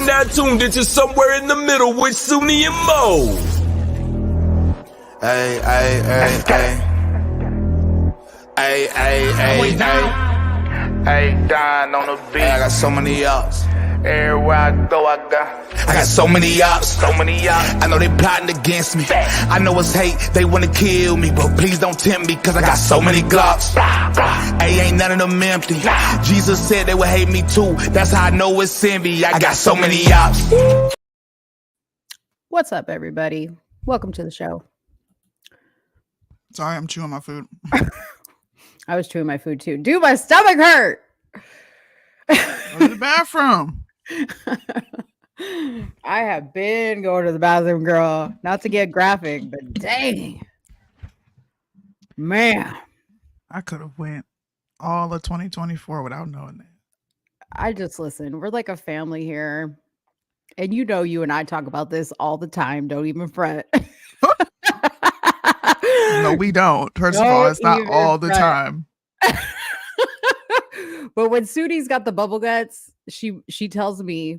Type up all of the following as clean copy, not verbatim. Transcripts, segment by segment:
now tuned into Somewhere in the Middle with Soonie and Mo. Ay, ay, ay, ay. Ay, ay, ay, ay. Hey, Don on the beat. I got so many ups. Everywhere I go, I got so many ups. so many ups. I know they plotting against me. I know it's hate, they wanna kill me, but please don't tempt me, cause I got so many glocks. Hey, ain't none of them empty. Jesus said they would hate me too. That's how I know it's envy. I got so many ups. What's up, everybody? Welcome to the show. Sorry, I'm chewing my food. I was chewing my food too. Dude, my stomach hurt. Go to the bathroom. I have been going to the bathroom, girl. Not to get graphic, but dang. Man. I could have went all of 2024 without knowing that. I just listen. We're like a family here. And you know you and I talk about this all the time. Don't even front. No, we don't. First of all, it's not all the time. But when Soonie's got the bubble guts, she tells me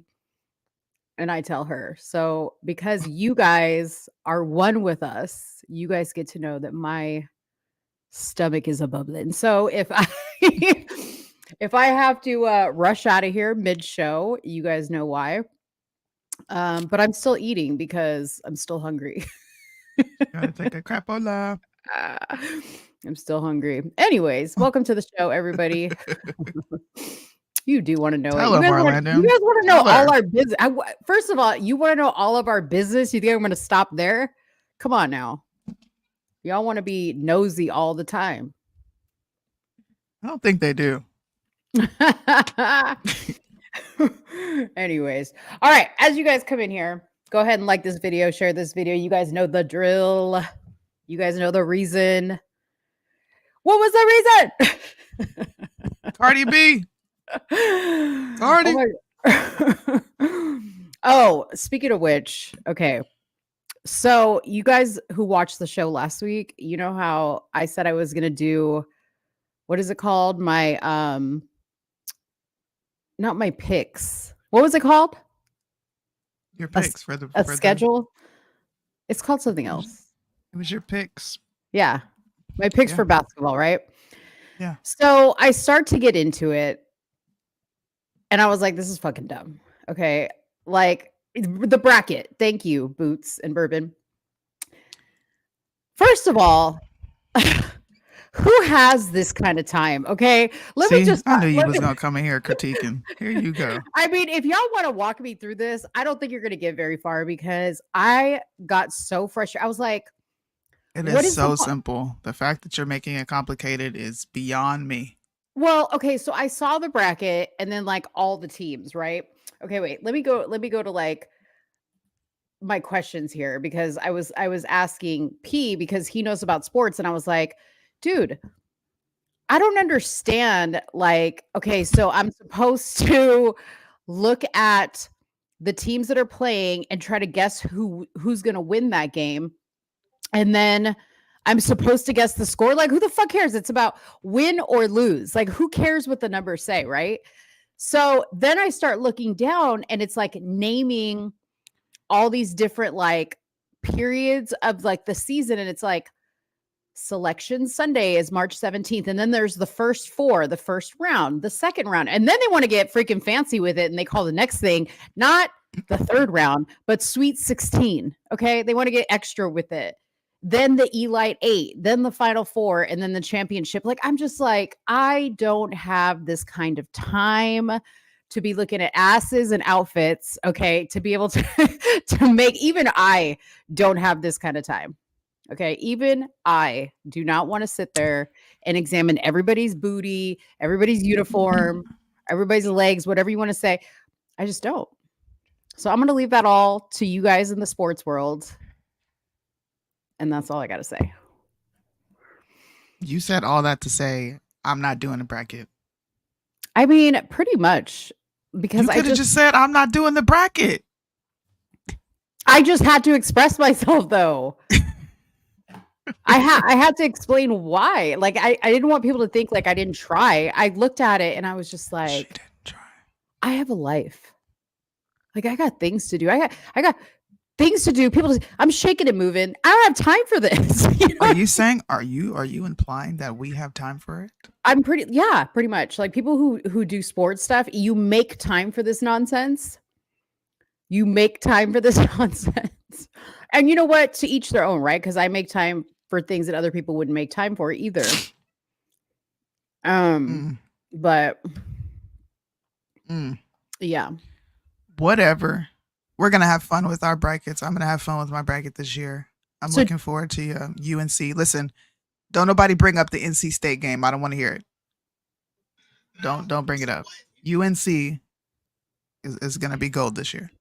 and I tell her. So because you guys are one with us, you guys get to know that my stomach is a bubbling. So if I if I have to rush out of here mid-show, you guys know why. But I'm still eating because I'm still hungry. Gotta take a crapola. I'm still hungry. Anyways, welcome to the show, everybody. You do want to know Tell it. them, Orlando. You guys want to know Tell her. all our business. First of all, you want to know all of our business? You think I'm going to stop there? Come on now. Y'all want to be nosy all the time. I don't think they do. Anyways. All right. As you guys come in here, go ahead and like this video, share this video. You guys know the drill. You guys know the reason. What was the reason? Cardi B. Cardi. Oh, speaking of which, okay. So you guys who watched the show last week, you know how I said I was going to do, what is it called? My, not my picks. What was it called? Your picks for the A schedule? It's called something else. It was your picks. Yeah. My picks for basketball, right? Yeah. So I start to get into it. And I was like, this is fucking dumb. Okay. Like the bracket. Thank you, Boots and Bourbon. First of all, who has this kind of time? Okay. I knew you was going to come in here critiquing. Here you go. I mean, if y'all want to walk me through this, I don't think you're going to get very far because I got so frustrated. I was like, it is so simple. The fact that you're making it complicated is beyond me. Well, okay, so I saw the bracket and then like all the teams, right? Okay, wait. Let me go to like my questions here because I was asking P because he knows about sports and I was like, dude, I don't understand. Like, okay, so I'm supposed to look at the teams that are playing and try to guess who's going to win that game. And then I'm supposed to guess the score. Like, who the fuck cares? It's about win or lose. Like, who cares what the numbers say, right? So then I start looking down and it's like naming all these different like periods of like the season. And it's like Selection Sunday is March 17th. And then there's the first four, the first round, the second round. And then they want to get freaking fancy with it. And they call the next thing, not the third round, but Sweet 16. Okay. They want to get extra with it. Then the Elite 8, then the Final Four, and then the championship. Like, I'm just like, I don't have this kind of time to be looking at asses and outfits, okay, to be able to, to make, even I don't have this kind of time, okay? Even I do not want to sit there and examine everybody's booty, everybody's uniform, everybody's legs, whatever you want to say. I just don't. So I'm going to leave that all to you guys in the sports world. And that's all I got to say. You said all that to say, I'm not doing a bracket. I mean, pretty much. Because you could have just said, I'm not doing the bracket. I just had to express myself, though. I had to explain why. Like, I didn't want people to think like I didn't try. I looked at it and I was just like, She didn't try. I have a life. Like I got things to do. I got things to do. I'm shaking and moving. I don't have time for this. Are you saying, are you implying that we have time for it? I'm pretty much. Like people who do sports stuff, you make time for this nonsense. You make time for this nonsense. And you know what? To each their own, right? Because I make time for things that other people wouldn't make time for either. But yeah. Whatever. We're gonna have fun with our brackets. I'm gonna have fun with my bracket this year. I'm looking forward to UNC. Listen, don't nobody bring up the NC State game. I don't want to hear it. Don't bring it up. UNC is gonna be gold this year.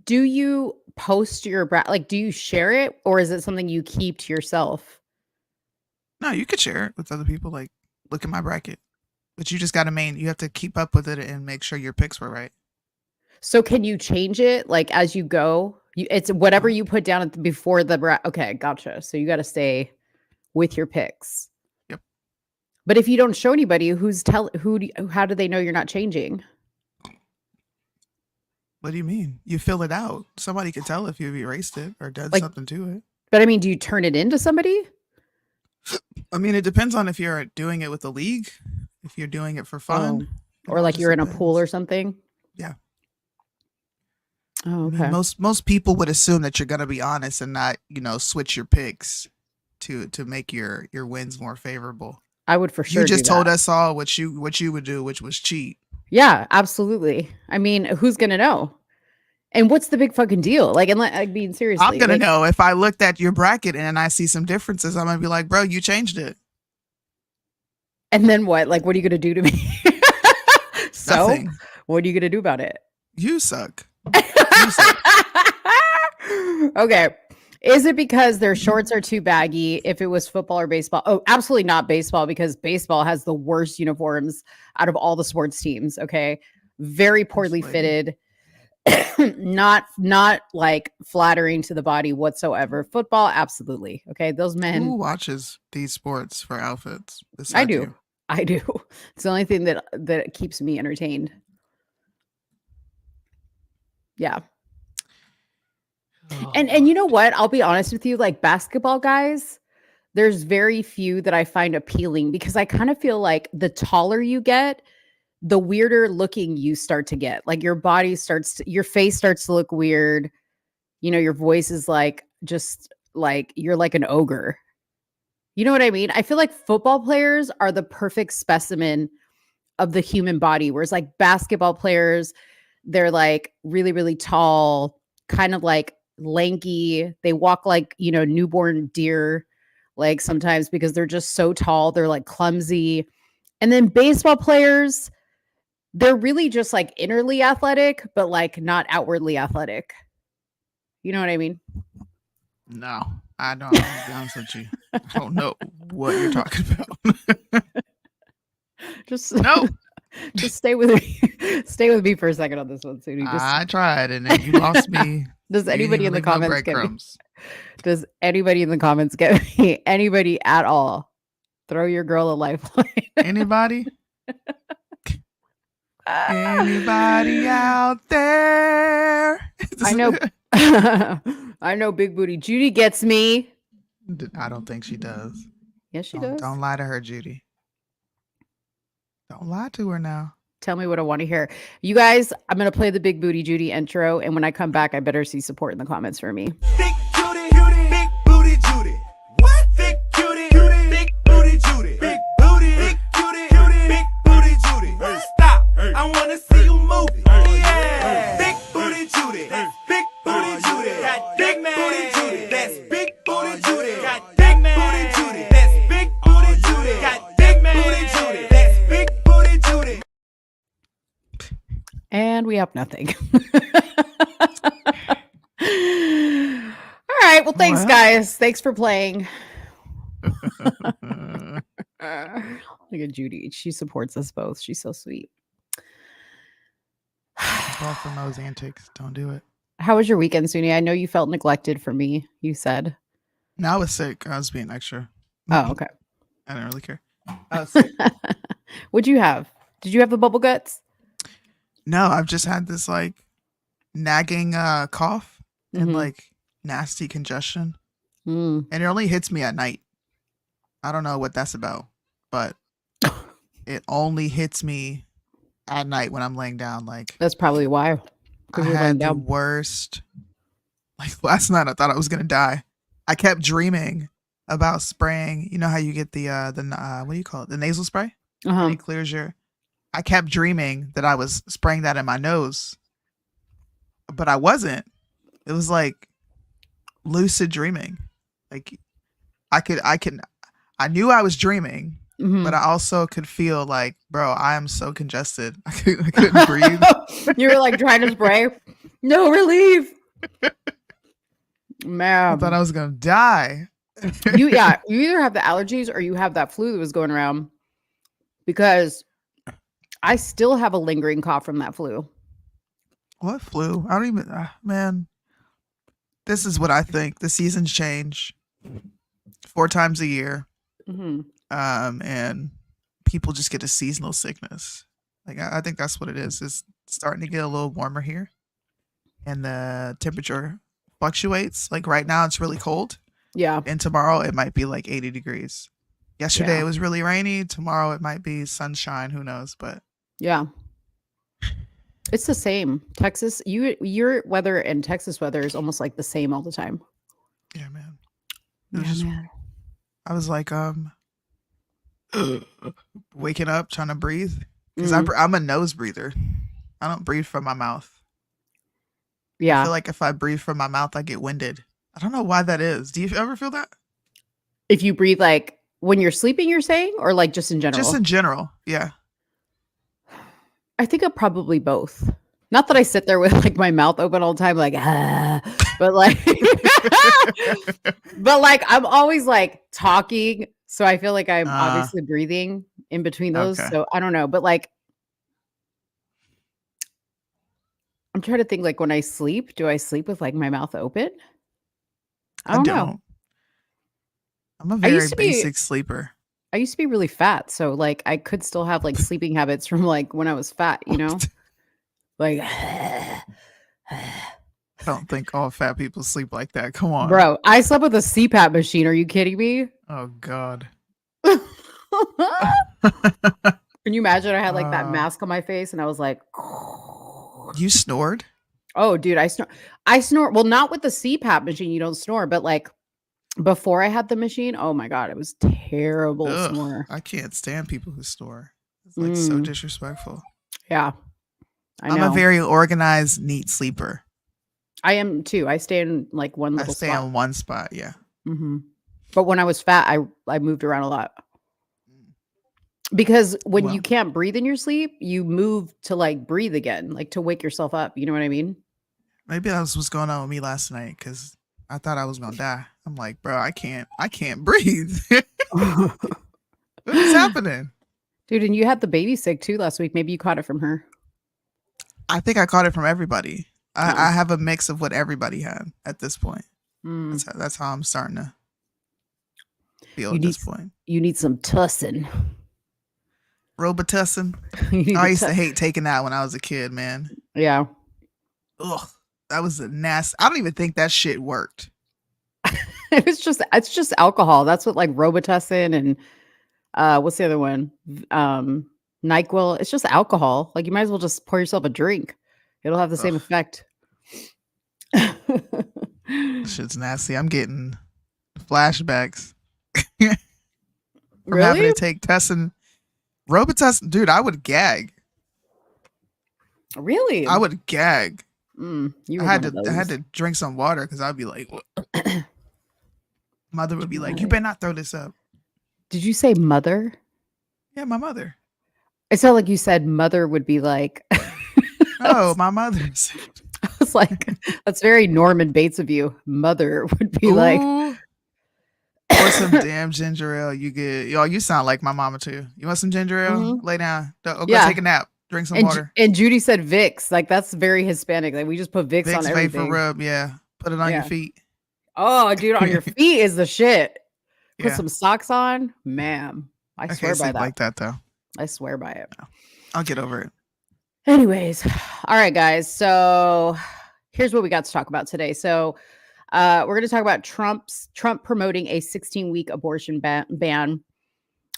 Do you post your like? Do you share it, or is it something you keep to yourself? No, you could share it with other people. Like, look at my bracket, but you just got to you have to keep up with it and make sure your picks were right. So can you change it like as you go? It's whatever you put down before the okay, gotcha. So you got to stay with your picks. Yep. But if you don't show anybody, how do they know you're not changing? What do you mean? You fill it out. Somebody can tell if you've erased it or done something to it. But I mean, do you turn it into somebody? I mean, it depends on if you're doing it with the league, if you're doing it for fun, or like you're in a pool or something. Yeah. Oh, okay. I mean, most people would assume that you're gonna be honest and not, switch your picks to make your wins more favorable. I would for sure. You just told us all what you would do, which was cheat. Yeah, absolutely. I mean, who's gonna know? And what's the big fucking deal? Like, and I mean, seriously, I'm gonna know if I looked at your bracket and I see some differences. I'm gonna be like, bro, you changed it. And then what? Like, what are you gonna do to me? So, nothing. What are you gonna do about it? You suck. Okay. Is it because their shorts are too baggy? If it was football or baseball? Oh, absolutely not baseball, because baseball has the worst uniforms out of all the sports teams. Okay. Very poorly fitted. not like flattering to the body whatsoever. Football, absolutely. Okay. Those men. Who watches these sports for outfits? I do. I do. It's the only thing that keeps me entertained. Yeah. And you know what? I'll be honest with you, like basketball guys, there's very few that I find appealing, because I kind of feel like the taller you get, the weirder looking you start to get. Like your your face starts to look weird. Your voice is like, just like, you're like an ogre. You know what I mean? I feel like football players are the perfect specimen of the human body, whereas like basketball players, they're like really, really tall, kind of like lanky. They walk like, newborn deer, like sometimes, because they're just so tall. They're like clumsy. And then baseball players, they're really just like innerly athletic, but like not outwardly athletic. You know what I mean? No, I don't. I'll be honest with you. I don't know what you're talking about. Just no. Just stay with me. Stay with me for a second on this one, Soonie. I tried, and then you lost me. Does anybody in the comments get me? Does anybody in the comments get me? Anybody at all? Throw your girl a lifeline. Anybody? Anybody out there? I know. I know Big Booty Judy gets me. I don't think she does. Yes, she does. Don't lie to her, Judy. Don't lie to her now. Tell me what I want to hear. You guys, I'm going to play the Big Booty Judy intro. And when I come back, I better see support in the comments for me. Big Judy, big booty Judy. What? Big Judy, big booty Judy. Big booty, big Judy, big booty Judy. Stop. I want to see you move. Yeah. Big booty Judy. Big booty Judy. Big booty Judy. That's big booty Judy. Big booty Judy. That's big booty Judy. Big booty Judy. That's big booty Judy. And we have nothing. All right. Well, thanks, guys. Thanks for playing. Look at Judy. She supports us both. She's so sweet. All from those antics. Don't do it. How was your weekend, Soonie? I know you felt neglected for me, you said. No, I was sick. I was being extra. Oh, okay. I didn't really care. I was sick. What'd you have? Did you have the bubble guts? No, I've just had this like nagging cough and Mhm. like nasty congestion. Mm. And it only hits me at night. I don't know what that's about, but it only hits me at night when I'm laying down. Like That's probably why. I Because you're laying had the down. worst. Like last night, I thought I was gonna die. I kept dreaming about spraying. You know how you get the what do you call it? The nasal spray. Uh-huh. And it clears your. I kept dreaming that I was spraying that in my nose, but I wasn't. It was like lucid dreaming. Like I knew I was dreaming, Mhm. but I also could feel like, bro, I am so congested. I couldn't breathe. You were like trying to spray. No relief. I Man. thought I was gonna die. You either have the allergies or you have that flu that was going around, because I still have a lingering cough from that flu. What flu? I don't even. Man, this is what I think. The seasons change 4 times a year, Hmm. and people just get a seasonal sickness. Like I think that's what it is. It's starting to get a little warmer here, and the temperature fluctuates. Like right now, it's really cold, Yeah. and tomorrow it might be like 80 degrees. Yesterday Yeah. it was really rainy. Tomorrow it might be sunshine. Who knows? But Yeah. It's the same. Texas, your weather and Texas weather is almost like the same all the time. yeah, man. It was Yeah, just man. I was like waking up trying to breathe because Mhm. I'm a nose breather. I don't breathe from my mouth. I Yeah. feel like if I breathe from my mouth, I get winded. I don't know why that is. Do you ever feel that? If you breathe like when you're sleeping, you're saying, or like just in general? Just in general, yeah. I think I'm probably both. Not that I sit there with like my mouth open all the time, like, but like, but like I'm always like talking. So I feel like I'm obviously breathing in between those. Okay. So I don't know. But like, I'm trying to think like when I sleep, do I sleep with like my mouth open? I don't know. I'm a I very used to be basic sleeper. I used to be really fat. So like I could still have like sleeping habits from like when I was fat, you know? Like I don't think all fat people sleep like that. Come on. bro, I slept with a CPAP machine. Are you kidding me? Oh God. Can you imagine I had like that Uh. mask on my face and I was like, You snored? oh, dude, I snore. Well, not with the CPAP machine. You don't snore, but like before I had the machine, oh my God, it was terrible Ugh, snore. I can't stand people who snore. It's like so disrespectful. Yeah, I'm a very organized, neat sleeper. I am too. I stay in like one I little stay spot. in one spot. Yeah. Mm-hmm. But when I was fat, I moved around a lot. Because when Well. you can't breathe in your sleep, you move to like breathe again, like to wake yourself up. You know what I mean? Maybe that's what's going on with me last night because I thought I was gonna die. I'm like, bro, I can't breathe. What is happening? Dude, and you had the baby sick too last week. Maybe you caught it from her. I think I caught it from everybody. Oh. I have a mix of what everybody had at this point. Mm. That's how I'm starting to feel You at need this point. You need some tussin. Robitussin. You need I to used to tuss- hate taking that when I was a kid, man. Yeah. Ugh, that was a nasty. I don't even think that shit worked. It's just alcohol. That's what like Robitussin and what's the other one? NyQuil. It's just alcohol. Like you might as well just pour yourself a drink. It'll have the same Ugh. effect. Shit's nasty. I'm getting flashbacks from having Really? to take Tussin. Robitussin, dude, I would gag. Really? I would gag. You I were had one of to I had those. to drink some water because I'd be like, mother would be like, you better not throw this up. Did you say mother? Yeah, my mother. It sounded like you said mother would be like. Oh, my mother. I was like, that's very Norman Bates of you. Mother would be like. Ooh. Or some damn ginger ale. You get, yo, you sound like my mama too. You want some ginger ale? Mhm. Lay down. Go Yeah. take a nap. Drink some And, water. and Judy said Vicks. Like that's very Hispanic. Like we just put Vicks, on Vicks everything. vapor rub. Yeah. Put it on your Yeah. feet. Oh, dude, on your feet is the shit. Put Yeah. some socks on, ma'am. I I swear can't by sleep that. like that though. I swear by it. I'll get over it. Anyways, all right, guys. So here's what we got to talk about today. So we're going to talk about Trump promoting a 16-week abortion ban.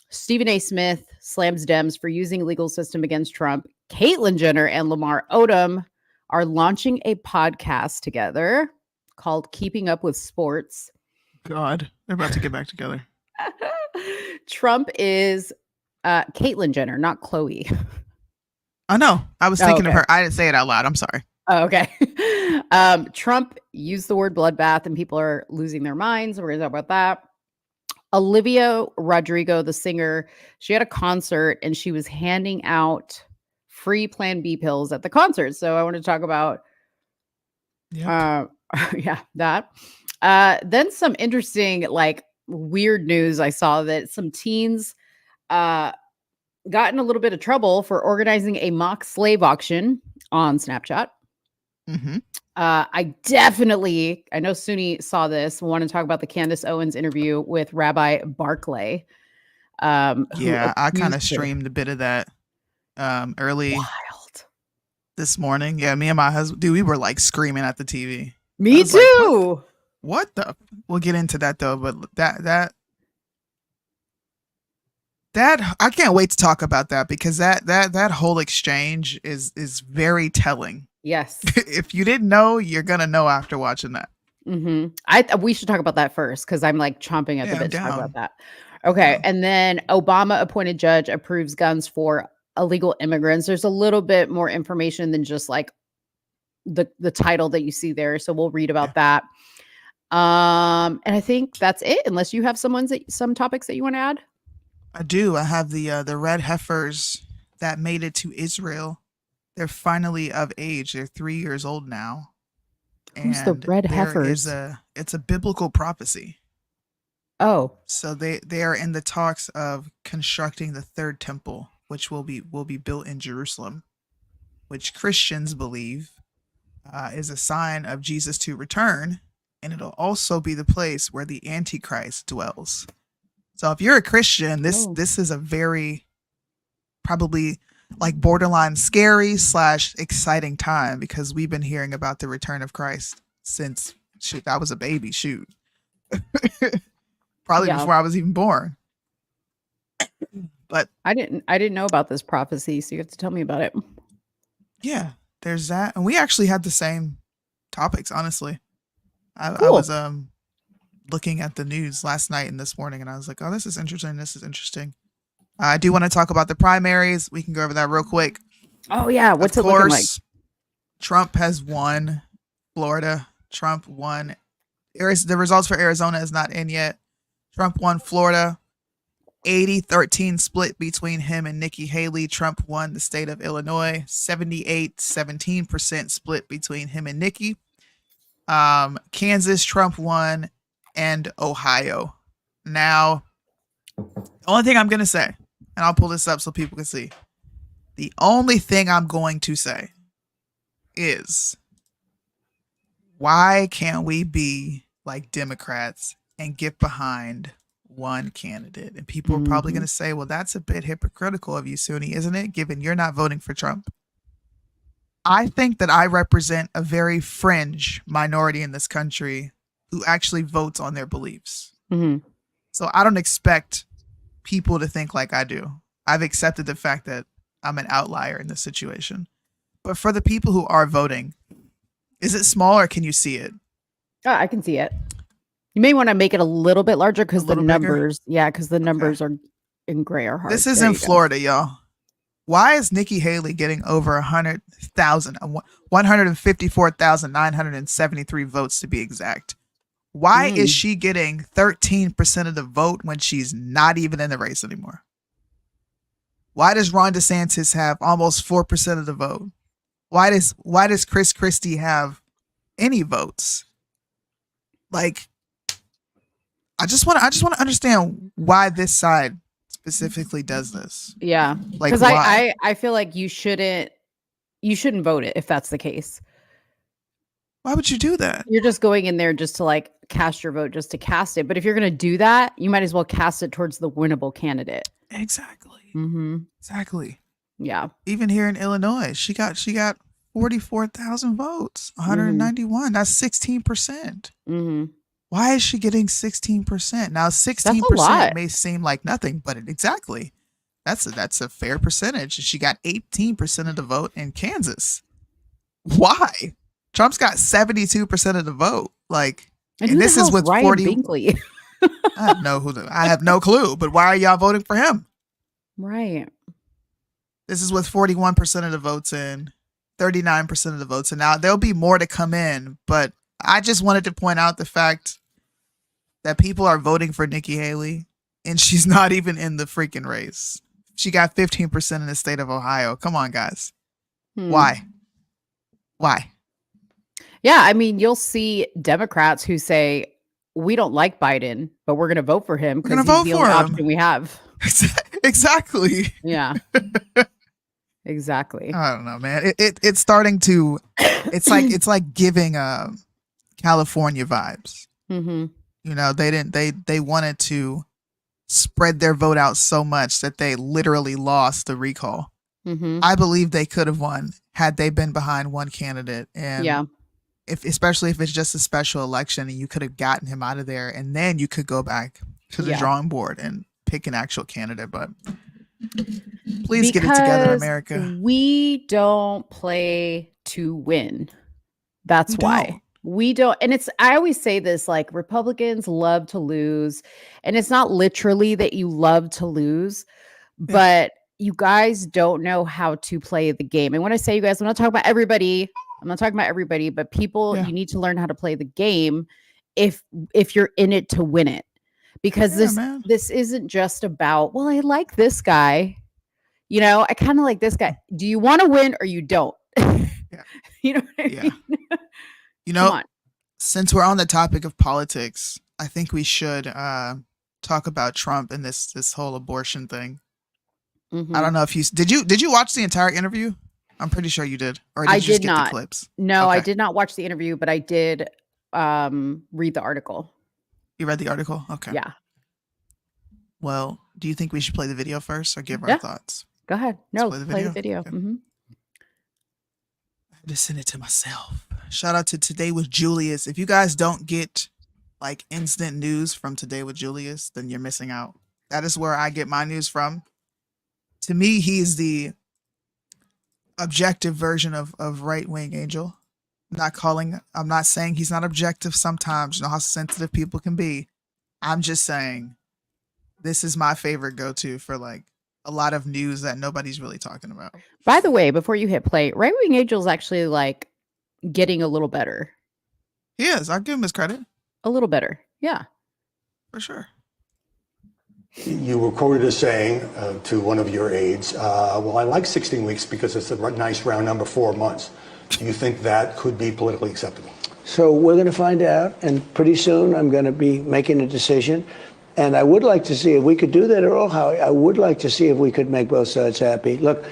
Stephen A. Smith slams Dems for using legal system against Trump. Caitlyn Jenner and Lamar Odom are launching a podcast together called Keeping Up with Sports. God, they're about to get back together. Trump is Caitlyn Jenner, not Chloe. I know. I was thinking of her. I didn't say it out loud. I'm sorry. Oh, okay. Trump used the word bloodbath and people are losing their minds. We're going to talk about that. Olivia Rodrigo, the singer, she had a concert and she was handing out free Plan B pills at the concert. So I want to talk about that. Then some interesting, like, weird news. I saw that some teens got in a little bit of trouble for organizing a mock slave auction on Snapchat. Mm-hmm. I know Soonie saw this. We want to talk about the Candace Owens interview with Rabbi Barclay. I kind of streamed a bit of that early this morning. Yeah, me and my husband, dude, we were like screaming at the TV. Me too. Like, what the? We'll get into that though, but that I can't wait to talk about that because that whole exchange is very telling. Yes. If you didn't know, you're gonna know after watching that. Mm-hmm. We should talk about that first because I'm like chomping at the bit to talk about that. Okay, and then Obama appointed judge approves guns for illegal immigrants. There's a little bit more information than just like the title that you see there, so we'll read about that. And I think that's it. Unless you have some topics that you want to add. I do. I have the red heifers that made it to Israel. They're finally of age. They're 3 years old now. Who's the red heifers? It's a biblical prophecy. Oh. So they are in the talks of constructing the third temple, which will be built in Jerusalem, which Christians believe is a sign of Jesus to return, and it'll also be the place where the Antichrist dwells. So if you're a Christian, this is a very probably like borderline scary / exciting time because we've been hearing about the return of Christ since I was a baby. Probably before I was even born. But I didn't know about this prophecy, so you have to tell me about it. Yeah, there's that, and we actually had the same topics. Honestly, I was looking at the news last night and this morning, and I was like, "Oh, this is interesting. This is interesting." I do want to talk about the primaries. We can go over that real quick. Oh yeah, what's it looking like? Trump has won Florida. Trump won. The results for Arizona is not in yet. Trump won Florida. 80-13 split between him and Nikki Haley. Trump won the state of Illinois. 78-17% split between him and Nikki. Kansas, Trump won, and Ohio. Now, the only thing I'm going to say, and I'll pull this up so people can see. The only thing I'm going to say is, why can't we be like Democrats and get behind one candidate? And people are probably going to say, well, that's a bit hypocritical of you, Soonie, isn't it? Given you're not voting for Trump. I think that I represent a very fringe minority in this country who actually votes on their beliefs. Mm-hmm. So I don't expect people to think like I do. I've accepted the fact that I'm an outlier in this situation. But for the people who are voting, is it small or can you see it? Oh, I can see it. You may want to make it a little bit larger because the numbers, are in gray or hard. This is in Florida, y'all. Why is Nikki Haley getting over 100,000, 154,973 votes to be exact? Why is she getting 13% of the vote when she's not even in the race anymore? Why does Ron DeSantis have almost 4% of the vote? Why does Chris Christie have any votes? Like, I just want to understand why this side specifically does this. Yeah, like, because I feel like you shouldn't vote it if that's the case. Why would you do that? You're just going in there just to like cast your vote just to cast it. But if you're going to do that, you might as well cast it towards the winnable candidate. Exactly. Mm-hmm. Exactly. Yeah. Even here in Illinois, she got 44,000 votes, 191. That's 16%. Mm-hmm. Why is she getting 16%? Now, That's a 16% lot. may seem like nothing, but exactly. That's a fair percentage. She got 18% of the vote in Kansas. Why? Trump's got 72% of the vote. Like, And and who this the is hell's with Ryan 40. Binkley? I have no clue. But why are y'all voting for him? Right. This is with 41% of the votes in, 39% of the votes in. Now there'll be more to come in, but I just wanted to point out the fact that people are voting for Nikki Haley, and she's not even in the freaking race. She got 15% in the state of Ohio. Come on, guys. Why? Yeah, I mean, you'll see Democrats who say, we don't like Biden, but we're going to vote for him because he's the only option we have. Exactly. Yeah. Exactly. I don't know, man. It's starting to, it's like giving California vibes. Mm-hmm. You know, they wanted to spread their vote out so much that they literally lost the recall. Mm-hmm. I believe they could have won had they been behind one candidate. And especially if it's just a special election, and you could have gotten him out of there, and then you could go back to the drawing board and pick an actual candidate. But please get it together, America. We don't play to win. That's why. We don't. And I always say this, like, Republicans love to lose. And it's not literally that you love to lose, but you guys don't know how to play the game. And when I say you guys, I'm not talking about everybody. But people, you need to learn how to play the game if you're in it to win it. Because this isn't just about, well, I like this guy. You know, I kind of like this guy. Do you want to win or you don't? You know what I mean? You know, since we're on the topic of politics, I think we should talk about Trump and this whole abortion thing. Mm-hmm. I don't know if did you watch the entire interview? I'm pretty sure you did. Or did you just get the clips? No, okay. I did not watch the interview, but I did read the article. You read the article? Okay. Yeah. Well, do you think we should play the video first or give our thoughts? Go ahead. No, play the video. Okay. Mm-hmm. I had to send it to myself. Shout out to Today with Julius. If you guys don't get like instant news from Today with Julius, then you're missing out. That is where I get my news from. To me, he's the objective version of right-wing Angel. I'm not saying he's not objective sometimes. You know how sensitive people can be. I'm just saying this is my favorite go-to for like a lot of news that nobody's really talking about. By the way, before you hit play, right-wing Angel's actually like getting a little better. He is. I'll give him his credit. A little better. Yeah. For sure. You were quoted as saying to one of your aides, well, I like 16 weeks because it's a nice round number, 4 months. Do you think that could be politically acceptable? So we're going to find out, and pretty soon I'm going to be making a decision. And I would like to see if we could do that at all. I would like to see if we could make both sides happy. Look,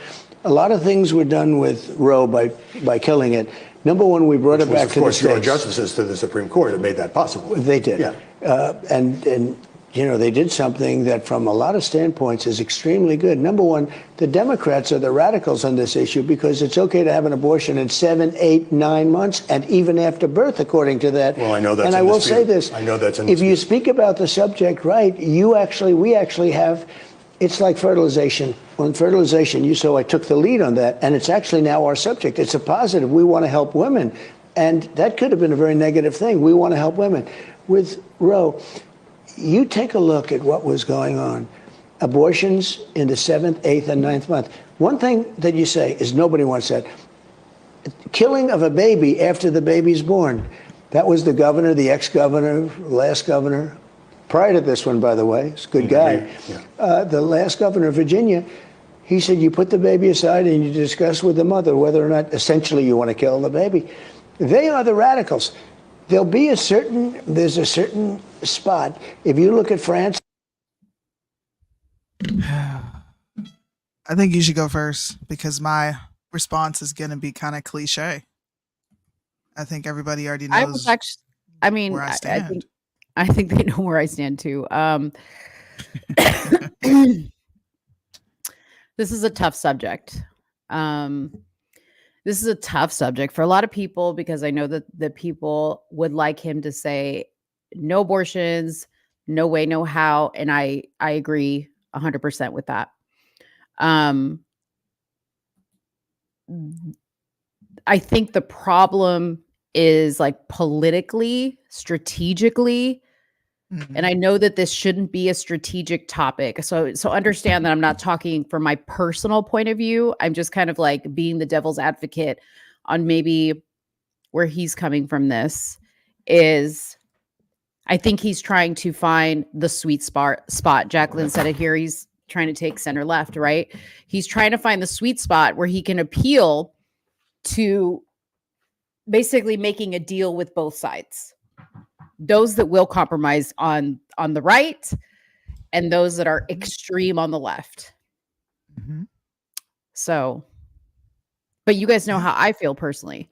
a lot of things were done with Roe by killing it. Number one, we brought it back to the states. Of course, your justices to the Supreme Court that made that possible. They did. Yeah. And you know, they did something that from a lot of standpoints is extremely good. Number one, the Democrats are the radicals on this issue because it's okay to have an abortion in 7, 8, 9 months and even after birth, according to that. Well, I know that's and I will say this. I know that's if you speak about the subject right, we actually have, it's like fertilization. On fertilization, I took the lead on that, and it's actually now our subject. It's a positive. We want to help women. And that could have been a very negative thing. We want to help women. With Roe, you take a look at what was going on. Abortions in the 7th, 8th, and 9th month. One thing that you say is nobody wants that. Killing of a baby after the baby's born. That was the governor, the ex-governor, last governor. Prior to this one, by the way, he's a good guy. Yeah. The last governor of Virginia, he said you put the baby aside and you discuss with the mother whether or not essentially you want to kill the baby. They are the radicals. There's a certain spot. If you look at France. I think you should go first because my response is going to be kind of cliche. I think everybody already knows. Where I stand. I think they know where I stand too. This is a tough subject. This is a tough subject for a lot of people because I know that the people would like him to say no abortions, no way, no how, and I agree 100% with that. I think the problem is like politically, strategically, and I know that this shouldn't be a strategic topic. So understand that I'm not talking from my personal point of view. I'm just kind of like being the devil's advocate on maybe where he's coming from. This is, I think he's trying to find the sweet spot. Jacqueline said it here. He's trying to take center left, right? He's trying to find the sweet spot where he can appeal to basically making a deal with both sides. Those that will compromise on the right and those that are extreme on the left. So, but you guys know how I feel personally.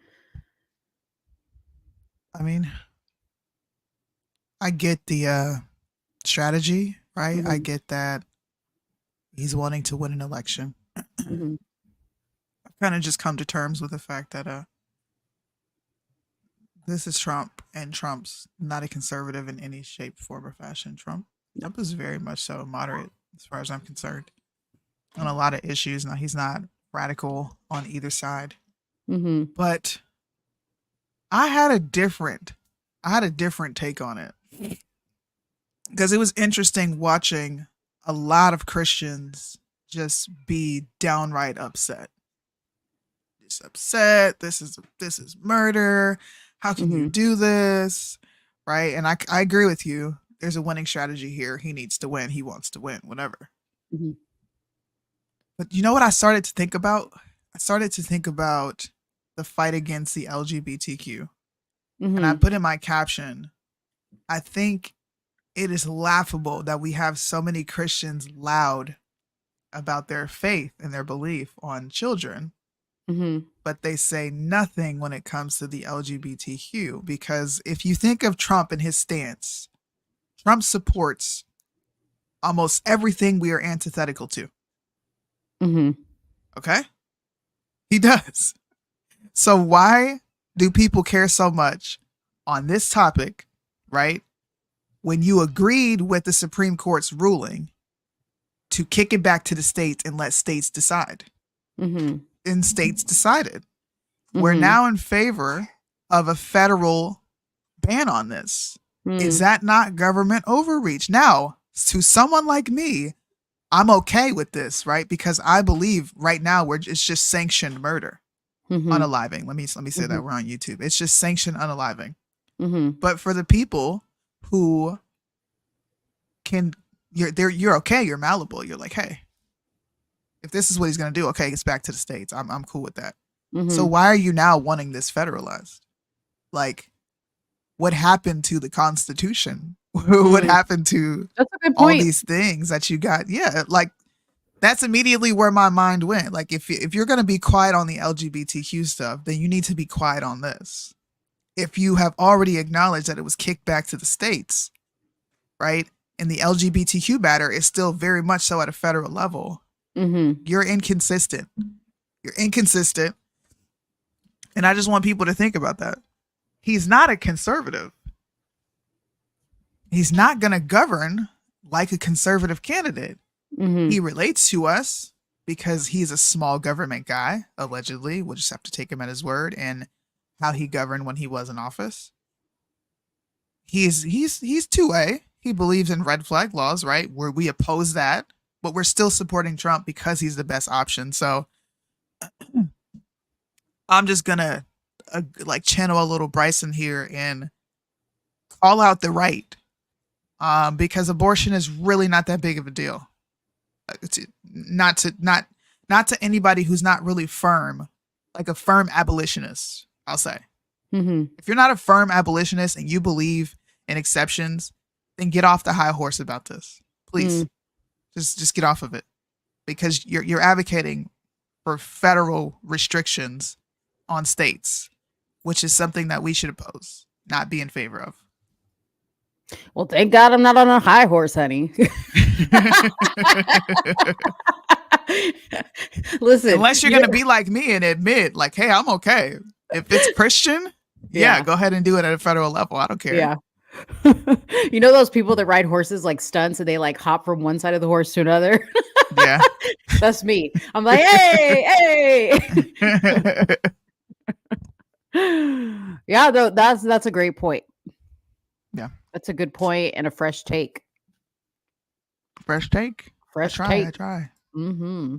I mean, I get the strategy, right? I get that he's wanting to win an election. I've kind of just come to terms with the fact that this is Trump, and Trump's not a conservative in any shape, form, or fashion. Trump is very much so moderate as far as I'm concerned on a lot of issues. Now, he's not radical on either side, but I had a different take on it because it was interesting watching a lot of Christians just be downright upset. Just upset. This is murder. How can you do this? Right. And I agree with you. There's a winning strategy here. He needs to win. He wants to win, whatever. But you know what I started to think about? I started to think about the fight against the LGBTQ. And I put in my caption, I think it is laughable that we have so many Christians loud about their faith and their belief on children. But they say nothing when it comes to the LGBTQ, because if you think of Trump and his stance, Trump supports almost everything we are antithetical to. Okay? He does. So why do people care so much on this topic, right? When you agreed with the Supreme Court's ruling to kick it back to the states and let states decide. And states decided. We're now in favor of a federal ban on this. Is that not government overreach? Now, to someone like me, I'm okay with this, right? Because I believe right now it's just sanctioned murder, unaliving. Let me say that we're on YouTube. It's just sanctioned unaliving. But for the people who you're okay, you're malleable. You're like, hey, if this is what he's going to do, okay, it's back to the states. I'm cool with that. So why are you now wanting this federalized? Like, what happened to the Constitution? What happened to all these things that you got? Yeah, like that's immediately where my mind went. Like, if you're going to be quiet on the LGBTQ stuff, then you need to be quiet on this. If you have already acknowledged that it was kicked back to the states, right? And the LGBTQ matter is still very much so at a federal level. You're inconsistent. You're inconsistent. And I just want people to think about that. He's not a conservative. He's not going to govern like a conservative candidate. He relates to us because he's a small government guy, allegedly. We'll just have to take him at his word and how he governed when he was in office. He's 2A. He believes in red flag laws, right? Where we oppose that, but we're still supporting Trump because he's the best option. So I'm just gonna channel a little Bryson here and call out the right, because abortion is really not that big of a deal. It's not to anybody who's not really firm, like a firm abolitionist, I'll say. If you're not a firm abolitionist and you believe in exceptions, then get off the high horse about this, please. Just get off of it, because you're advocating for federal restrictions on states, which is something that we should oppose, not be in favor of. Well, thank God I'm not on a high horse, honey. Listen, unless you're going to be like me and admit, like, hey, I'm okay. If it's Christian, yeah, go ahead and do it at a federal level. I don't care. Yeah. You know those people that ride horses like stunts and they like hop from one side of the horse to another? Yeah. That's me. I'm like, hey. Yeah, though that's a great point. Yeah. That's a good point and a fresh take. Fresh take? I try. Mm-hmm.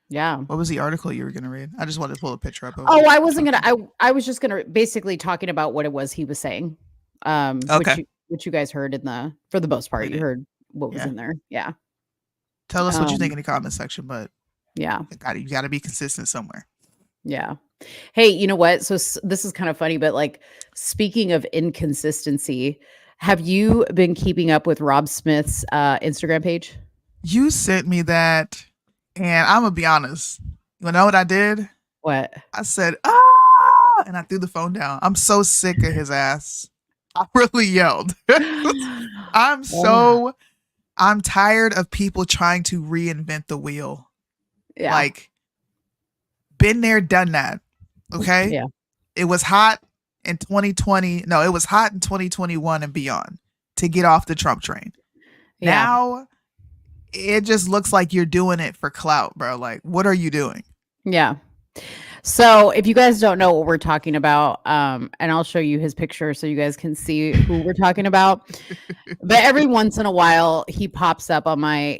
Yeah. What was the article you were going to read? I just wanted to pull a picture up. Oh, I wasn't going to. I was just going to basically talking about what it was he was saying. Okay. Which you guys heard for the most part, you heard what was in there. Yeah. Tell us what you think in the comment section, but yeah, you got to be consistent somewhere. Yeah. Hey, you know what? So this is kind of funny, but like speaking of inconsistency, have you been keeping up with Rob Smith's Instagram page? You sent me that, and I'm gonna be honest. You know what I did? What? I said, and I threw the phone down. I'm so sick of his ass. I really yelled. I'm tired of people trying to reinvent the wheel. Yeah. Like, been there, done that. Okay. Yeah. It was hot in 2020. No, it was hot in 2021 and beyond to get off the Trump train. Yeah. Now it just looks like you're doing it for clout, bro. Like, what are you doing? Yeah. So if you guys don't know what we're talking about, and I'll show you his picture so you guys can see who we're talking about. But every once in a while he pops up on my,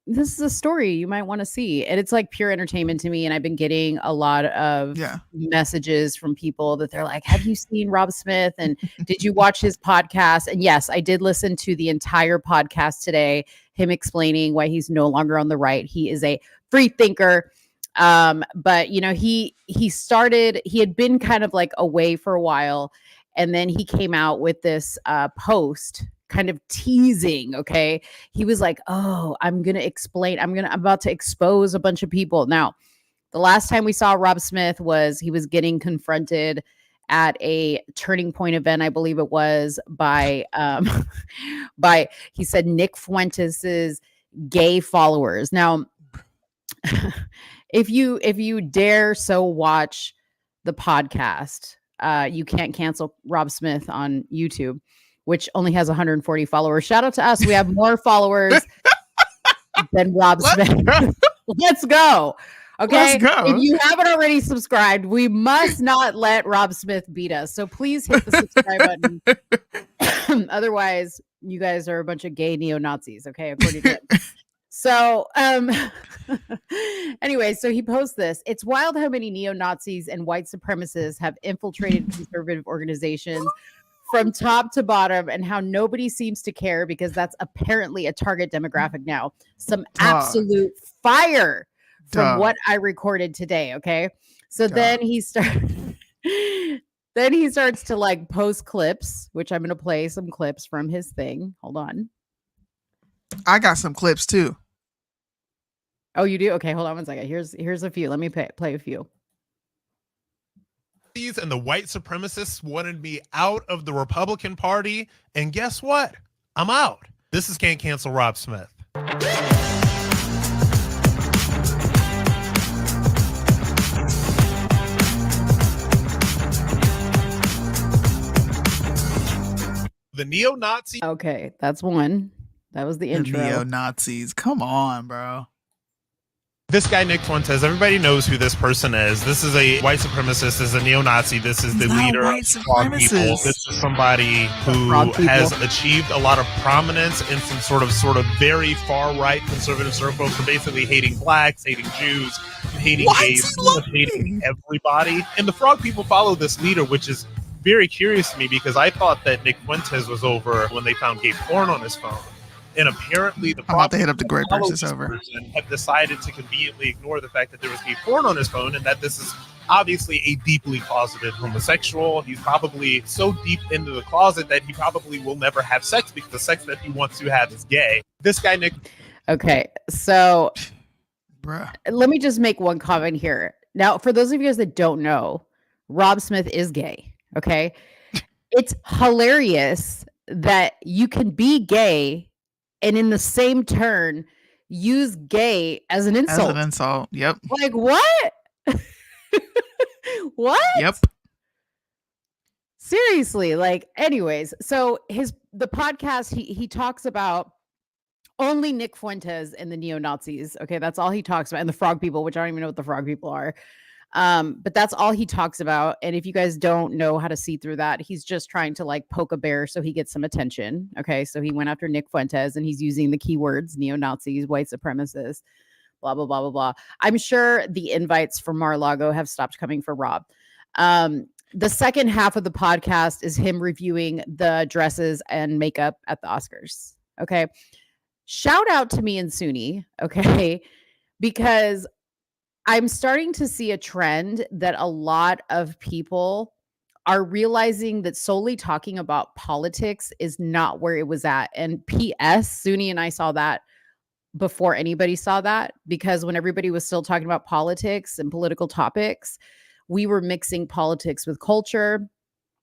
this is a story you might want to see. And it's like pure entertainment to me. And I've been getting a lot of messages from people that they're like, have you seen Rob Smith? And did you watch his podcast? And yes, I did listen to the entire podcast today, him explaining why he's no longer on the right. He is a free thinker. But he had been kind of like away for a while, and then he came out with this post kind of teasing. Okay. He was like, oh, I'm about to expose a bunch of people. Now, the last time we saw Rob Smith he was getting confronted at a Turning Point event, I believe it was by he said Nick Fuentes's gay followers. Now, if you dare so watch the podcast, You Can't Cancel Rob Smith on YouTube, which only has 140 followers. Shout out to us. We have more followers than Rob Smith. Let's go. Okay. Let's go. If you haven't already subscribed, we must not let Rob Smith beat us. So please hit the subscribe button. Otherwise, you guys are a bunch of gay neo-Nazis. Okay. According to him. So, anyway, so he posts this. It's wild how many neo-Nazis and white supremacists have infiltrated conservative organizations from top to bottom, and how nobody seems to care because that's apparently a target demographic now. Some absolute fire from what I recorded today. Okay. So then he starts to like post clips, which I'm going to play some clips from his thing. Hold on. I got some clips too. Oh, you do? Okay, hold on one second. Here's a few. Let me play a few. And the white supremacists wanted me out of the Republican Party, and guess what? I'm out. This is Can't Cancel Rob Smith. The neo-Nazi. Okay, that's one. That was the intro. Neo-Nazis. Come on, bro. This guy, Nick Fuentes, everybody knows who this person is. This is a white supremacist. This is a neo-Nazi. This is the leader of strong people. This is somebody who has achieved a lot of prominence in some sort of very far-right conservative circles for basically hating blacks, hating Jews, hating gays, hating everybody. And the frog people follow this leader, which is very curious to me because I thought that Nick Fuentes was over when they found gay porn on his phone. And apparently the I'm about to hit up the great purchase over. Have decided to conveniently ignore the fact that there was gay porn on his phone and that this is obviously a deeply closeted homosexual. He's probably so deep into the closet that he probably will never have sex because the sex that he wants to have is gay. This guy, Nick. Okay, so bruh. Let me just make one comment here. Now, for those of you guys that don't know, Rob Smith is gay. Okay. It's hilarious that you can be gay and in the same turn use gay as an insult. As an insult. Yep. Like what? What? Yep. Seriously, like, anyways, so the podcast, he talks about only Nick Fuentes and the neo-Nazis. Okay, that's all he talks about, and the frog people, which I don't even know what the frog people are. But that's all he talks about. And if you guys don't know how to see through that, he's just trying to like poke a bear so he gets some attention. Okay, so he went after Nick Fuentes and he's using the keywords neo-Nazis, white supremacists, blah blah blah blah blah. I'm sure the invites for Mar-a-Lago have stopped coming for Rob. The second half of the podcast is him reviewing the dresses and makeup at the Oscars. Okay. Shout out to me and Soonie. Okay. Because I'm starting to see a trend that a lot of people are realizing that solely talking about politics is not where it was at. And P.S. Soonie and I saw that before anybody saw that, because when everybody was still talking about politics and political topics, we were mixing politics with culture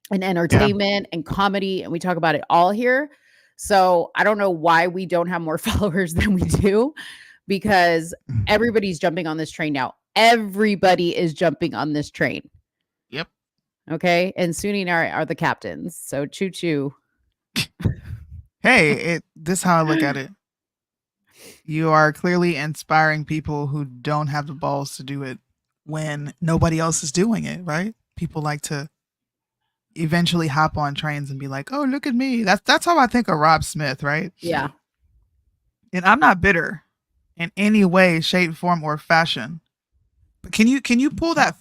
and entertainment and comedy, and we talk about it all here. So I don't know why we don't have more followers than we do, because everybody's jumping on this train now. Everybody is jumping on this train. Yep. Okay. And Soonie and I are the captains. So choo choo. Hey, this is how I look at it. You are clearly inspiring people who don't have the balls to do it when nobody else is doing it, right? People like to eventually hop on trains and be like, "Oh, look at me." That's how I think of Rob Smith, right? Yeah. And I'm not bitter in any way, shape, form, or fashion. But can you pull that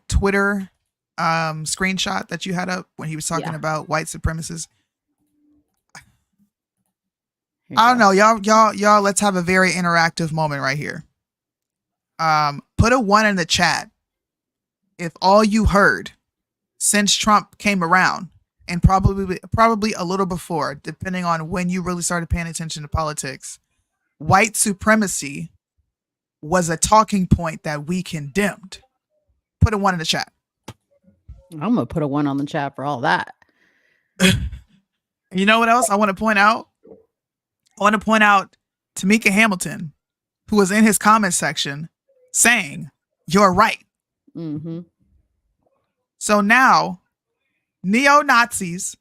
Twitter screenshot that you had up when he was talking about white supremacists? I don't know, y'all. Let's have a very interactive moment right here. Put a 1 in the chat if all you heard since Trump came around, and probably a little before, depending on when you really started paying attention to politics, white supremacy was a talking point that we condemned. Put a 1 in the chat. I'm gonna put a 1 on the chat for all that. You know what else I want to point out? I want to point out Tamika Hamilton, who was in his comment section saying, "You're right." Mm-hmm. So now neo-Nazis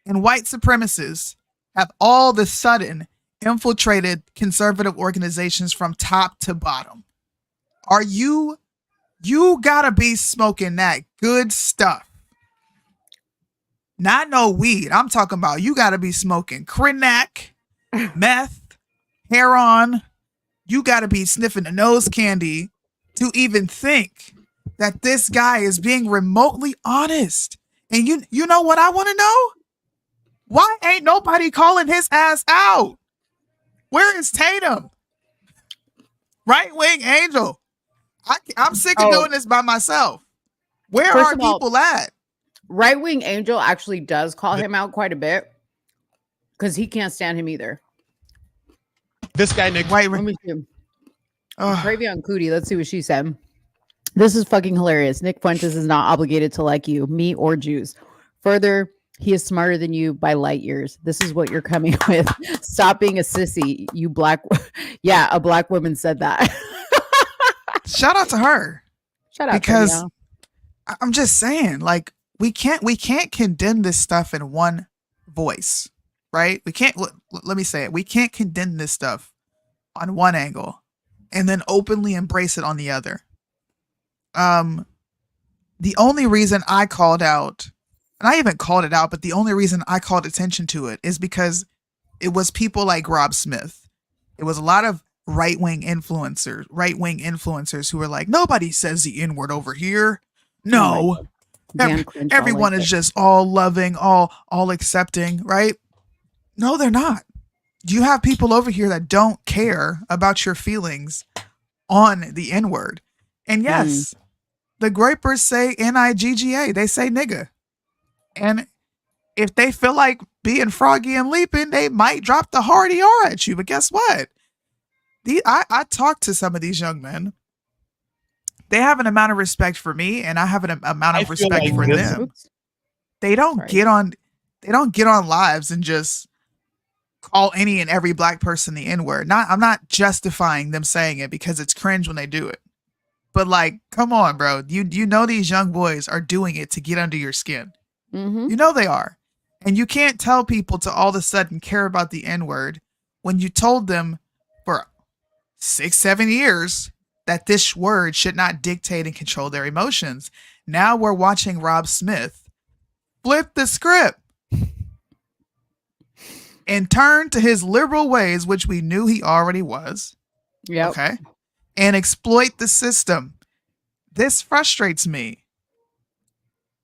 and white supremacists have all of a sudden infiltrated conservative organizations from top to bottom. Are you gotta be smoking that good stuff. Not no weed. I'm talking about you gotta be smoking Krenak, meth, heroin. You gotta be sniffing the nose candy to even think that this guy is being remotely honest. And you know what I want to know? Why ain't nobody calling his ass out? Where is Tatum? Right wing angel. I'm sick of doing this by myself. Where are people at? Right wing angel actually does call him out quite a bit because he can't stand him either. This guy, Nick. Let me see. Travion Cootie. Let's see what she said. This is fucking hilarious. Nick Fuentes is not obligated to like you, me, or Jews. Further, he is smarter than you by light years. This is what you're coming with. Stop being a sissy, you black. Yeah, a black woman said that. Shout out to her. Shout out because to her, I'm just saying, like, we can't condemn this stuff in one voice, right? We can't. Let me say it. We can't condemn this stuff on one angle and then openly embrace it on the other. The only reason I called out, and I even called it out, but the only reason I called attention to it is because it was people like Rob Smith. It was a lot of right-wing influencers who were like, nobody says the N-word over here. No, everyone is just all loving, all accepting, right? No, they're not. You have people over here that don't care about your feelings on the N-word. And yes, the Groypers say N-I-G-G-A. They say nigga. And if they feel like being froggy and leaping, they might drop the hard ER at you. But guess what? I talked to some of these young men. They have an amount of respect for me, and I have an amount of respect for them. They don't get on lives and just call any and every black person the N-word. I'm not justifying them saying it because it's cringe when they do it. But like, come on, bro. You know these young boys are doing it to get under your skin. Mm-hmm. You know they are. And you can't tell people to all of a sudden care about the N-word when you told them for 6-7 years that this word should not dictate and control their emotions. Now we're watching Rob Smith flip the script and turn to his liberal ways, which we knew he already was. Yeah. Okay. And exploit the system. This frustrates me.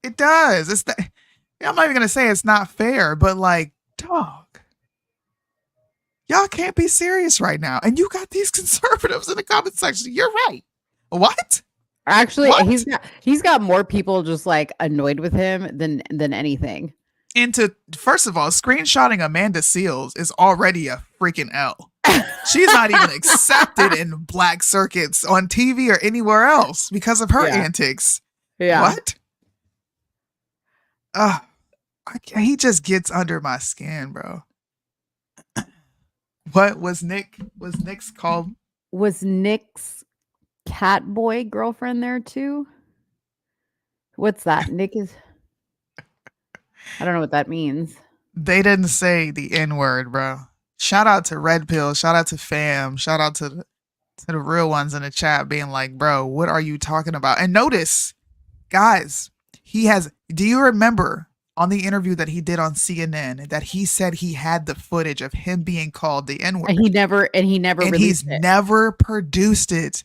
It does. It's that I'm not even gonna say it's not fair, but like, dog, y'all can't be serious right now. And you got these conservatives in the comment section. You're right. What? Actually, What? he's got more people just like annoyed with him than anything. And first of all, screenshotting Amanda Seals is already a freaking L. She's not even accepted in black circuits on TV or anywhere else because of her antics. Yeah. What? He just gets under my skin, bro. What was Nick's called? Was Nick's cat boy girlfriend there too? What's that? Nick is I don't know what that means. They didn't say the N-word, bro. Shout out to Red Pill. Shout out to Fam. Shout out to the real ones in the chat being like, bro, what are you talking about? And notice, guys, do you remember on the interview that he did on CNN that he said he had the footage of him being called the N-word? And he never he's never produced it.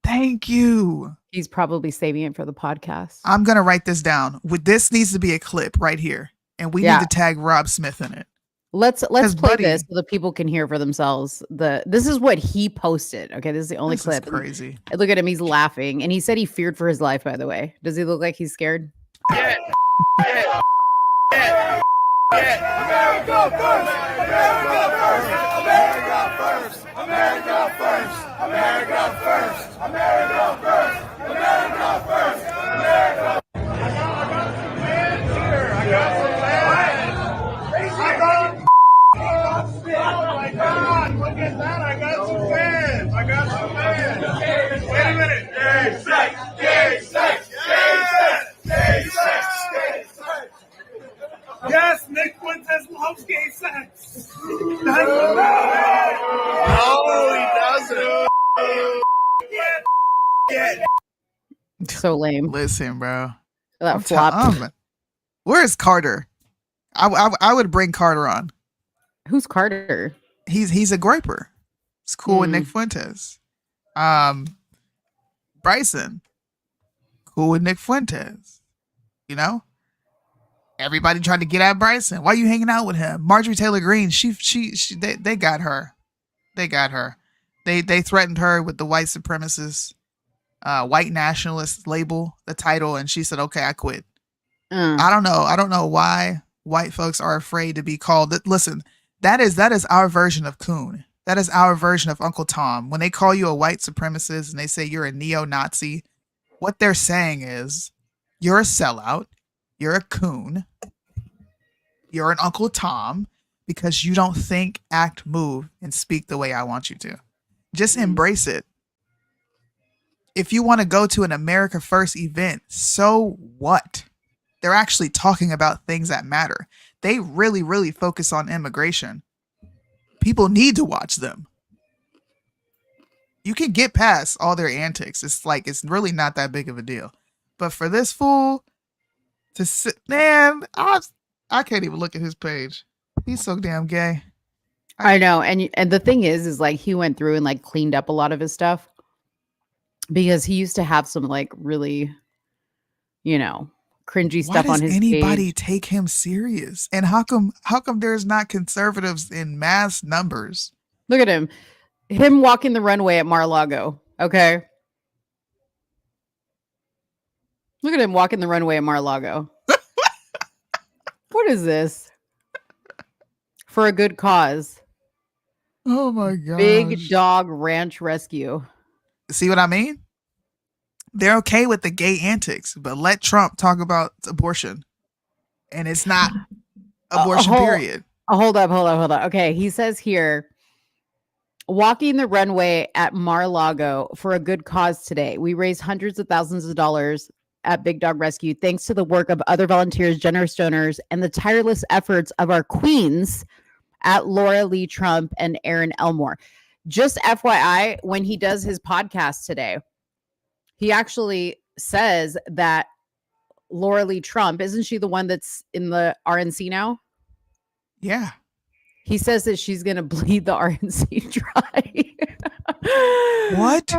Thank you. He's probably saving it for the podcast. I'm going to write this down. This needs to be a clip right here. And we need to tag Rob Smith in it. Let's play this so the people can hear for themselves. This is what he posted. Okay, this is the only clip. Is crazy. And look at him, he's laughing, and he said he feared for his life. By the way, does he look like he's scared? Yeah. America first. America first. America first. America first. America first. America first. America first. America. I got some land. Oh my God! Look at that! I got some fans. I got some fans. Wait a minute. Gay sex. Gay sex. Gay sex. Gay sex. Gay sex. Yes, Nick Fuentes loves gay sex. No, he doesn't. So lame. Listen, bro. That flop. Where's Carter? I would bring Carter on. Who's Carter? He's a groiper. It's cool with Nick Fuentes. Bryson, cool with Nick Fuentes. You know, everybody tried to get at Bryson. Why are you hanging out with him? Marjorie Taylor Greene. They got her. They got her. They threatened her with the white supremacist, white nationalist label, the title, and she said, "Okay, I quit." I don't know why white folks are afraid to be called. Listen, that is our version of coon. That is our version of Uncle Tom. When they call you a white supremacist and they say you're a neo-Nazi, what they're saying is you're a sellout, you're a coon, you're an Uncle Tom because you don't think, act, move, and speak the way I want you to. Just embrace it. If you want to go to an America First event, so what? They're actually talking about things that matter. They really, really focus on immigration. People need to watch them. You can get past all their antics. It's really not that big of a deal. But for this fool to sit, man, I can't even look at his page. He's so damn gay. I know. And the thing is like he went through and like cleaned up a lot of his stuff because he used to have some like really, cringy stuff on his page. Why does anybody take him serious? And how come there's not conservatives in mass numbers? Look at him walking the runway at Mar-a-Lago. Okay. Look at him walking the runway at Mar-a-Lago. What is this? For a good cause. Oh my God. Big Dog Ranch Rescue. See what I mean? They're okay with the gay antics, but let Trump talk about abortion. And it's not abortion, period. Hold up. Okay, he says here, walking the runway at Mar-a-Lago for a good cause today. We raised hundreds of thousands of dollars at Big Dog Rescue thanks to the work of other volunteers, generous donors, and the tireless efforts of our queens at Laura Lee Trump and Erin Elmore. Just FYI, when he does his podcast today, he actually says that Laura Lee Trump, isn't she the one that's in the RNC now? Yeah. He says that she's going to bleed the RNC dry. What?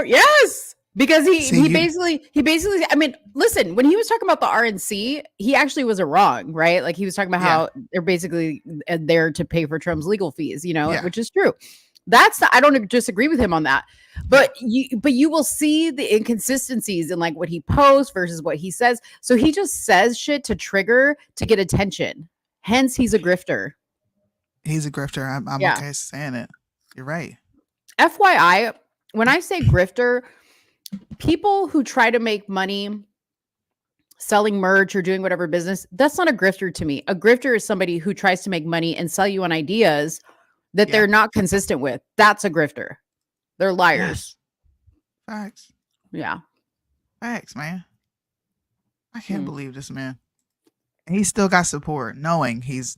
Yes. Because he basically, I mean, listen, when he was talking about the RNC, he actually wasn't wrong, right? Like he was talking about how they're basically there to pay for Trump's legal fees, which is true. I don't disagree with him on that. But you will see the inconsistencies in like what he posts versus what he says. So he just says shit to trigger to get attention. Hence, he's a grifter. He's a grifter. I'm okay saying it. You're right. FYI, when I say grifter, people who try to make money selling merch or doing whatever business, that's not a grifter to me. A grifter is somebody who tries to make money and sell you on ideas that they're not consistent with. That's a grifter. They're liars. Yes. Facts. Yeah. Facts, man. I can't believe this man. And he still got support, knowing he's.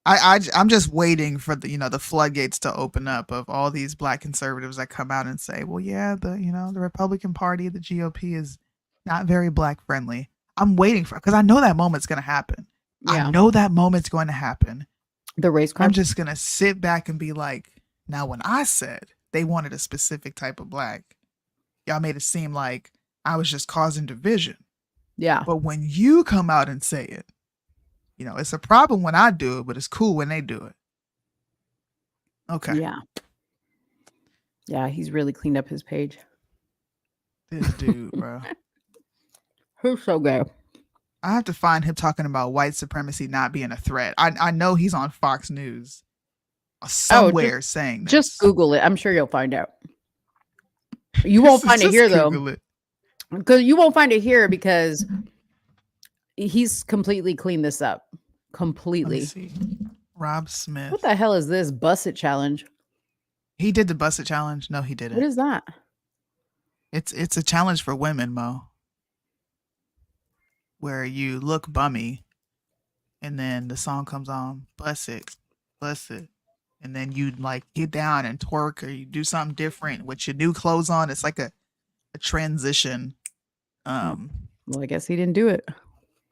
I'm just waiting for the floodgates to open up of all these black conservatives that come out and say, well, yeah, the Republican Party, the GOP is not very black friendly. I'm waiting for, because I know that moment's going to happen. Yeah. I know that moment's going to happen. The race car. I'm just going to sit back and be like, now when I said they wanted a specific type of black, y'all made it seem like I was just causing division. Yeah. But when you come out and say it, it's a problem when I do it, but it's cool when they do it. Okay. Yeah. Yeah, he's really cleaned up his page. This dude, bro. Who's so good? I have to find him talking about white supremacy not being a threat. I know he's on Fox News somewhere saying this. Just Google it. I'm sure you'll find out. You won't find it here, though. Because you won't find it here because he's completely cleaned this up. Completely. Let me see. Rob Smith. What the hell is this? Bust It challenge. He did the Bust It challenge. No, he didn't. What is that? It's a challenge for women, Mo. Where you look bummy and then the song comes on, bust it. And then you like get down and twerk, or you do something different with your new clothes on. It's like a transition. Well, I guess he didn't do it.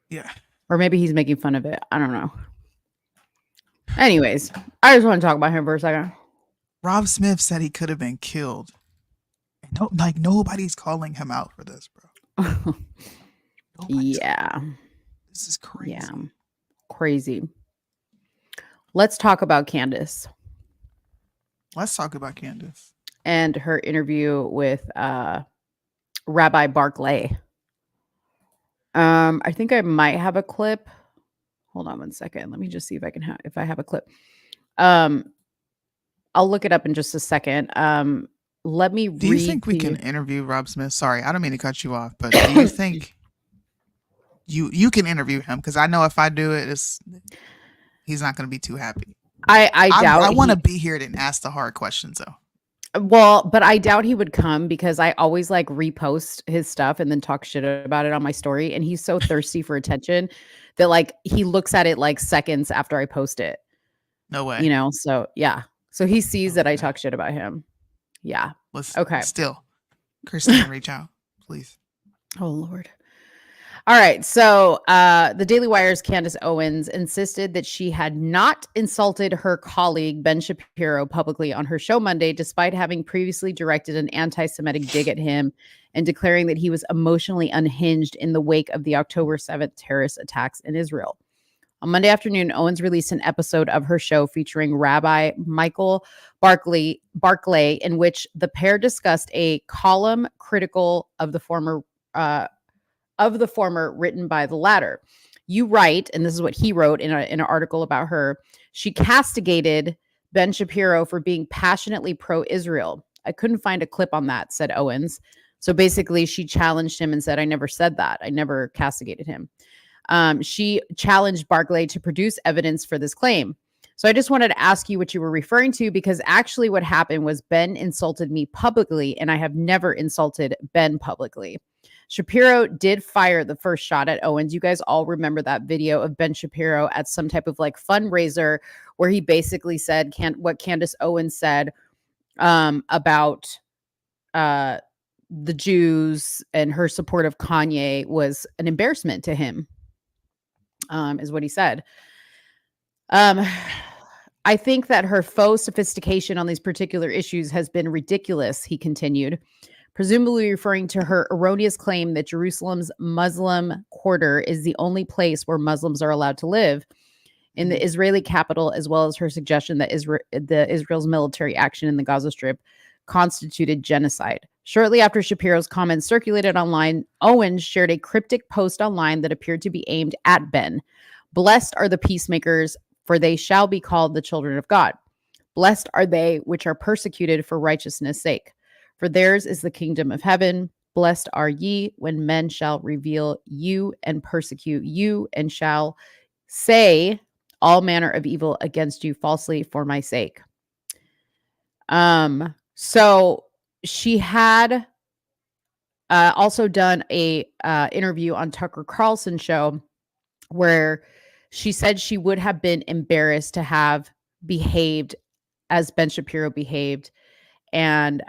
Yeah. Or maybe he's making fun of it. I don't know. Anyways, I just want to talk about him for a second. Rob Smith said he could have been killed. Nobody's calling him out for this, bro. Yeah. This is crazy. Yeah. Crazy. Let's talk about Candace. Let's talk about Candace. And her interview with Rabbi Barclay. I think I might have a clip. Hold on one second. Let me just see if I can if I have a clip. I'll look it up in just a second. Let me read. Do you think we can interview Rob Smith? Sorry, I don't mean to cut you off, but do you think you can interview him? Because I know if I do it, he's not going to be too happy. I doubt. I want to be here to ask the hard questions, though. Well, but I doubt he would come because I always like repost his stuff and then talk shit about it on my story. And he's so thirsty for attention that like he looks at it like seconds after I post it. No way. So yeah. So he sees that I talk shit about him. Yeah. Okay. Still, Kirsten, reach out, please. Oh, Lord. All right. So the Daily Wire's Candace Owens insisted that she had not insulted her colleague, Ben Shapiro, publicly on her show Monday, despite having previously directed an anti-Semitic dig at him and declaring that he was emotionally unhinged in the wake of the October 7th terrorist attacks in Israel. On Monday afternoon, Owens released an episode of her show featuring Rabbi Michael Barclay, in which the pair discussed a column critical of the former written by the latter. You write, and this is what he wrote in an article about her, she castigated Ben Shapiro for being passionately pro-Israel. I couldn't find a clip on that, said Owens. So basically, she challenged him and said, I never said that. I never castigated him. She challenged Barclay to produce evidence for this claim. So I just wanted to ask you what you were referring to, because actually what happened was Ben insulted me publicly, and I have never insulted Ben publicly. Shapiro did fire the first shot at Owens. You guys all remember that video of Ben Shapiro at some type of like fundraiser where he basically said what Candace Owens said about the Jews and her support of Kanye was an embarrassment to him, is what he said. I think that her faux sophistication on these particular issues has been ridiculous, he continued, presumably referring to her erroneous claim that Jerusalem's Muslim quarter is the only place where Muslims are allowed to live in the Israeli capital, as well as her suggestion that Israel's military action in the Gaza Strip constituted genocide. Shortly after Shapiro's comments circulated online, Owens shared a cryptic post online that appeared to be aimed at Ben. Blessed are the peacemakers, for they shall be called the children of God. Blessed are they which are persecuted for righteousness' sake, for theirs is the kingdom of heaven. Blessed are ye when men shall reveal you and persecute you, and shall say all manner of evil against you falsely for my sake. So she had also done a interview on Tucker Carlson show where she said she would have been embarrassed to have behaved as Ben Shapiro behaved, and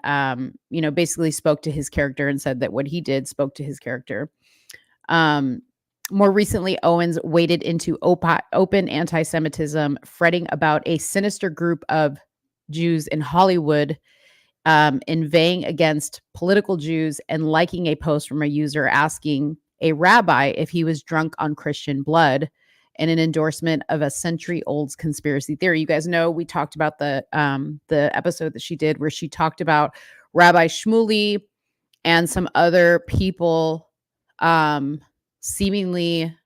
basically spoke to his character and said that what he did spoke to his character. More recently, Owens waded into open anti-Semitism, fretting about a sinister group of Jews in Hollywood inveighing against political Jews, and liking a post from a user asking a rabbi if he was drunk on Christian blood, and an endorsement of a century-old conspiracy theory. You guys know we talked about the episode that she did where she talked about Rabbi Shmuley and some other people seemingly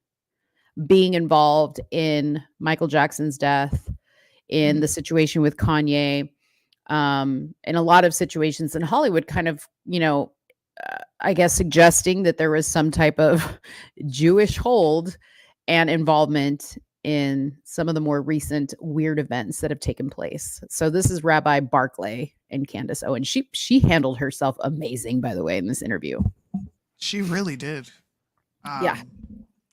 being involved in Michael Jackson's death, in the situation with Kanye, in a lot of situations in Hollywood, kind of, I guess suggesting that there was some type of Jewish hold and involvement in some of the more recent weird events that have taken place. So this is Rabbi Barclay and Candace Owens. She handled herself amazing, by the way, in this interview. She really did. Yeah.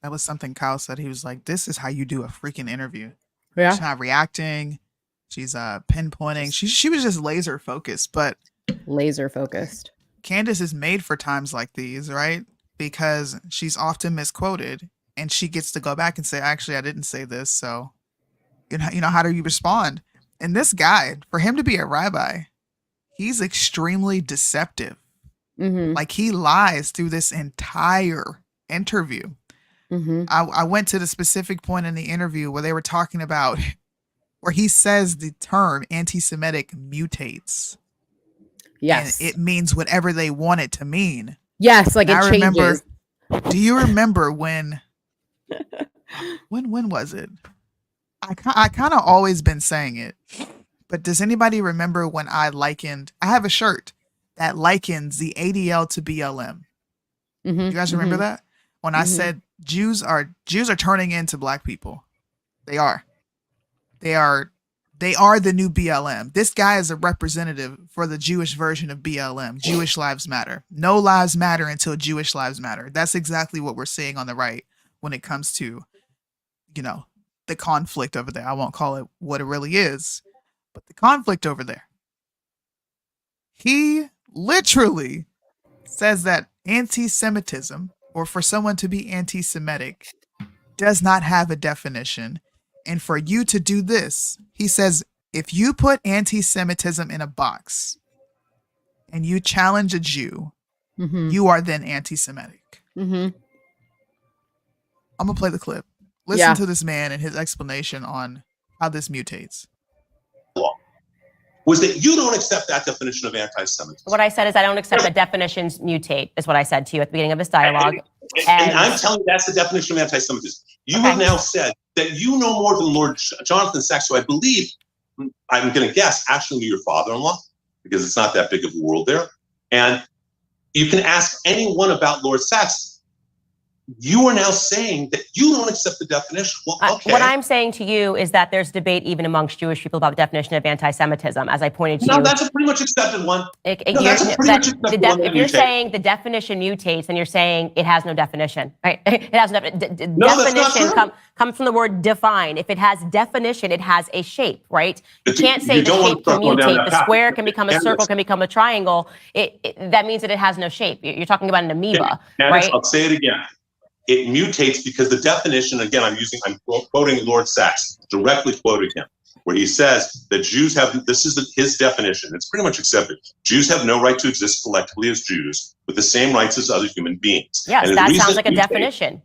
That was something Kyle said. He was like, this is how you do a freaking interview. Yeah. She's not reacting. She's pinpointing. She was just laser focused, but laser focused. Candace is made for times like these, right? Because she's often misquoted, and she gets to go back and say, actually, I didn't say this. So, how do you respond? And this guy, for him to be a rabbi, he's extremely deceptive. Mm-hmm. Like, he lies through this entire interview. Mm-hmm. I went to the specific point in the interview where they were talking about, where he says the term anti-Semitic mutates. Yes. And it means whatever they want it to mean. Yes, like it changes. Do you remember when was it? I kind of always been saying it, but does anybody remember when I have a shirt that likens the ADL to BLM? Mm-hmm. You guys remember that? When I said Jews are turning into black people. They are the new BLM. This guy is a representative for the Jewish version of BLM. Jewish lives matter. No lives matter until Jewish lives matter. That's exactly what we're seeing on the right when it comes to, the conflict over there. I won't call it what it really is, but the conflict over there. He literally says that anti-Semitism, or for someone to be anti-Semitic, does not have a definition. And for you to do this, he says, if you put anti-Semitism in a box and you challenge a Jew, you are then anti-Semitic. Mm-hmm. I'm going to play the clip. Listen to this man and his explanation on how this mutates. Was that you don't accept that definition of anti-Semitism. What I said is I don't accept that definitions mutate, is what I said to you at the beginning of this dialogue. And I'm telling you that's the definition of anti-Semitism. You have now said that you know more than Lord Jonathan Sacks, who I believe, I'm going to guess, actually your father-in-law, because it's not that big of a world there. And you can ask anyone about Lord Sacks. you are now saying that you don't accept the definition. Well, okay. What I'm saying to you is that there's debate even amongst Jewish people about the definition of anti-Semitism, as I pointed to you. No, that's a pretty much accepted one. That's a pretty much accepted one. If you're saying the definition mutates, then you're saying it has no definition, right? It has no definition. Comes from the word define. If it has definition, it has a shape, right? You can't say the shape can mutate. The square can become a circle, can become a triangle. That means that it has no shape. You're talking about an amoeba, right? I'll say it again. It mutates because the definition, again, I'm quoting Lord Sachs, directly quoting him, where he says that Jews have, this is his definition, it's pretty much accepted. Jews have no right to exist collectively as Jews with the same rights as other human beings. Yes, that sounds like a definition.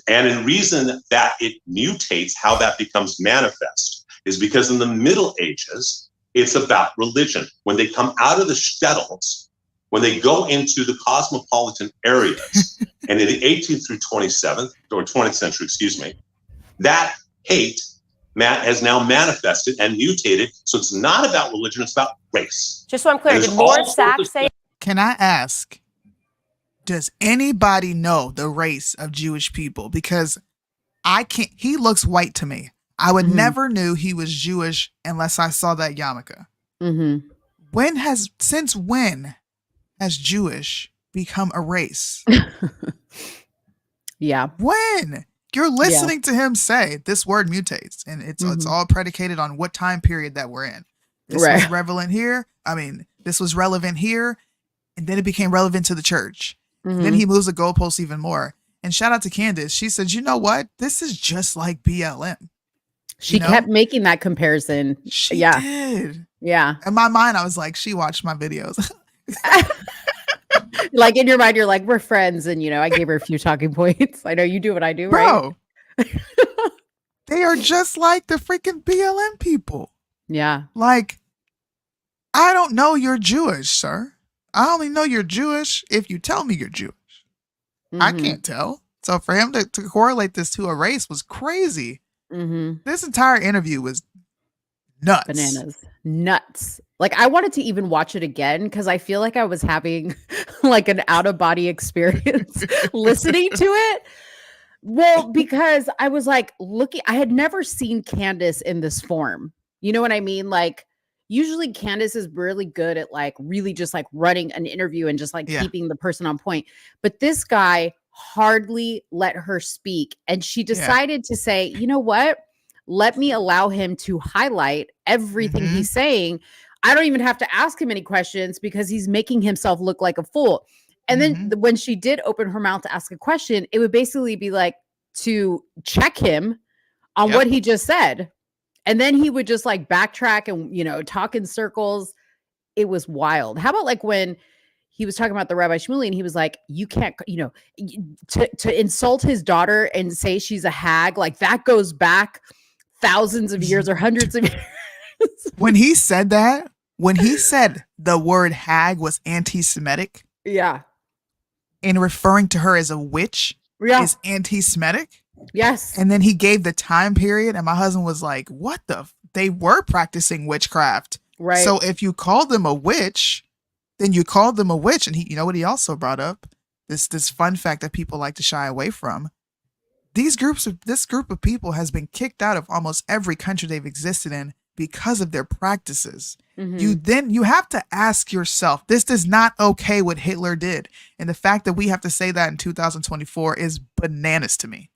And the reason that it mutates, how that becomes manifest, is because in the Middle Ages, it's about religion. When they come out of the shtetls, when they go into the cosmopolitan areas, and in the 18th through 27th, or 20th century, excuse me, that hate has now manifested and mutated. So it's not about religion, it's about race. Just so I'm clear, did Lord Sachs say? Can I ask, does anybody know the race of Jewish people? Because I can't, he looks white to me. I would never knew he was Jewish unless I saw that yarmulke. Since when has Jewish become a race? Yeah. When? You're listening to him say this word mutates, and it's all predicated on what time period that we're in. This was relevant here. I mean, this was relevant here, and then it became relevant to the church. Then he moves the goalposts even more. And shout out to Candace. She said, you know what? This is just like BLM. She kept making that comparison. She did. Yeah. In my mind, I was like, she watched my videos. Like in your mind, you're like, we're friends, and I gave her a few talking points. I know you do what I do, right? They are just like the freaking BLM people. Yeah. Like, I don't know you're Jewish, sir. I only know you're Jewish if you tell me you're Jewish. I can't tell. So for him to correlate this to a race was crazy. This entire interview was nuts. Bananas. Nuts. Like, I wanted to even watch it again because I feel like I was having like an out-of-body experience listening to it. Well, because I was like I had never seen Candace in this form. You know what I mean? Like, usually Candace is really good at like really just like running an interview and just like keeping the person on point. But this guy hardly let her speak. And she decided to say, you know what? Let me allow him to highlight everything he's saying. I don't even have to ask him any questions because he's making himself look like a fool. And then when she did open her mouth to ask a question, it would basically be like to check him on what he just said. And then he would just like backtrack and, talk in circles. It was wild. How about like when he was talking about the Rabbi Shmuley and he was like, you can't, to insult his daughter and say she's a hag, like that goes back thousands of years or hundreds of years. When he said that, when he said the word hag was anti-Semitic. Yeah. And referring to her as a witch is anti-Semitic. Yes. And then he gave the time period and my husband was like, what they were practicing witchcraft. Right. So if you called them a witch, then you called them a witch. And you know what he also brought up? This fun fact that people like to shy away from. This group of people has been kicked out of almost every country they've existed in because of their practices. You have to ask yourself, this is not okay what Hitler did. And the fact that we have to say that in 2024 is bananas to me.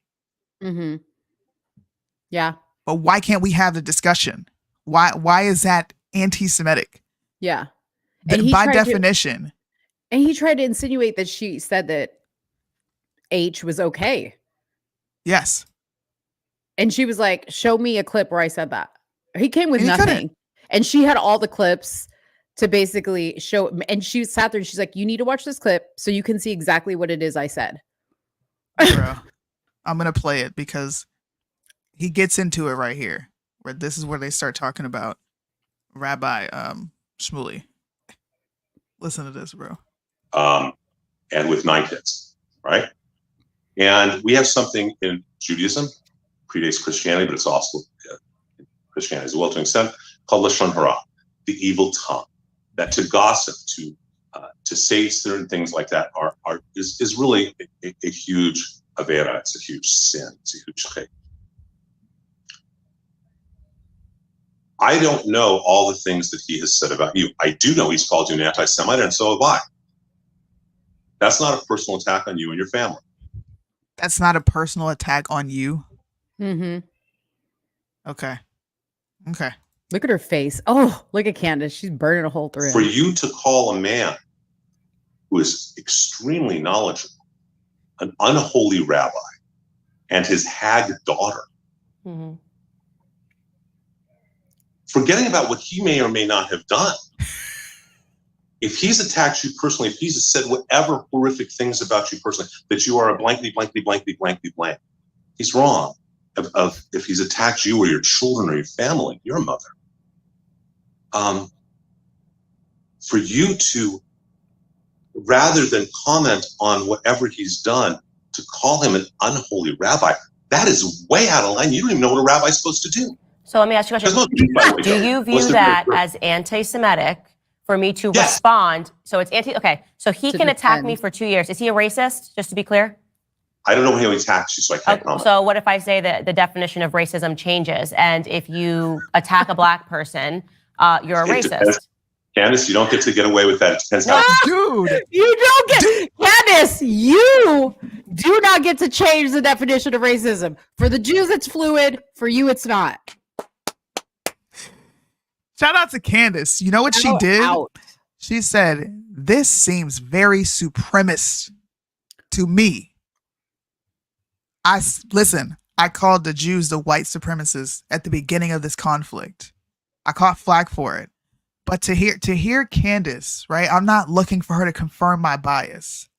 Yeah. But why can't we have the discussion? Why is that anti-Semitic? Yeah. By definition. And he tried to insinuate that she said that H was okay. Yes. And she was like, show me a clip where I said that. He came with nothing. And she had all the clips to basically show. And she sat there and she's like, you need to watch this clip so you can see exactly what it is I said. Bro, I'm going to play it because he gets into it right here. Where this is where they start talking about Rabbi Shmuley. Listen to this, bro. And with 9 kids, right? And we have something in Judaism, predates Christianity, but it's also Christianity as well to an extent, called Lashon Hara, the evil tongue. That to gossip, to to say certain things like that is really a huge avera. It's a huge sin. It's a huge chait. I don't know all the things that he has said about you. I do know he's called you an anti-Semite, and so have I. That's not a personal attack on you and your family. That's not a personal attack on you? Mm-hmm. Okay. Look at her face. Oh, look at Candace. She's burning a hole through. For you to call a man who is extremely knowledgeable an unholy rabbi and his hag daughter, forgetting about what he may or may not have done, if he's attacked you personally, if he's said whatever horrific things about you personally, that you are a blankety, blankety, blankety, blankety, blank, he's wrong. If he's attacked you or your children or your family, your mother, for you to, rather than comment on whatever he's done, to call him an unholy rabbi, that is way out of line. You don't even know what a rabbi's supposed to do. So let me ask you a question. Do you view that as anti-Semitic for me to respond? So it's okay. So he can attack me for 2 years. Is he a racist, just to be clear? I don't know when he attacks you, so I can't comment. So what if I say that the definition of racism changes, and if you attack a black person, you're a racist? Depends. Candace, you don't get to get away with that. It depends how. Dude, you don't get. Candace, you do not get to change the definition of racism. For the Jews, it's fluid. For you, it's not. Shout out to Candace. You know what she did? She said, "This seems very supremacist to me." Listen, I called the Jews the white supremacists at the beginning of this conflict. I caught flack for it. But to hear Candace, right? I'm not looking for her to confirm my bias,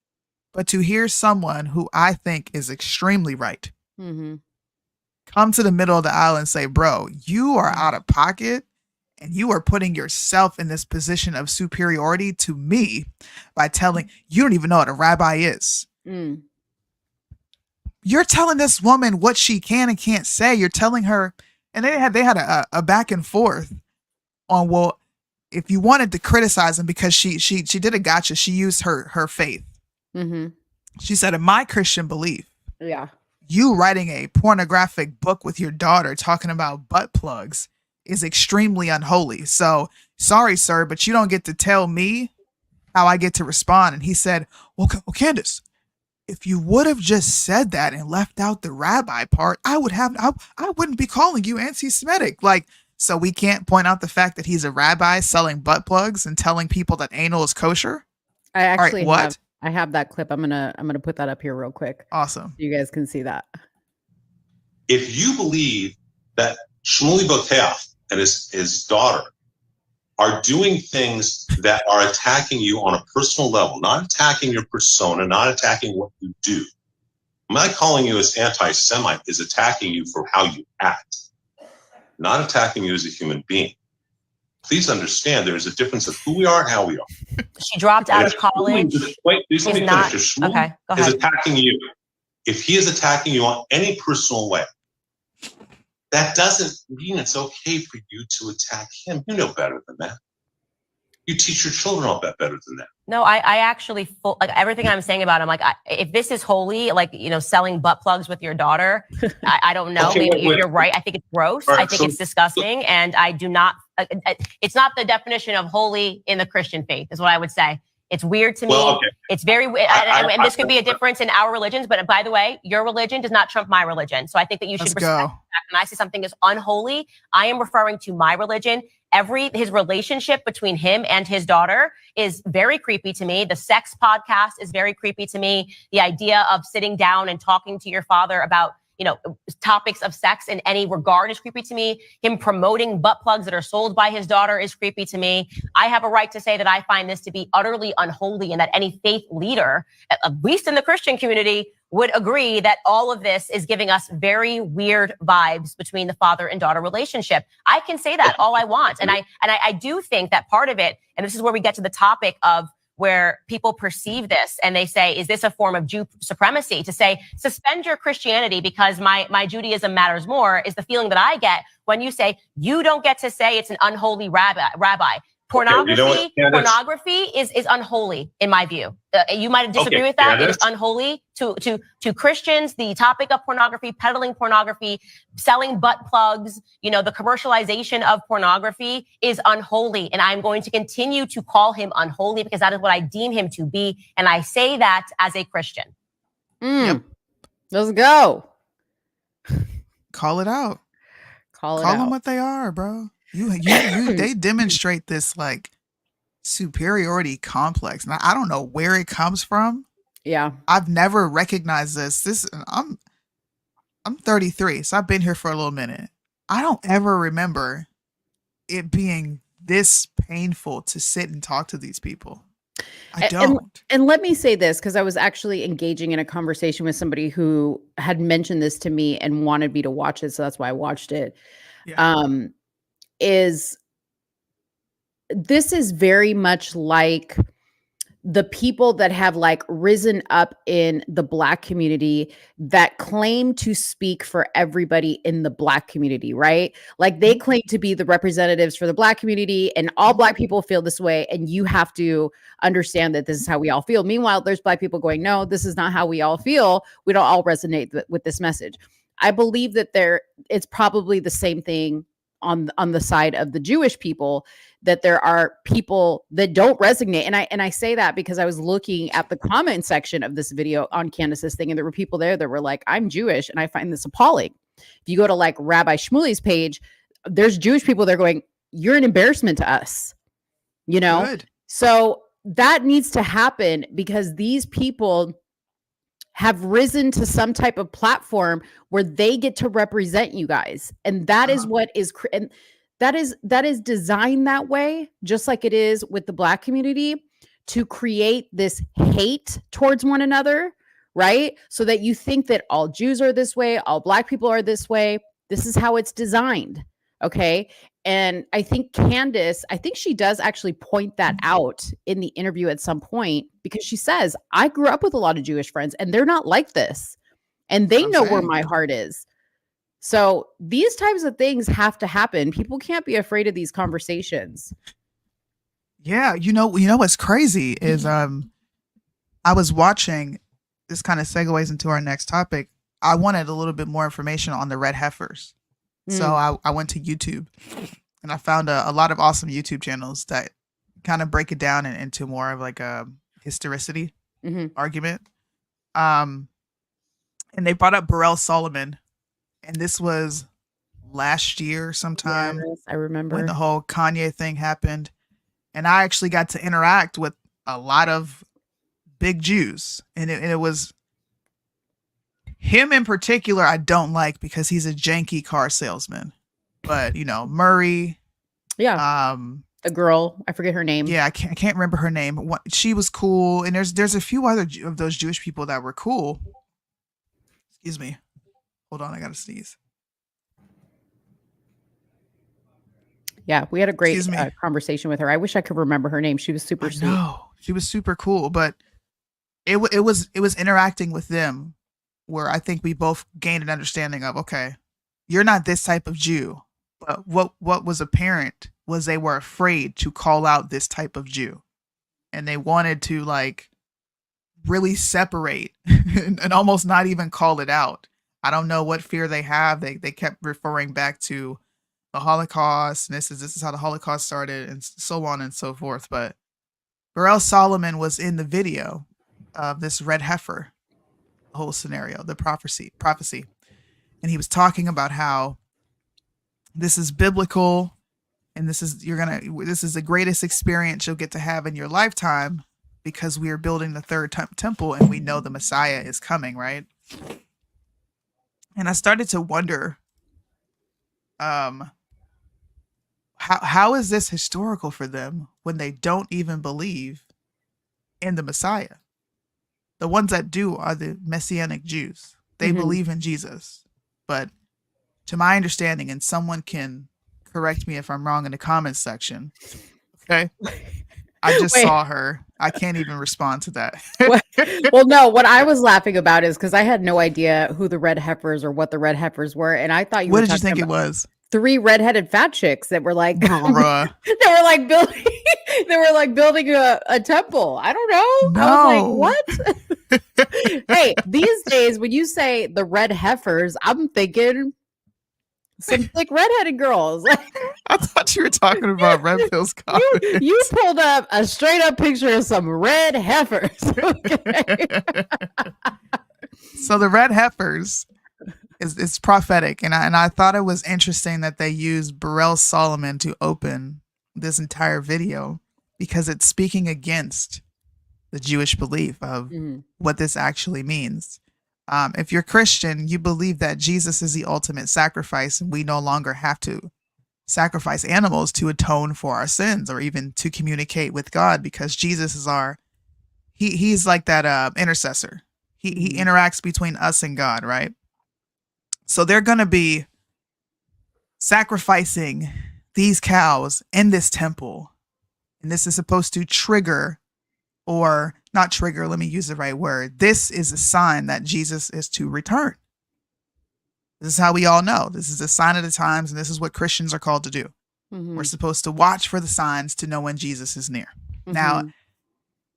but to hear someone who I think is extremely right come to the middle of the aisle and say, bro, you are out of pocket and you are putting yourself in this position of superiority to me by telling you don't even know what a rabbi is. You're telling this woman what she can and can't say. You're telling her, and they had a back and forth on, well, if you wanted to criticize him because she did a gotcha, she used her faith. She said, in my Christian belief, you writing a pornographic book with your daughter talking about butt plugs is extremely unholy. So sorry, sir, but you don't get to tell me how I get to respond. And he said, well, Candace, if you would have just said that and left out the rabbi part, I wouldn't be calling you anti-Semitic. Like, so we can't point out the fact that he's a rabbi selling butt plugs and telling people that anal is kosher? I actually I have that clip. I'm gonna put that up here real quick. Awesome. So you guys can see that. If you believe that Shmuley Boteach and his daughter are doing things that are attacking you on a personal level, not attacking your persona, not attacking what you do, my calling you as anti-Semite is attacking you for how you act, not attacking you as a human being. Please understand there is a difference of who we are and how we are. She dropped out of college. Wait, please let me finish. If Shmuel okay, go ahead. is attacking you, if he is attacking you on any personal way, that doesn't mean it's okay for you to attack him. You know better than that. You teach your children all that better than that. No, I actually, like everything I'm saying about him, like if this is holy, like, selling butt plugs with your daughter, I don't know. Okay, Maybe you're right. I think it's gross. Right, I think it's disgusting. And I do not, it's not the definition of holy in the Christian faith is what I would say. It's weird to me. Well, okay. It's very weird. And this could be a difference in our religions. But by the way, your religion does not trump my religion. So I think that you should respect that. When I say something is unholy, I am referring to my religion. His relationship between him and his daughter is very creepy to me. The sex podcast is very creepy to me. The idea of sitting down and talking to your father about, topics of sex in any regard is creepy to me. Him promoting butt plugs that are sold by his daughter is creepy to me. I have a right to say that I find this to be utterly unholy and that any faith leader, at least in the Christian community, would agree that all of this is giving us very weird vibes between the father and daughter relationship. I can say that all I want. And I do think that part of it, and this is where we get to the topic of where people perceive this and they say, is this a form of Jew supremacy? To say, suspend your Christianity because my Judaism matters more is the feeling that I get when you say, you don't get to say it's an unholy rabbi. Pornography is unholy in my view. You might disagree with that. It's unholy to Christians. The topic of pornography, peddling pornography, selling butt plugs, the commercialization of pornography is unholy. And I'm going to continue to call him unholy because that is what I deem him to be. And I say that as a Christian. Yep. Let's go. Call it out. Call them what they are, bro. They demonstrate this like superiority complex. Now I don't know where it comes from. Yeah. I've never recognized this. I'm 33, so I've been here for a little minute. I don't ever remember it being this painful to sit and talk to these people. I don't. And let me say this, because I was actually engaging in a conversation with somebody who had mentioned this to me and wanted me to watch it. So that's why I watched it. Yeah. This is very much like the people that have like risen up in the Black community that claim to speak for everybody in the Black community, right? Like they claim to be the representatives for the Black community and all Black people feel this way. And you have to understand that this is how we all feel. Meanwhile, there's Black people going, no, this is not how we all feel. We don't all resonate with this message. I believe that it's probably the same thing on the side of the Jewish people, that there are people that don't resonate. And I say that because I was looking at the comment section of this video on Candace's thing, and there were people there that were like, I'm Jewish, and I find this appalling. If you go to like Rabbi Shmuley's page, there's Jewish people there going, you're an embarrassment to us, Good. So that needs to happen because these people have risen to some type of platform where they get to represent you guys. And that is what is, and that is designed that way, just like it is with the Black community, to create this hate towards one another, right? So that you think that all Jews are this way, all Black people are this way. This is how it's designed. Okay. And I think Candace, she does actually point that out in the interview at some point, because she says, I grew up with a lot of Jewish friends and they're not like this. And they know where my heart is. So these types of things have to happen. People can't be afraid of these conversations. Yeah. What's crazy is, I was watching, this kind of segues into our next topic. I wanted a little bit more information on the red heifers. So I went to YouTube and I found a lot of awesome YouTube channels that kind of break it down into more of like a historicity argument. And they brought up Burrell Solomon, and this was last year sometime. Yes, I remember when the whole Kanye thing happened. And I actually got to interact with a lot of big Jews, and it was him in particular I don't like because he's a janky car salesman. But Murray. Yeah. The girl, I forget her name. Yeah, I can't remember her name. She was cool, and there's a few other of those Jewish people that were cool. Excuse me. Hold on, I gotta sneeze. Yeah, we had a great conversation with her. I wish I could remember her name. She was super sweet. No, she was super cool, but it was interacting with them where I think we both gained an understanding of, okay, you're not this type of Jew. But what was apparent was they were afraid to call out this type of Jew. And they wanted to like really separate and almost not even call it out. I don't know what fear they have. They kept referring back to the Holocaust, and this is how the Holocaust started, and so on and so forth. But Burrell Solomon was in the video of this red heifer, the whole scenario, the prophecy. And he was talking about how this is biblical, and this is the greatest experience you'll get to have in your lifetime, because we are building the third temple and we know the Messiah is coming, right? And I started to wonder, how is this historical for them when they don't even believe in the Messiah? The ones that do are the Messianic Jews. They believe in Jesus. But to my understanding, and someone can correct me if I'm wrong in the comments section, okay? I just saw her. I can't even respond to that. Well, no, what I was laughing about is because I had no idea who the red heifers or what the red heifers were. And I thought What did you think it was? 3 redheaded fat chicks that were like, Bruh. they were like building a temple. I don't know. No. I was like, what? Hey, these days when you say the red heifers, I'm thinking some thick redheaded girls. I thought you were talking about Red Pill's comments. You pulled up a straight up picture of some red heifers. Okay. So the red heifers is prophetic, and I thought it was interesting that they used Burrell Solomon to open this entire video because it's speaking against the Jewish belief of what this actually means. If you're Christian, you believe that Jesus is the ultimate sacrifice, and we no longer have to sacrifice animals to atone for our sins or even to communicate with God, because Jesus is he's like that intercessor. He interacts between us and God, right? So they're going to be sacrificing these cows in this temple. And this is supposed to trigger, or not trigger, let me use the right word. This is a sign that Jesus is to return. This is how we all know. This is a sign of the times, and this is what Christians are called to do. We're supposed to watch for the signs to know when Jesus is near. Now,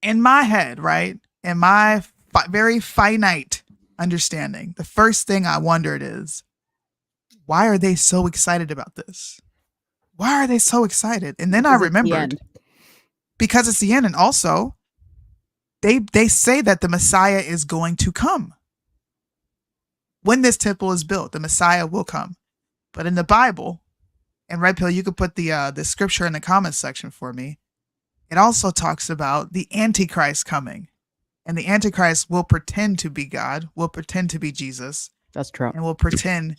in my head, right, in my very finite understanding, the first thing I wondered is, why are they so excited about this? Why are they so excited? And then because I remembered, because it's the end. And also, they say that the Messiah is going to come. When this temple is built, the Messiah will come. But in the Bible, and Red Pill, you could put the scripture in the comments section for me. It also talks about the Antichrist coming. And the Antichrist will pretend to be God, will pretend to be Jesus. That's true. And will pretend.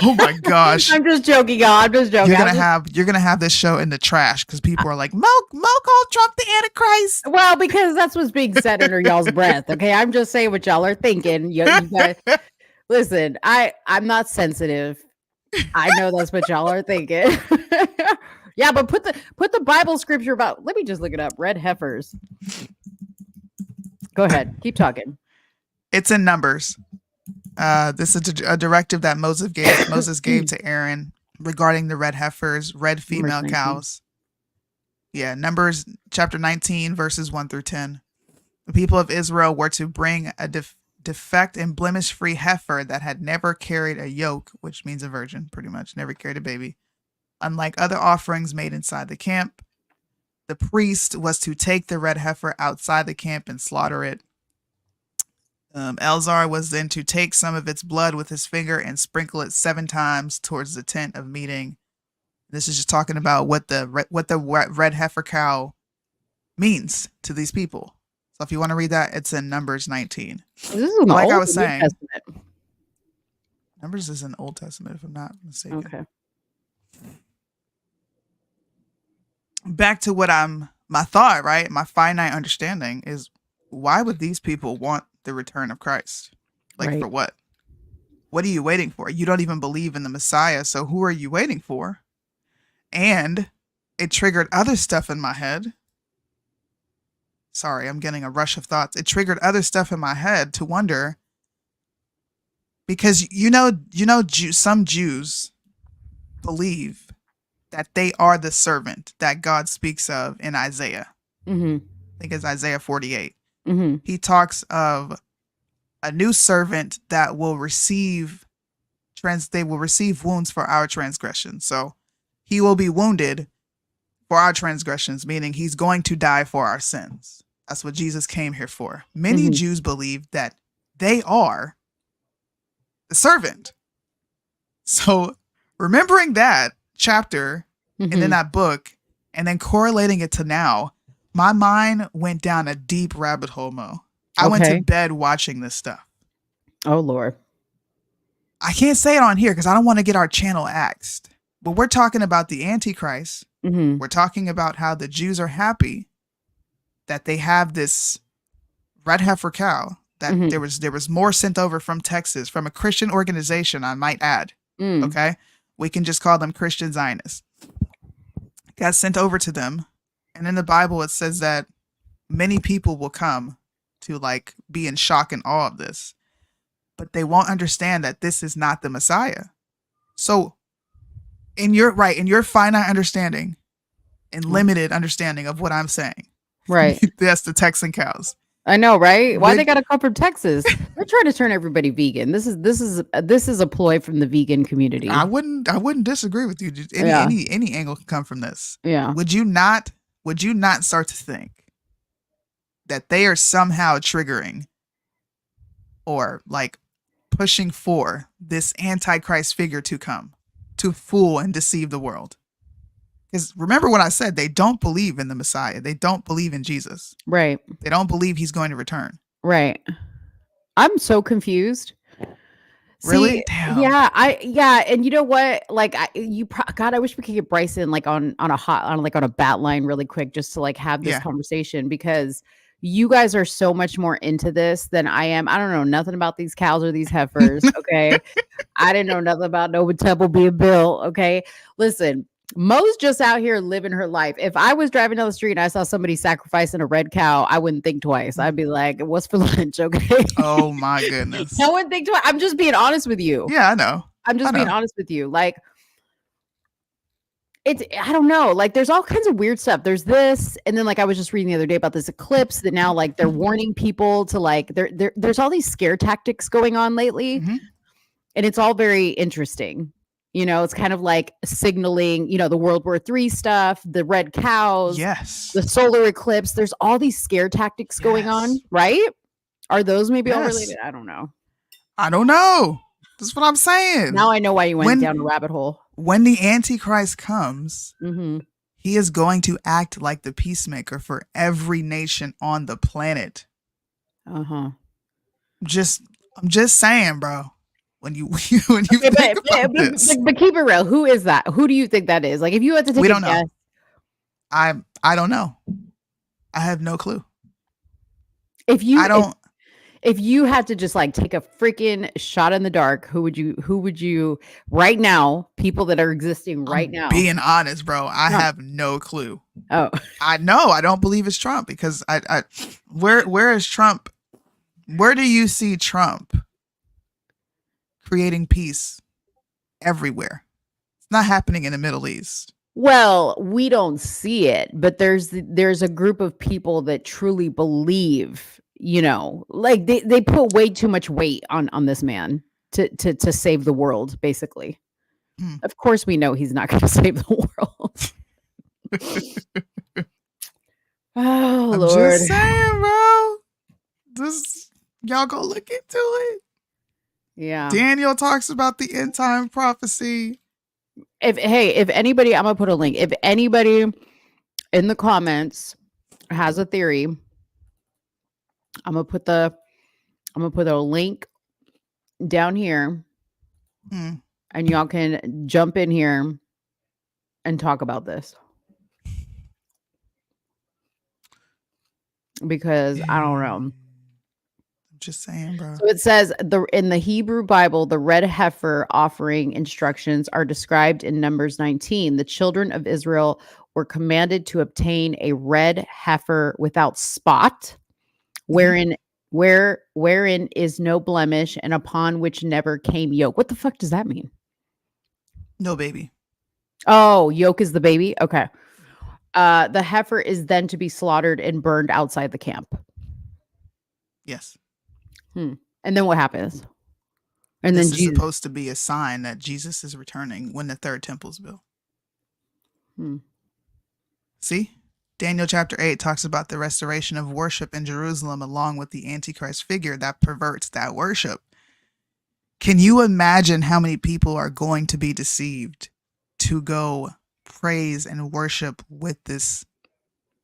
Oh my gosh. I'm just joking, y'all. I'm just joking. You're gonna have this show in the trash because people are like, Mo called Trump the Antichrist. Well, because that's what's being said under y'all's breath. Okay. I'm just saying what y'all are thinking. You guys, listen, I'm not sensitive. I know that's what y'all are thinking. Yeah, but put the Bible scripture about, let me just look it up. Red heifers. Go ahead. Keep talking. It's in Numbers. This is a directive that Moses gave to Aaron regarding the red heifers, red female cows. Yeah, Numbers chapter 19, verses 1 through 10. The people of Israel were to bring a defect and blemish-free heifer that had never carried a yoke, which means a virgin, pretty much, never carried a baby. Unlike other offerings made inside the camp, the priest was to take the red heifer outside the camp and slaughter it. Elzar was then to take some of its blood with his finger and sprinkle it 7 times towards the tent of meeting. This is just talking about what the red heifer cow means to these people. So if you want to read that, it's in Numbers 19. This is like I was saying, Numbers is in Old Testament, if I'm not mistaken. Okay. Back to what my thought, right? My finite understanding is, why would these people want the return of Christ? Like, right. For what? What are you waiting for? You don't even believe in the Messiah, so who are you waiting for? And it triggered other stuff in my head. Sorry, I'm getting a rush of thoughts. It triggered other stuff in my head to wonder, because some Jews believe that they are the servant that God speaks of in Isaiah. I think it's Isaiah 48. He talks of a new servant that will receive wounds for our transgressions. So he will be wounded for our transgressions, meaning he's going to die for our sins. That's what Jesus came here for. Many Jews believe that they are the servant. So remembering that chapter and then that book and then correlating it to now, my mind went down a deep rabbit hole, Mo. I went to bed watching this stuff. Oh, Lord. I can't say it on here because I don't want to get our channel axed. But we're talking about the Antichrist. We're talking about how the Jews are happy that they have this red heifer cow. That there was more sent over from Texas, from a Christian organization, I might add. Okay? We can just call them Christian Zionists. Got sent over to them. And in the Bible, it says that many people will come to be in shock and awe of this, but they won't understand that this is not the Messiah. So in your finite understanding and limited understanding of what I'm saying. Right. That's the Texan cows. I know, right? Why they gotta come from Texas? They're trying to turn everybody vegan. This is a ploy from the vegan community. I wouldn't disagree with you. Any angle can come from this. Yeah. Would you not start to think that they are somehow triggering or like pushing for this Antichrist figure to come to fool and deceive the world? Because remember what I said, they don't believe in the Messiah. They don't believe in Jesus. Right. They don't believe he's going to return. Right. I'm so confused. Really? See, Damn. Yeah. And you know what? Like, God, I wish we could get Bryson like on a bat line really quick just to like have this conversation, because you guys are so much more into this than I am. I don't know nothing about these cows or these heifers. Okay. I didn't know nothing about no temple being built. Okay. Listen. Mo's just out here living her life. If I was driving down the street and I saw somebody sacrificing a red cow, I wouldn't think twice. I'd be like, what's for lunch? Okay. Oh my goodness. I wouldn't think twice. I'm just being honest with you. Yeah, I know. I'm just being honest with you. Like, I don't know. Like, there's all kinds of weird stuff. There's this. And then like, I was just reading the other day about this eclipse that now like they're warning people to like, there's all these scare tactics going on lately. Mm-hmm. And it's all very interesting. You know, it's kind of like signaling, you know, the World War III stuff, the red cows, the solar eclipse. There's all these scare tactics going on, right? Are those maybe all related? I don't know. That's what I'm saying. Now I know why you went down a rabbit hole. When the Antichrist comes, he is going to act like the peacemaker for every nation on the planet. I'm just saying, bro. When you think about this. But keep it real. Who is that? Who do you think that is? Like, if you had to take we don't know. I don't know. I have no clue. If you had to just like take a freaking shot in the dark, who would you right now, people that are existing right now? Being honest, bro, I have no clue. Oh. I don't believe it's Trump, because where is Trump? Where do you see Trump creating peace everywhere? It's not happening in the Middle East. Well, we don't see it, but there's a group of people that truly believe, you know, like they put way too much weight on this man to save the world, basically. Of course we know he's not going to save the world. Oh, I'm Lord. Just saying, bro. Y'all go look into it. Yeah. Daniel talks about the end time prophecy. If anybody, I'm gonna put a link. If anybody in the comments has a theory, I'm gonna put a link down here, and y'all can jump in here and talk about this. Because I don't know. Just saying, bro. So it says in the Hebrew Bible, the red heifer offering instructions are described in Numbers 19. The children of Israel were commanded to obtain a red heifer without spot, wherein is no blemish, and upon which never came yoke. What the fuck does that mean? No baby. Oh, yoke is the baby. Okay. The heifer is then to be slaughtered and burned outside the camp. Yes. And then what happens? And this then is supposed to be a sign that Jesus is returning when the third temple's built. See? Daniel chapter 8 talks about the restoration of worship in Jerusalem along with the Antichrist figure that perverts that worship. Can you imagine how many people are going to be deceived to go praise and worship with this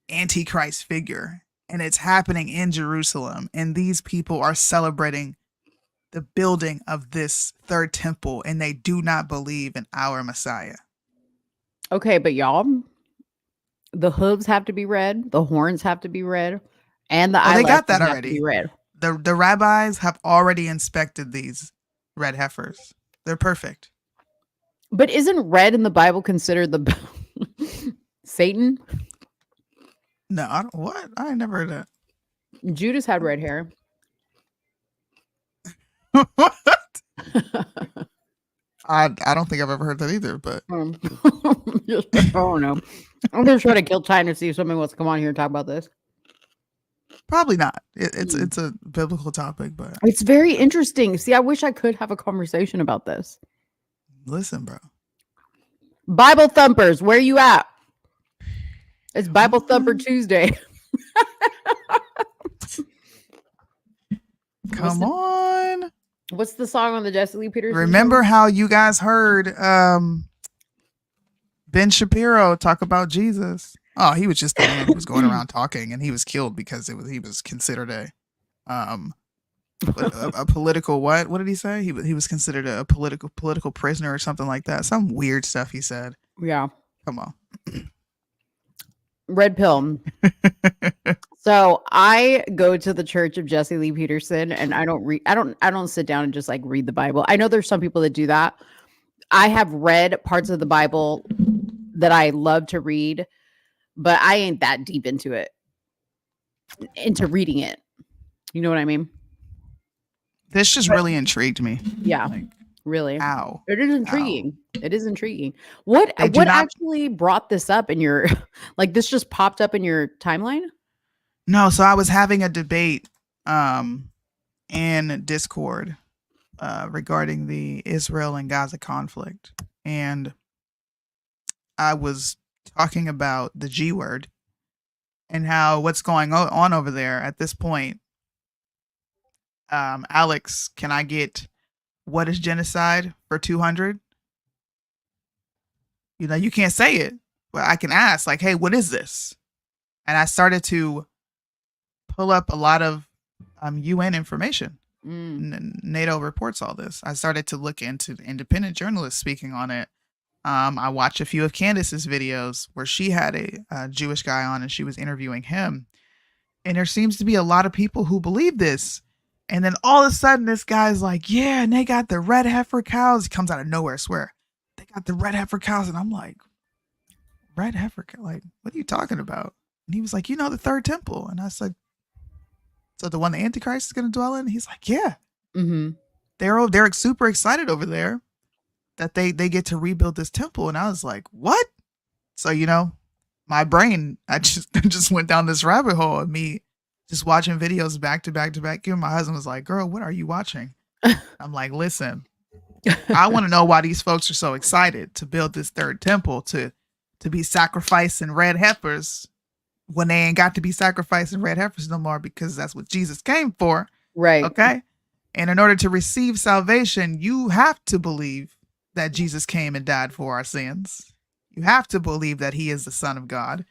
Antichrist figure? And it's happening in Jerusalem. And these people are celebrating the building of this third temple. And they do not believe in our Messiah. Okay, but y'all, the hooves have to be red. The horns have to be red. And the eyelashes they got that have already. To be red. The rabbis have already inspected these red heifers. They're perfect. But isn't red in the Bible considered the Satan? No, I don't. What? I ain't never heard that. Judas had red hair. What? I don't think I've ever heard that either, but oh no. I'm just trying to kill time to see if somebody wants to come on here and talk about this. Probably not. It's a biblical topic, but it's very interesting. See, I wish I could have a conversation about this. Listen, bro. Bible thumpers, where you at? It's Bible Thumper Tuesday. Come on. What's the song on the Jesse Lee Peterson? Remember how you guys heard Ben Shapiro talk about Jesus? Oh, he was just a man who was going around talking, and he was killed because he was considered a political what? What did he say? He was considered a political prisoner or something like that. Some weird stuff he said. Yeah. Come on. Red pill. So I go to the Church of Jesse Lee Peterson, and I don't sit down and just like read the Bible. I know there's some people that do that. I have read parts of the Bible that I love to read, but I ain't that deep into reading it. You know what I mean? This just really intrigued me. Yeah. Like, really. Ow. It is intriguing. Ow. It is intriguing. What actually brought this up in your, like this just popped up in your timeline? No, so I was having a debate in Discord regarding the Israel and Gaza conflict. And I was talking about the G word and how what's going on over there at this point. Alex, can I get what is genocide for 200? You know, you can't say it, but I can ask like, hey, what is this? And I started to pull up a lot of UN information. NATO reports all this. I started to look into the independent journalists speaking on it. I watched a few of Candace's videos where she had a Jewish guy on and she was interviewing him. And there seems to be a lot of people who believe this. And then all of a sudden this guy's like, yeah, and they got the red heifer cows. He comes out of nowhere, I swear. They got the red heifer cows. And I'm like, red heifer cow? Like, what are you talking about? And he was like, you know, the third temple. And I said, so the one the Antichrist is going to dwell in? And he's like, yeah. Mm-hmm. They're super excited over there that they get to rebuild this temple. And I was like, what? So, you know, my brain, I just went down this rabbit hole of me just watching videos back to back to back. And my husband was like, girl, what are you watching? I'm like, listen, I want to know why these folks are so excited to build this third temple to be sacrificing red heifers when they ain't got to be sacrificing red heifers no more, because that's what Jesus came for. Right. Okay. And in order to receive salvation, you have to believe that Jesus came and died for our sins. You have to believe that he is the Son of God.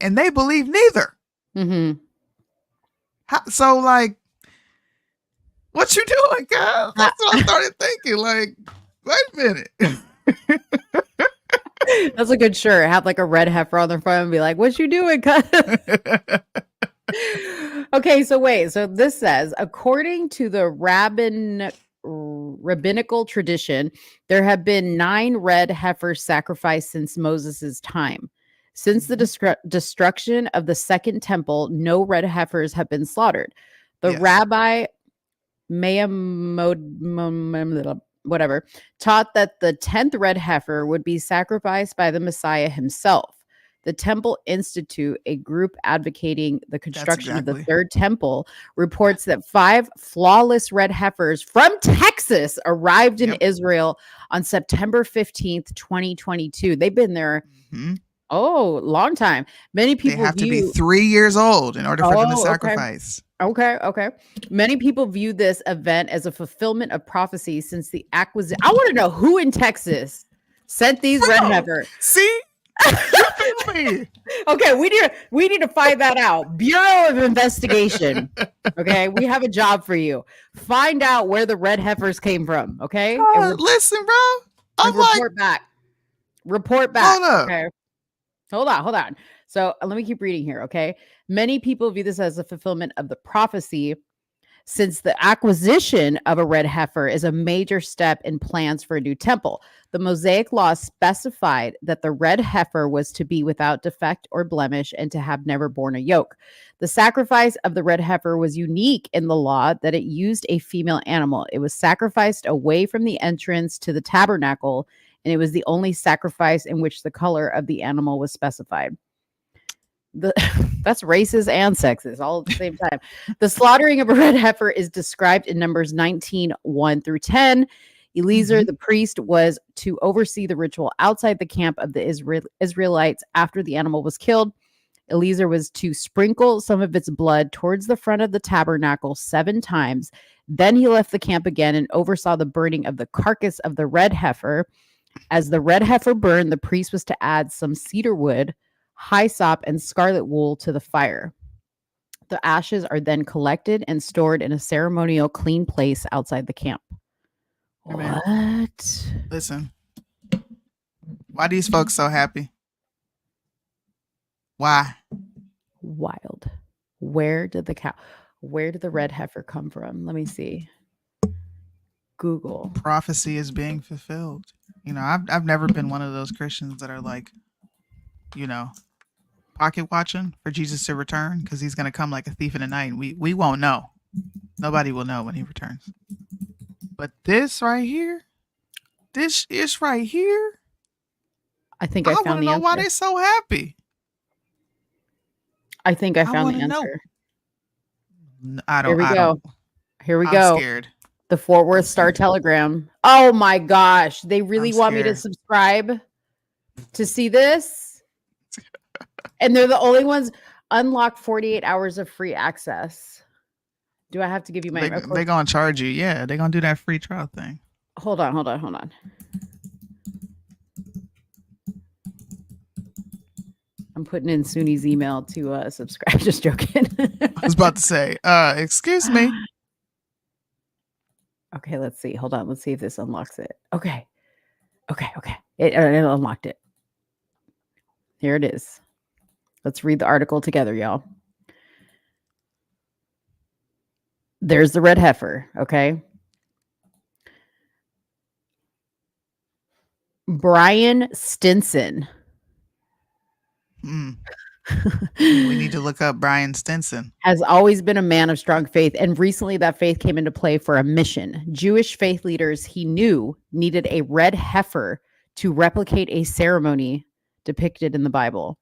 And they believe neither. Mm-hmm. So, like, what you doing, guys? That's what I started thinking. Like, wait a minute. That's a good shirt. Have like a red heifer on the front and be like, what you doing, cuz? Okay, so wait. So this says, according to the rabbinical tradition, there have been 9 red heifers sacrificed since Moses' time. Since the destruction of the second temple, no red heifers have been slaughtered. The Rabbi whatever, taught that the 10th red heifer would be sacrificed by the Messiah himself. The Temple Institute, a group advocating the construction of the third temple, reports that 5 flawless red heifers from Texas arrived in Israel on September 15th, 2022. They've been there. Mm-hmm. Oh, long time. Many people have to be 3 years old in order for them to sacrifice. Okay. Many people view this event as a fulfillment of prophecy since the acquisition. I want to know who in Texas sent these red heifers. See? Okay, we need to find that out. Bureau of Investigation. Okay, we have a job for you. Find out where the red heifers came from. Okay, listen, bro. Report back. Hold up. Okay, hold on. So let me keep reading here. Okay, many people view this as a fulfillment of the prophecy since the acquisition of a red heifer is a major step in plans for a new temple. The Mosaic law specified that the red heifer was to be without defect or blemish and to have never borne a yoke. The sacrifice of the red heifer was unique in the law that it used a female animal. It was sacrificed away from the entrance to the tabernacle, and it was the only sacrifice in which the color of the animal was specified. That's racist and sexist all at the same time. The slaughtering of a red heifer is described in Numbers 19:1-10. Eleazar, the priest, was to oversee the ritual outside the camp of the Israelites after the animal was killed. Eleazar was to sprinkle some of its blood towards the front of the tabernacle 7 times. Then he left the camp again and oversaw the burning of the carcass of the red heifer. As the red heifer burned, the priest was to add some cedar wood, hyssop, and scarlet wool to the fire. The ashes are then collected and stored in a ceremonial clean place outside the camp. What? Listen, why are these folks so happy? Why? Wild. Where did the red heifer come from? Let me see. Google. Prophecy is being fulfilled. You know, I've never been one of those Christians that are like, you know, pocket watching for Jesus to return because he's going to come like a thief in the night. We won't know. Nobody will know when he returns. But this right here, this is right here. I think I found the answer. I want to know why they're so happy. I think I found the answer. I don't. Here we I'm go. Scared. The Fort Worth Star Telegram. Oh my gosh. They really want me to subscribe to see this. And they're the only ones. Unlock 48 hours of free access. Do I have to give you my... They're going to charge you. Yeah, they're going to do that free trial thing. Hold on. I'm putting in Soonie's email to subscribe. Just joking. I was about to say, excuse me. Okay, let's see. Hold on. Let's see if this unlocks it. Okay. It unlocked it. Here it is. Let's read the article together, y'all. There's the red heifer, okay? Brian Stinson. We need to look up Brian Stinson. Has always been a man of strong faith, and recently that faith came into play for a mission. Jewish faith leaders he knew needed a red heifer to replicate a ceremony depicted in the Bible.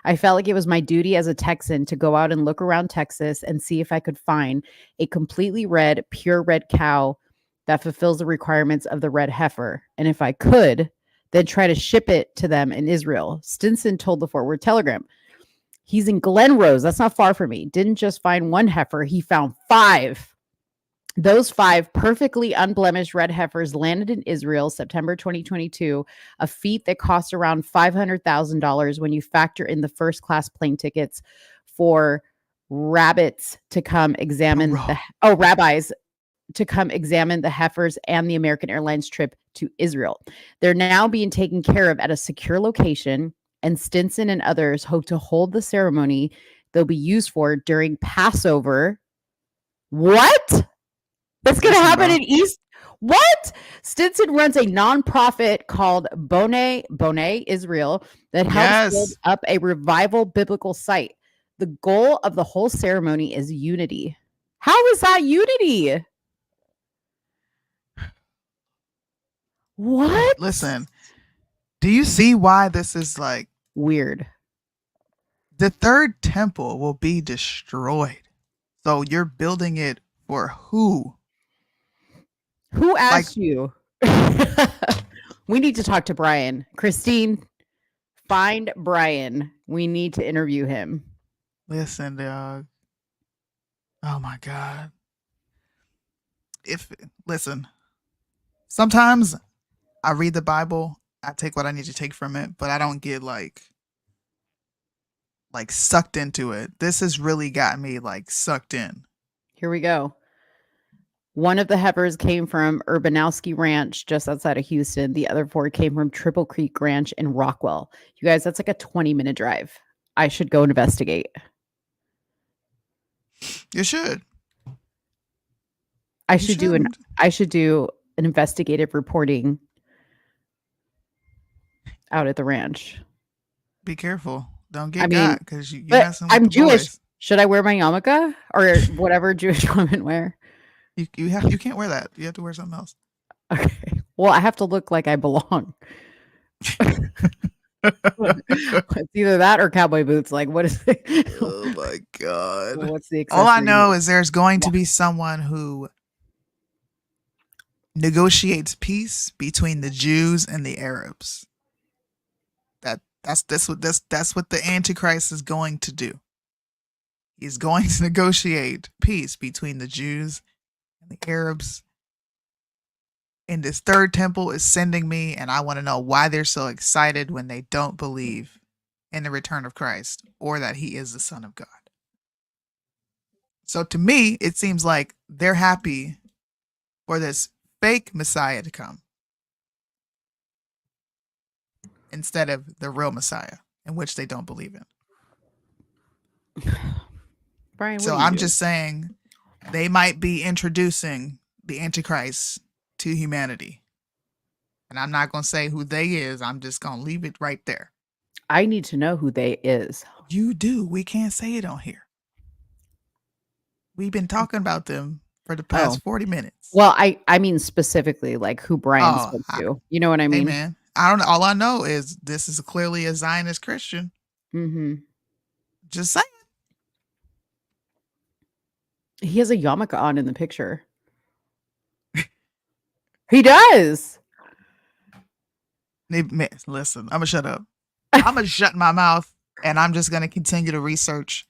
I felt like it was my duty as a Texan to go out and look around Texas and see if I could find a completely red, pure red cow that fulfills the requirements of the red heifer. And if I could, then try to ship it to them in Israel. Stinson told the Fort Worth Telegram. He's in Glen Rose. That's not far from me. Didn't just find one heifer. He found 5. Those 5 perfectly unblemished red heifers landed in Israel September 2022, a feat that cost around $500,000 when you factor in the first-class plane tickets for rabbis to come examine rabbis to come examine the heifers and the American Airlines trip to Israel. They're now being taken care of at a secure location, and Stinson and others hope to hold the ceremony they'll be used for during Passover. What? That's going to happen in East. What? Stinson runs a nonprofit called Bonay Israel that helps build up a revival biblical site. The goal of the whole ceremony is unity. How is that unity? What? Listen, do you see why this is like weird? The third temple will be destroyed. So you're building it for who? Who asked you? We need to talk to Brian. Christine, find Brian. We need to interview him. Listen, dog. Oh my God. Listen, sometimes I read the Bible, I take what I need to take from it, but I don't get like sucked into it. This has really got me like sucked in. Here we go. One of the heifers came from Urbanowski Ranch just outside of Houston. The other 4 came from Triple Creek Ranch in Rockwell. You guys, that's like a 20-minute drive. I should go investigate. You should. I should do an investigative reporting out at the ranch. Be careful. Don't get got because you messing with I'm the Jewish. boys. Should I wear my yarmulke or whatever Jewish women wear? You can't wear that. You have to wear something else. Okay. Well, I have to look like I belong. It's either that or cowboy boots. Like, what is it? Oh my god! What's the all I know is there's going to be someone who negotiates peace between the Jews and the Arabs. That's what the Antichrist is going to do. He's going to negotiate peace between the Jews and the Arabs. And this third temple is sending me, and I want to know why they're so excited when they don't believe in the return of Christ or that he is the Son of God. So to me, it seems like they're happy for this fake Messiah to come instead of the real Messiah, in which they don't believe in. Brian, so I'm just saying they might be introducing the Antichrist to humanity. And I'm not going to say who they is. I'm just going to leave it right there. I need to know who they is. You do. We can't say it on here. We've been talking about them for the past 40 minutes. Well, I mean specifically like who Brian spoke to. You know what I mean? Hey, man. I don't know. All I know is this is clearly a Zionist Christian. Mm-hmm. Just saying. He has a yarmulke on in the picture. He does. Listen, I'm going to shut up. I'm going to shut my mouth and I'm just going to continue to research.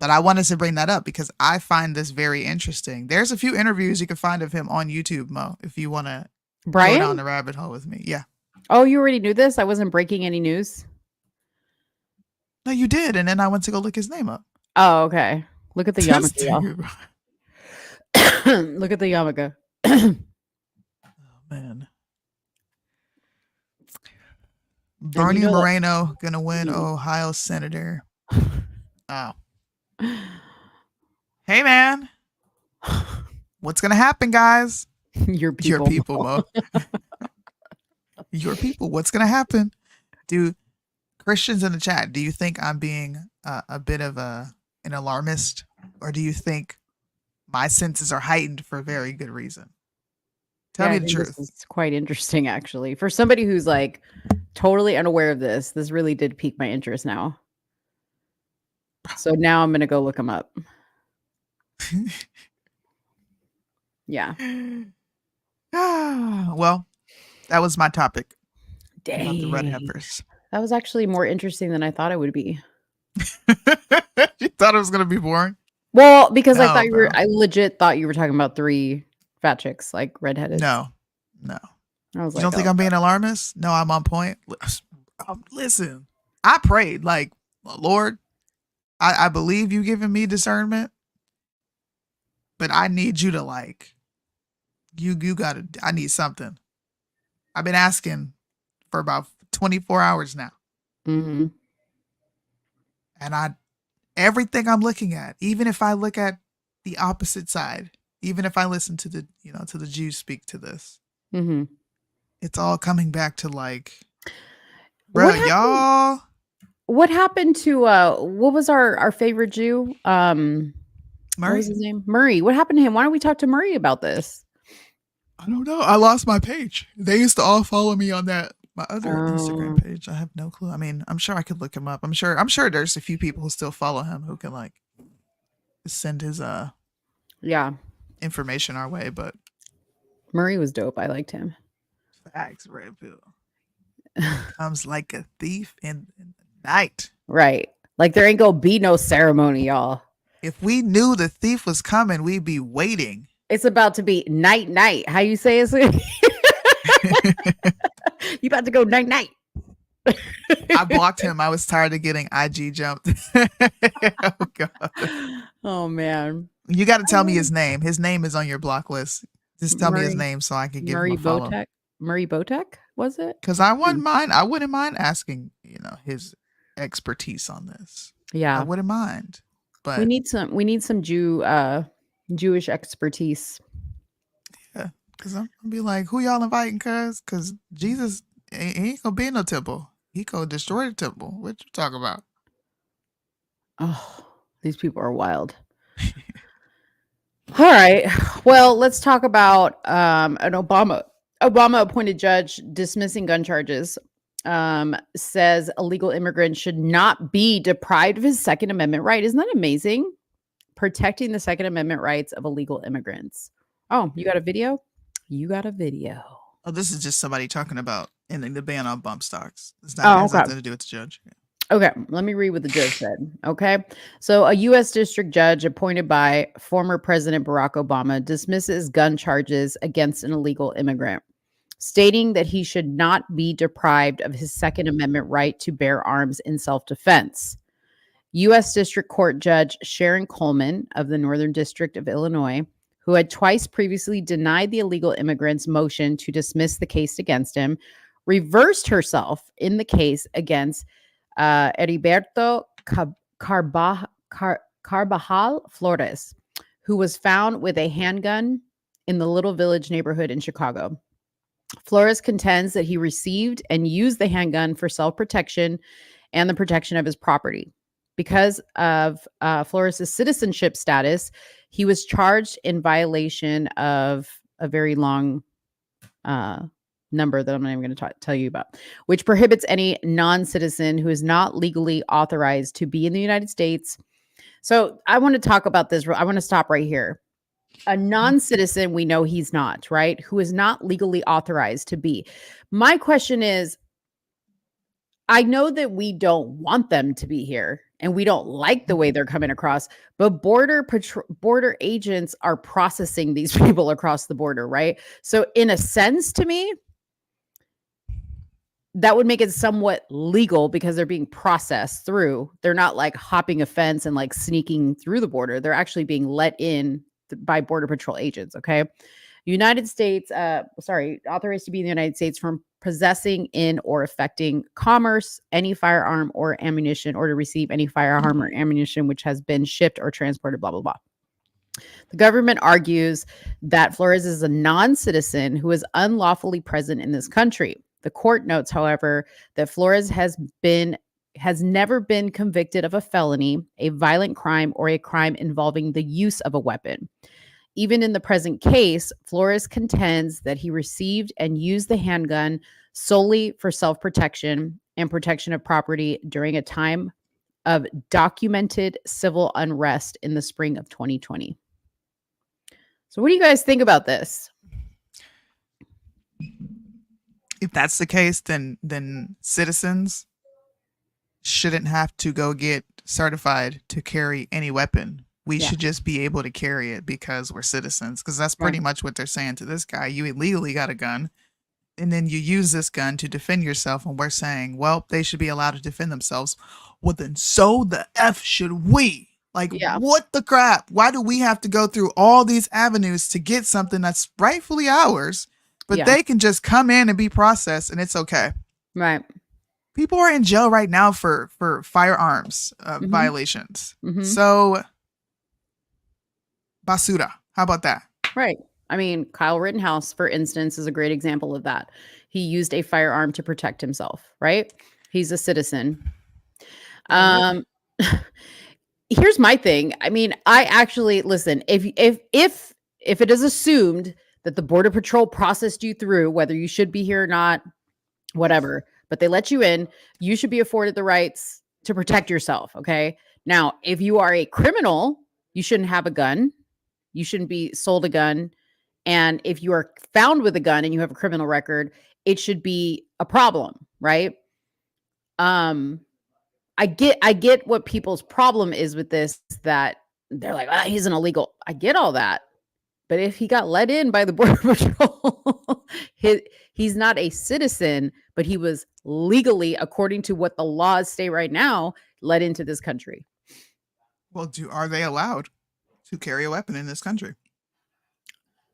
But I wanted to bring that up because I find this very interesting. There's a few interviews you can find of him on YouTube, Mo, if you want to go down the rabbit hole with me. Yeah. Oh, you already knew this? I wasn't breaking any news? No, you did. And then I went to go look his name up. Oh, okay. Look at the yarmulke. Look at the yarmulke. Man. Bernie Moreno gonna win Ohio Senator. Oh. Hey man. What's gonna happen, guys? Your people, Mo. Your people. What's gonna happen? Christians in the chat, do you think I'm being a bit of an alarmist? Or do you think my senses are heightened for a very good reason? Tell me the truth. It's quite interesting, actually. For somebody who's like totally unaware of this really did pique my interest now. So now I'm going to go look them up. Yeah. Well, that was my topic. Dang. About the red heifers. That was actually more interesting than I thought it would be. You thought it was going to be boring? Well, because I legit thought you were talking about 3 fat chicks, like redheaded. No. I was you don't think I'm being alarmist? No, I'm on point. Listen, I prayed like, Lord, I believe you giving me discernment, but I need you to like, you gotta, I need something. I've been asking for about 24 hours now. Mm-hmm. And everything I'm looking at, even if I look at the opposite side, even if I listen to the Jews speak to this, mm-hmm. It's all coming back to like, bro, y'all. What happened to what was our favorite Jew? Murray. What was his name? Murray. What happened to him? Why don't we talk to Murray about this? I don't know. I lost my page. They used to all follow me on my other Instagram page. I have no clue. I mean, I'm sure I could look him up. I'm sure there's a few people who still follow him who can like send his information our way, but Murray was dope. I liked him. Facts, Red Pill. Comes like a thief in the night. Right. Like there ain't gonna be no ceremony, y'all. If we knew the thief was coming, we'd be waiting. It's about to be night. How you say it? You about to go night. I blocked him. I was tired of getting IG jumped. Oh God. Oh man. You got to tell me his name. His name is on your block list. Just tell me his name so I can give him a follow. Murray Botek, was it? Because I wouldn't mind asking, his expertise on this. Yeah. I wouldn't mind. But we need some Jewish expertise. Cause I'm gonna be like, who y'all inviting? Cause Jesus ain't gonna be in no temple. He gonna destroy the temple. What you talking about? Oh, these people are wild. All right. Well, let's talk about an Obama appointed judge dismissing gun charges. Says illegal immigrants should not be deprived of his Second Amendment right. Isn't that amazing? Protecting the Second Amendment rights of illegal immigrants. Oh, you got a video? You got a video. Oh, this is just somebody talking about ending the ban on bump stocks. It's not has nothing to do with the judge. Yeah. Okay, let me read what the judge said. Okay, so a U.S. district judge appointed by former President Barack Obama dismisses gun charges against an illegal immigrant, stating that he should not be deprived of his Second Amendment right to bear arms in self-defense. U.S. District Court Judge Sharon Coleman of the Northern District of Illinois, who had twice previously denied the illegal immigrant's motion to dismiss the case against him, reversed herself in the case against Heriberto Carbajal Flores, who was found with a handgun in the Little Village neighborhood in Chicago. Flores contends that he received and used the handgun for self-protection and the protection of his property. Because of Flores' citizenship status, he was charged in violation of a very long number that I'm not even going to tell you about, which prohibits any non-citizen who is not legally authorized to be in the United States. So I want to talk about this. I want to stop right here. A non-citizen, we know he's not, right? Who is not legally authorized to be. My question is, I know that we don't want them to be here and we don't like the way they're coming across, but border agents are processing these people across the border, right? So in a sense, to me, that would make it somewhat legal because they're being processed through. They're not like hopping a fence and like sneaking through the border. They're actually being let in by Border Patrol agents, okay? United States, authorized to be in the United States from possessing in or affecting commerce, any firearm or ammunition, or to receive any firearm or ammunition which has been shipped or transported, blah, blah, blah. The government argues that Flores is a non-citizen who is unlawfully present in this country. The court notes, however, that Flores has never been convicted of a felony, a violent crime, or a crime involving the use of a weapon. Even in the present case, Flores contends that he received and used the handgun solely for self-protection and protection of property during a time of documented civil unrest in the spring of 2020. So what do you guys think about this? If that's the case, then citizens shouldn't have to go get certified to carry any weapon. We should just be able to carry it because we're citizens. Because that's pretty much what they're saying to this guy. You illegally got a gun, and then you use this gun to defend yourself. And we're saying, well, they should be allowed to defend themselves. Well, then so the F should we. Like, what the crap? Why do we have to go through all these avenues to get something that's rightfully ours, but they can just come in and be processed and it's okay? Right. People are in jail right now for firearms violations. Mm-hmm. So, basura. How about that? Right. I mean, Kyle Rittenhouse, for instance, is a great example of that. He used a firearm to protect himself, right? He's a citizen. Here's my thing. I mean, I actually listen, if it is assumed that the Border Patrol processed you through, whether you should be here or not, whatever, but they let you in, you should be afforded the rights to protect yourself. Okay. Now, if you are a criminal, you shouldn't have a gun. You shouldn't be sold a gun. And if you are found with a gun and you have a criminal record, it should be a problem, right? I get what people's problem is with this, that they're like, he's an illegal. I get all that. But if he got let in by the Border Patrol, he's not a citizen, but he was legally, according to what the laws say right now, let into this country. Well, are they allowed to carry a weapon in this country?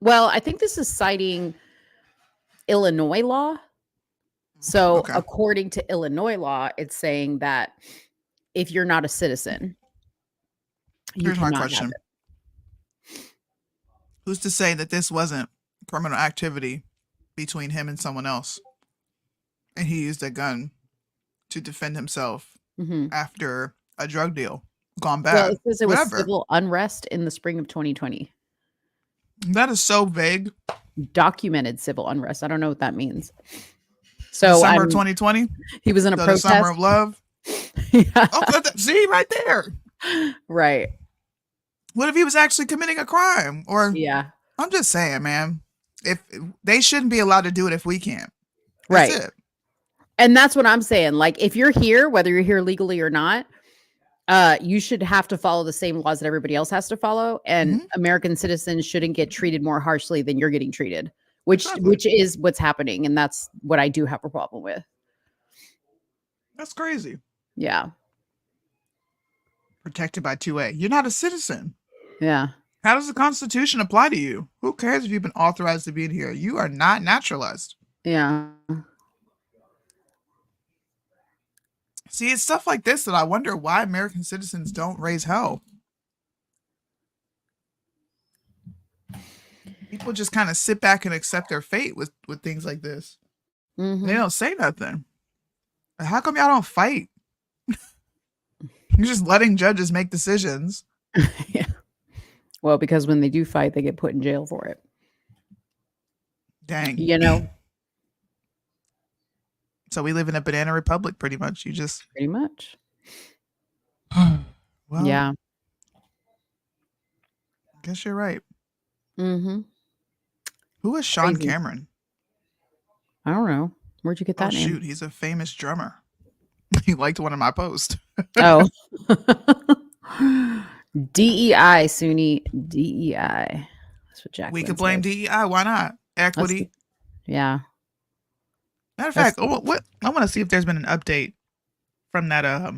Well, I think this is citing Illinois law. So according to Illinois law, it's saying that if you're not a citizen, here's my question. Who's to say that this wasn't criminal activity between him and someone else. And he used a gun to defend himself after a drug deal gone bad. Well, it says it was civil unrest in the spring of 2020. That is so vague. Documented civil unrest. I don't know what that means. So summer 2020. He was in a protest. The summer of love. Yeah. Oh, see right there. Right. What if he was actually committing a crime? Or yeah, I'm just saying, man. If they shouldn't be allowed to do it if we can't. That's it. And that's what I'm saying. Like, if you're here, whether you're here legally or not, you should have to follow the same laws that everybody else has to follow. And American citizens shouldn't get treated more harshly than you're getting treated, which is what's happening. And that's what I do have a problem with. That's crazy. Yeah. Protected by 2A. You're not a citizen. Yeah. How does the Constitution apply to you? Who cares if you've been authorized to be in here? You are not naturalized. Yeah. See, it's stuff like this that I wonder why American citizens don't raise hell. People just kind of sit back and accept their fate with things like this. They don't say nothing. How come y'all don't fight? You're just letting judges make decisions. Yeah. Well, because when they do fight, they get put in jail for it. Dang. You know? So we live in a banana republic, pretty much. Pretty much. Well, yeah. I guess you're right. Who is Sean Cameron? I don't know. Where'd you get that name? Shoot, he's a famous drummer. He liked one of my posts. Oh. DEI, Soonie. DEI. That's what Jack. We could blame DEI. Why not? Equity. Yeah. Matter of fact, what I want to see if there's been an update from that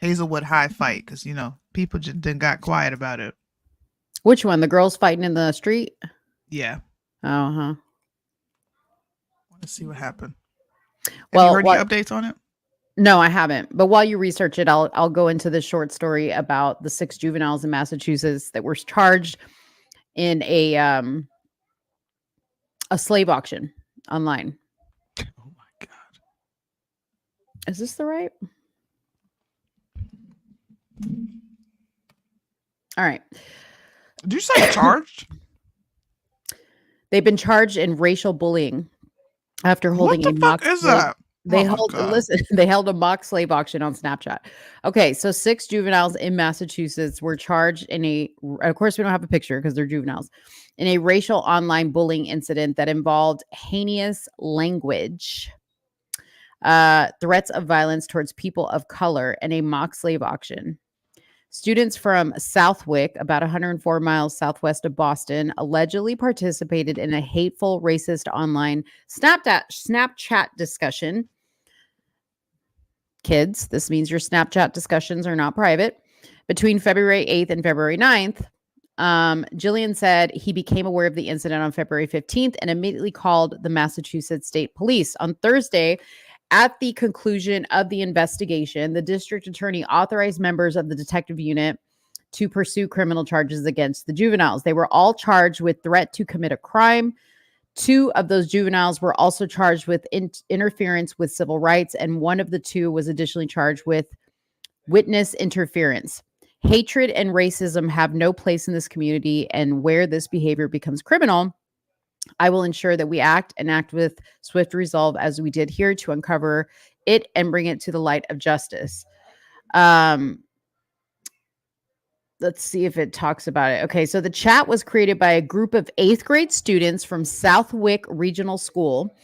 Hazelwood High fight, because people just didn't got quiet about it. Which one? The girls fighting in the street? Yeah. Oh, huh. Want to see what happened. Have you heard any updates on it? No, I haven't. But while you research it, I'll go into this short story about the 6 juveniles in Massachusetts that were charged in a slave auction online. Oh my God. Is this the right? All right. Did you say charged? They've been charged in racial bullying after holding what the fuck is that? They held a mock slave auction on Snapchat. Okay, so 6 juveniles in Massachusetts were charged of course we don't have a picture because they're juveniles, in a racial online bullying incident that involved heinous language, threats of violence towards people of color, and a mock slave auction. Students from Southwick, about 104 miles southwest of Boston, allegedly participated in a hateful, racist online Snapchat discussion. Kids, this means your Snapchat discussions are not private. Between February 8th and February 9th, Jillian said he became aware of the incident on February 15th and immediately called the Massachusetts State Police. On Thursday, at the conclusion of the investigation, the district attorney authorized members of the detective unit to pursue criminal charges against the juveniles. They were all charged with threat to commit a crime. 2 of those juveniles were also charged with interference with civil rights, and one of the 2 was additionally charged with witness interference. Hatred and racism have no place in this community, and where this behavior becomes criminal, I will ensure that we act with swift resolve as we did here to uncover it and bring it to the light of justice. Let's see if it talks about it. Okay, so the chat was created by a group of 8th grade students from Southwick Regional School.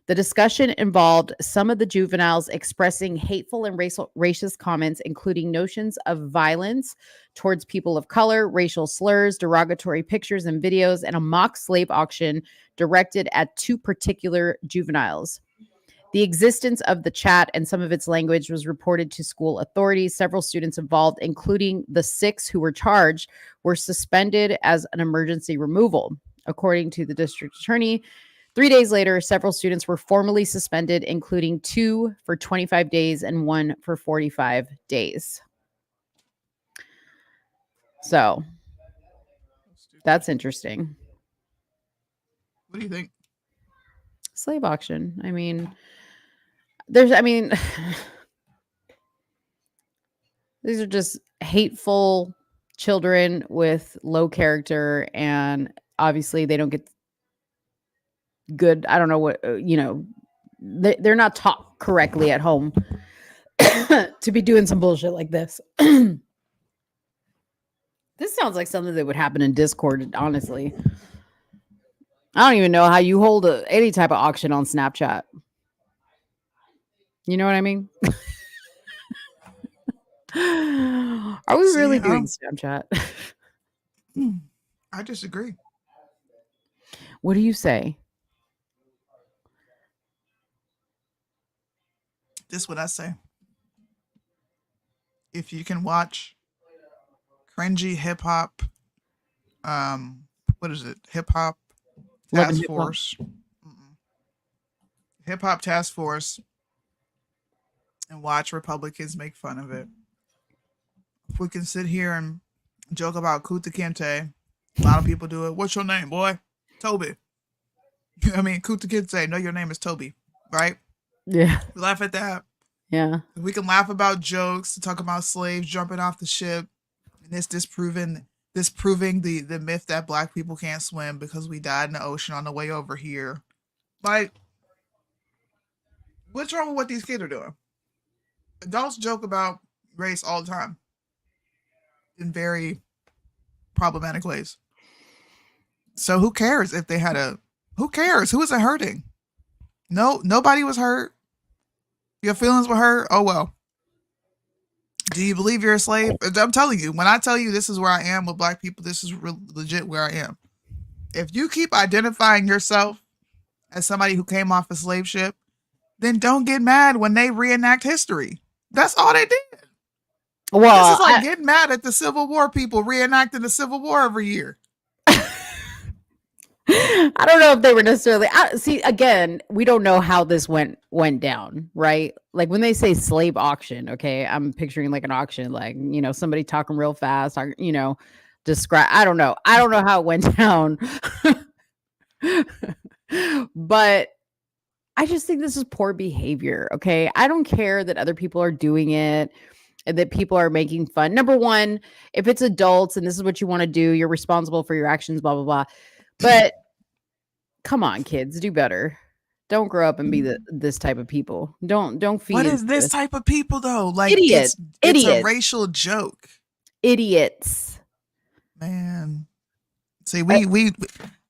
The discussion involved some of the juveniles expressing hateful and racist comments, including notions of violence towards people of color, racial slurs, derogatory pictures and videos, and a mock slave auction directed at 2 particular juveniles. The existence of the chat and some of its language was reported to school authorities. Several students involved, including the 6 who were charged, were suspended as an emergency removal. According to the district attorney, 3 days later, several students were formally suspended, including 2 for 25 days and 1 for 45 days. So that's interesting. What do you think? Slave auction. I mean, these are just hateful children with low character, and obviously they don't get good. I don't know what, they're not taught correctly at home to be doing some bullshit like this. This sounds like something that would happen in Discord, honestly. I don't even know how you hold any type of auction on Snapchat. You know what I mean? Are we really doing Snapchat? I disagree. What do you say? This is what I say. If you can watch cringy hip hop, what is it? Hip hop task force. Hip hop task force, and watch Republicans make fun of it. If we can sit here and joke about Kunta Kinte, a lot of people do it. What's your name, boy? Toby. I mean, Kunta Kinte, know your name is Toby, right? Yeah. We laugh at that. Yeah. We can laugh about jokes, talk about slaves jumping off the ship, and this disproving the myth that black people can't swim because we died in the ocean on the way over here. Like, what's wrong with what these kids are doing? Adults joke about race all the time in very problematic ways. So who cares if they had who cares? Who is it hurting? No, nobody was hurt. Your feelings were hurt. Oh, well. Do you believe you're a slave? I'm telling you, when I tell you this is where I am with black people, this is legit where I am. If you keep identifying yourself as somebody who came off a slave ship, then don't get mad when they reenact history. That's all they did. Well, this is like getting mad at the Civil War people reenacting the Civil War every year. I don't know if they were necessarily see, again, we don't know how this went down, right? Like when they say slave auction, okay, I'm picturing like an auction, like, somebody talking real fast, describe, I don't know how it went down. But I just think this is poor behavior, okay? I don't care that other people are doing it and that people are making fun. Number one, if it's adults and this is what you want to do, you're responsible for your actions, blah, blah, blah. But come on, kids, do better. Don't grow up and be this type of people. Don't feed. What is this type of people though? Like idiots. It's a racial joke. Idiots. Man. See, we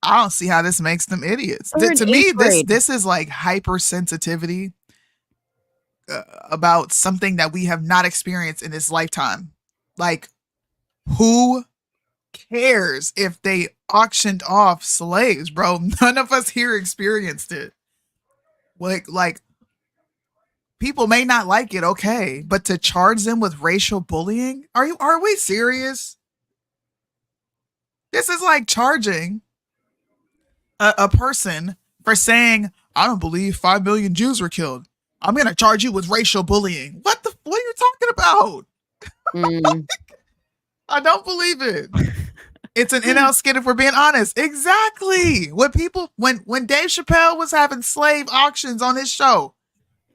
I don't see how this makes them idiots. To me, this is like hypersensitivity about something that we have not experienced in this lifetime. Like, who cares if they auctioned off slaves, bro? None of us here experienced it. Like people may not like it, okay, but to charge them with racial bullying, are we serious? This is like charging a person for saying, I don't believe 5 million Jews were killed. I'm gonna charge you with racial bullying. What are you talking about? I don't believe it. It's an NL skit if we're being honest. Exactly. When Dave Chappelle was having slave auctions on his show,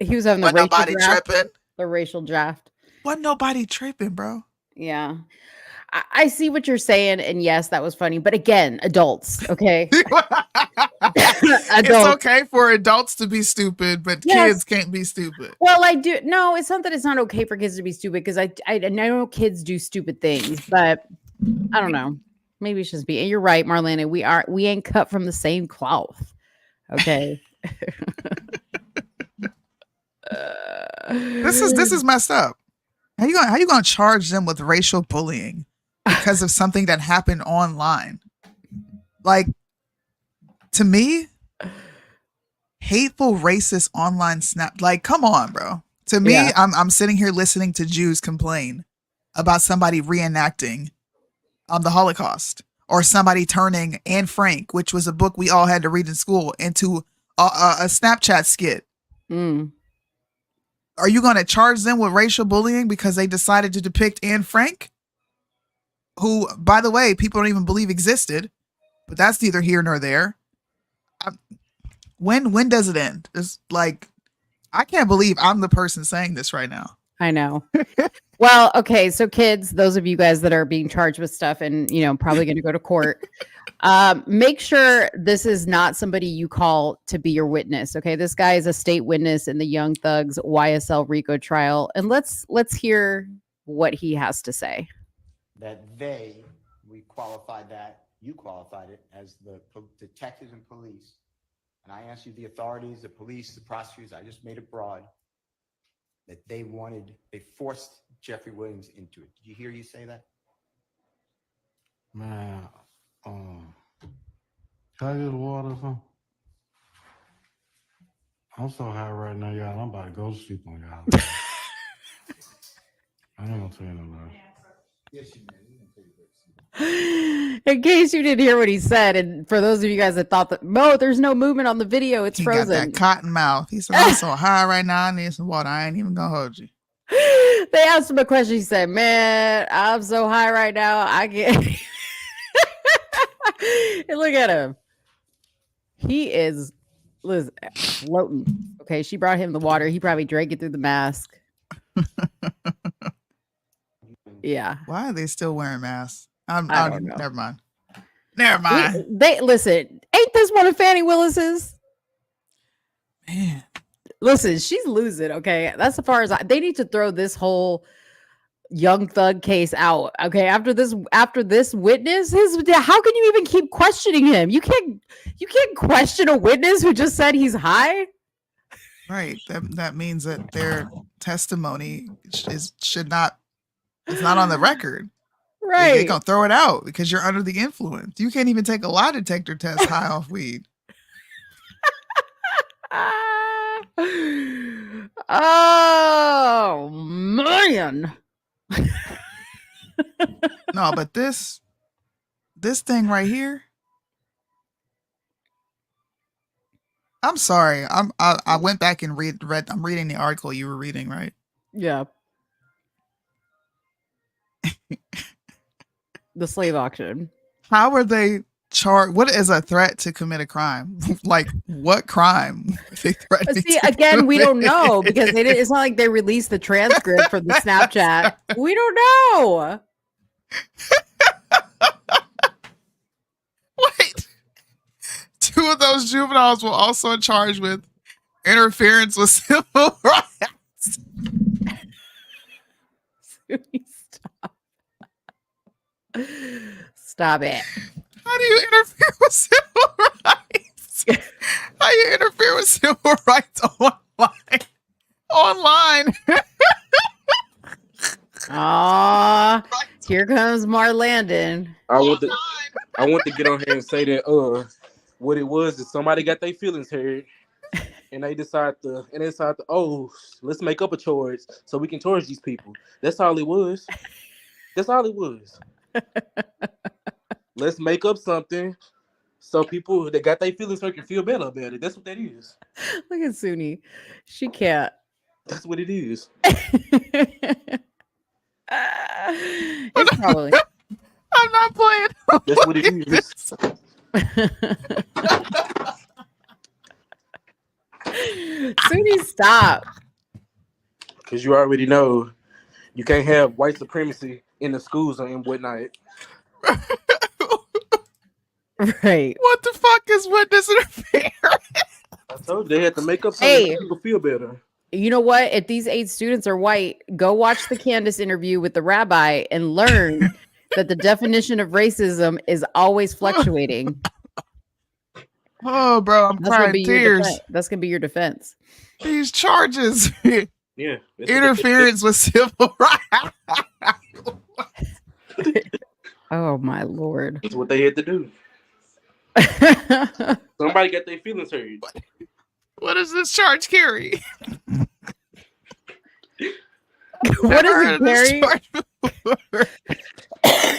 he was having the racial draft. Wasn't nobody tripping, bro. Yeah. I see what you're saying, and yes, that was funny. But again, adults, okay? It's okay for adults to be stupid, but kids can't be stupid. Well, it's not that it's not okay for kids to be stupid, because I know kids do stupid things, but I don't know. Maybe it's just and you're right, Marlena. We ain't cut from the same cloth. Okay. This is messed up. How you gonna charge them with racial bullying because of something that happened online? Like, to me, hateful, racist online snap. Like, come on, bro. To me, I'm sitting here listening to Jews complain about somebody reenacting the Holocaust, or somebody turning Anne Frank, which was a book we all had to read in school, into a Snapchat skit. Are you going to charge them with racial bullying because they decided to depict Anne Frank, who, by the way, people don't even believe existed, but that's neither here nor there. When does it end? It's like, I can't believe I'm the person saying this right now. I know. Well, okay, so kids, those of you guys that are being charged with stuff and probably going to go to court, make sure this is not somebody you call to be your witness. Okay, this guy is a state witness in the Young Thugs YSL RICO trial, and let's hear what he has to say. That we qualified that, you qualified it as the detectives and police. And I asked you, the authorities, the police, the prosecutors, I just made it broad, that they forced Jeffrey Williams into it. Did you hear you say that? Man, can I get the water or something? I'm so high right now, y'all. I'm about to go to sleep on y'all. I ain't gonna tell you no lie. Yes, you did. In case you didn't hear what he said, and for those of you guys that thought that, Mo, there's no movement on the video, it's frozen. Got that cotton mouth. He said, I'm so high right now, I need some water. I ain't even gonna hold you. They asked him a question. He said, man, I'm so high right now, I can't. And look at him. He is floating. Okay, she brought him the water. He probably drank it through the mask. Yeah. Why are they still wearing masks? I don't know. Never mind. Never mind. They listen. Ain't this one of Fannie Willis's? Man, listen, she's losing. Okay, that's as far as they need to throw this whole Young Thug case out. Okay, after this witness, how can you even keep questioning him? You can't question a witness who just said he's high. Right. That means that their testimony is not on the record. Right. They're gonna throw it out because you're under the influence. You can't even take a lie detector test high off weed. Oh man. No, but this thing right here. I'm sorry. I went back and read. I'm reading the article you were reading, right? Yeah. The slave auction. How are they charged? What is a threat to commit a crime? Like, what crime are they threatening? See, again, we don't know because it's not like they released the transcript from the Snapchat. We don't know. Wait. 2 of those juveniles were also charged with interference with civil rights. Stop it. How do you interfere with civil rights? How do you interfere with civil rights online? Aw, here comes Marlandon. I want to get on here and say that what it was is somebody got their feelings hurt and they decide to let's make up a charge so we can charge these people. That's all it was. That's all it was. Let's make up something so people that got their feelings hurt can feel better about it. That's what that is. Look at Soonie. She can't. That's what it is. It's probably. I'm not playing. That's what it is. Soonie, stop. Because you already know you can't have white supremacy in the schools and whatnot. Right. What the fuck is witness interference? I told you they had to make up something so people feel better. You know what? If these 8 students are white, go watch the Candace interview with the rabbi and learn that the definition of racism is always fluctuating. Oh, bro, I'm crying tears. That's gonna be your defense. These charges. Yeah. Interference with civil rights. Oh my Lord. That's what they had to do. Somebody got their feelings hurt. What does this charge carry? What does it carry?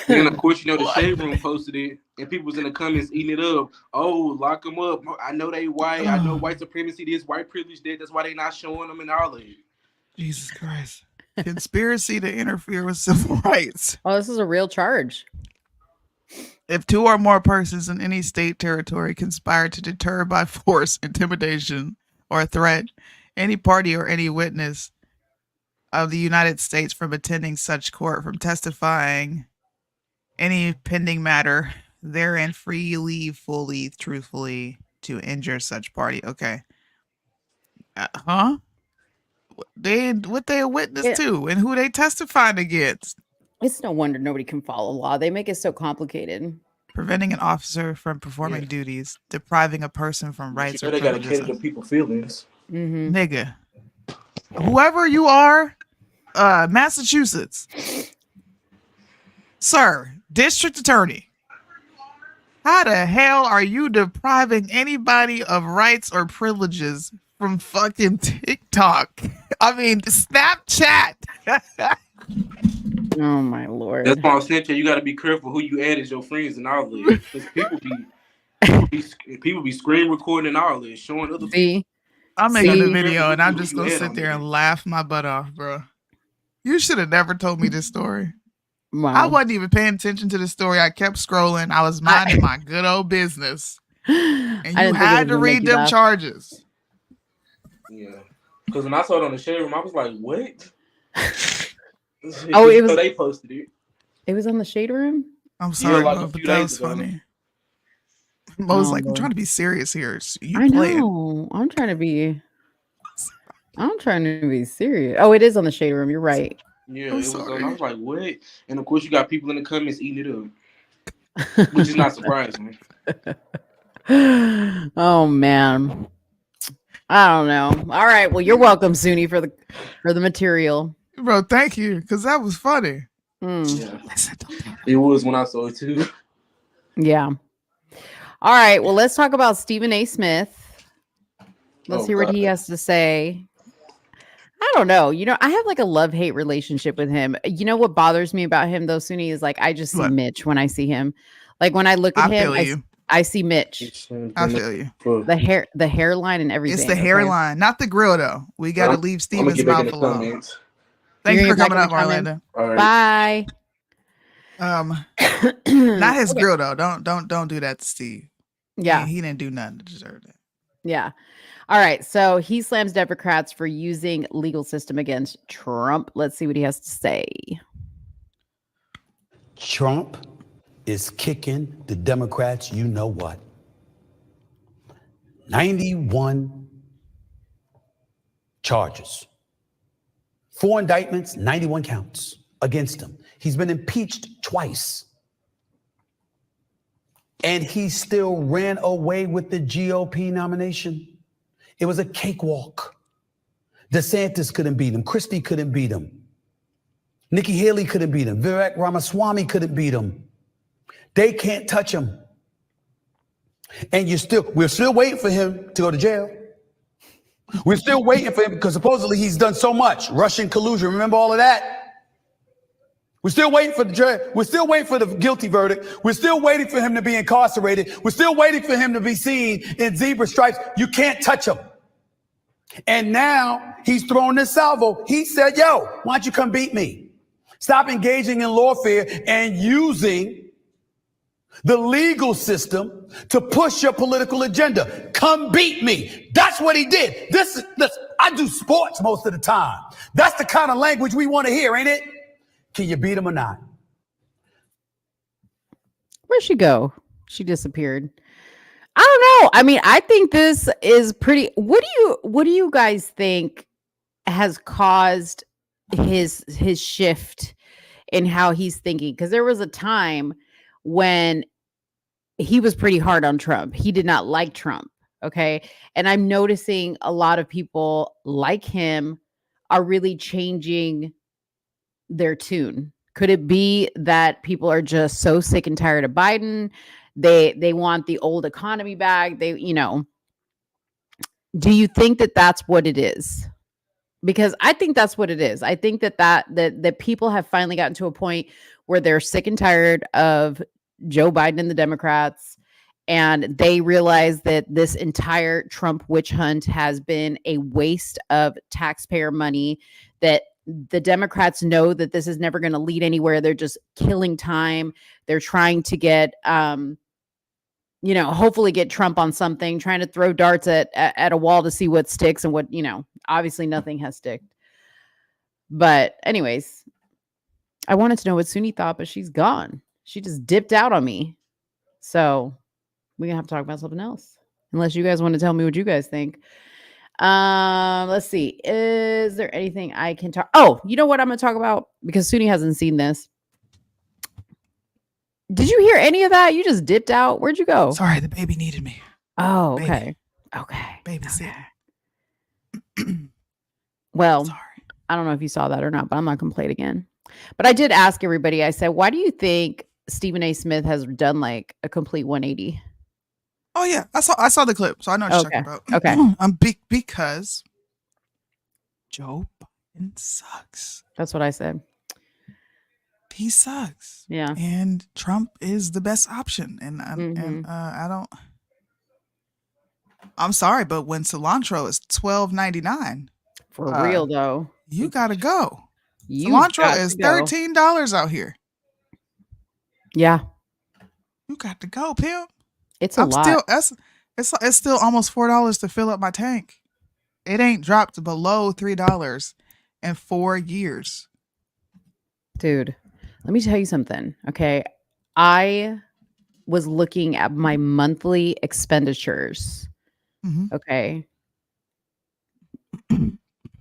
And of course, the Shade Room posted it, and people was in the comments eating it up. Oh, lock them up. I know they white. I know white supremacy this, white privilege that. That's why they not showing them in our league. Jesus Christ. Conspiracy to interfere with civil rights. Oh, this is a real charge. If 2 or more persons in any state territory conspire to deter by force, intimidation, or threat any party or any witness of the United States from attending such court, from testifying any pending matter therein freely, fully, truthfully to injure such party. Okay. What they a witness to and who they testifying against. It's no wonder nobody can follow law. They make it so complicated. Preventing an officer from performing duties, depriving a person from rights or they gotta privileges. cater to people's feelings. Nigga. Whoever you are, Massachusetts. Sir, district attorney. How the hell are you depriving anybody of rights or privileges from fucking TikTok? I mean, Snapchat. Oh my Lord. That's why I'm saying you got to be careful who you add as your friends and all this. Because people be screen recording and all this, showing other people. I'm making a video and I'm just gonna sit there and laugh my butt off, bro. You should have never told me this story. Wow. I wasn't even paying attention to the story. I kept scrolling. I was minding my good old business. And you had to read them charges. Yeah. Because when I saw it on the share room, I was like, what? Oh, it was. They posted it. It was on the Shade Room. I'm sorry, Mo, but that was funny. Mo's like, I'm trying to be serious here. So I know. I'm trying to be serious. Oh, it is on the Shade Room. You're right. Yeah, it was on. I was like, what? And of course, you got people in the comments eating it up, which is not surprising. Oh man, I don't know. All right, well, you're welcome, Soonie, for the material. Bro, thank you, because that was funny. Yeah. It was when I saw it too. Yeah. All right. Well, let's talk about Stephen A. Smith. Let's hear what he has to say. I don't know. You know, I have like a love-hate relationship with him. You know what bothers me about him though, Soonie, is like I just see Mitch when I see him. Like when I look at him, I see Mitch. I feel you. The hairline and everything. It's the hairline, not the grill though. We got to leave Steven's mouth alone. Thanks for coming up, Orlando. Right. Bye. Not his grill though. Don't do that to Steve. Yeah, he didn't do nothing to deserve it. Yeah. All right. So he slams Democrats for using legal system against Trump. Let's see what he has to say. Trump is kicking the Democrats. You know what? 91 charges. 4 indictments, 91 counts against him. He's been impeached twice. And he still ran away with the GOP nomination. It was a cakewalk. DeSantis couldn't beat him. Christie couldn't beat him. Nikki Haley couldn't beat him. Vivek Ramaswamy couldn't beat him. They can't touch him. And we're still waiting for him to go to jail. We're still waiting for him because supposedly he's done so much. Russian collusion. Remember all of that? We're still waiting for the jury. We're still waiting for the guilty verdict. We're still waiting for him to be incarcerated. We're still waiting for him to be seen in zebra stripes. You can't touch him. And now he's throwing this salvo. He said, yo, why don't you come beat me? Stop engaging in lawfare and using the legal system to push your political agenda. Come beat me. That's what he did. I do sports most of the time. That's the kind of language we want to hear, ain't it? Can you beat him or not? Where'd she go? She disappeared. I don't know. I mean, I think this is pretty. What do you guys think has caused his shift in how he's thinking? Because there was a time when he was pretty hard on Trump. He did not like Trump. Okay. And I'm noticing a lot of people like him are really changing their tune. Could it be that people are just so sick and tired of Biden? They want the old economy back. Do you think that that's what it is? Because I think that's what it is. I think that people have finally gotten to a point where they're sick and tired of Joe Biden and the Democrats, and they realize that this entire Trump witch hunt has been a waste of taxpayer money, that the Democrats know that this is never going to lead anywhere. They're just killing time. They're trying to get, hopefully get Trump on something, trying to throw darts at a wall to see what sticks and what, obviously nothing has sticked. But anyways, I wanted to know what Soonie thought, but she's gone. She just dipped out on me. So we're going to have to talk about something else. Unless you guys want to tell me what you guys think. Let's see. Is there anything I can talk? Oh, you know what I'm going to talk about? Because Soonie hasn't seen this. Did you hear any of that? You just dipped out. Where'd you go? Sorry, the baby needed me. Oh, Baby. okay. Okay. Babysit. Well, sorry. I don't know if you saw that or not, but I'm not going to play it again. But I did ask everybody, I said, why do you think Stephen A. Smith has done like a complete 180? Oh yeah, I saw the clip, so I know what you're talking about. Okay. Because Joe Biden sucks. That's what I said. He sucks. Yeah. And Trump is the best option. And I don't. I'm sorry, but when cilantro is $12.99, for real though, you gotta go. Cilantro is $13 out here. Yeah. You got to go, pimp. It's a lot. It's still almost $4 to fill up my tank. It ain't dropped below $3 in 4 years. Dude, let me tell you something. Okay. I was looking at my monthly expenditures. Okay.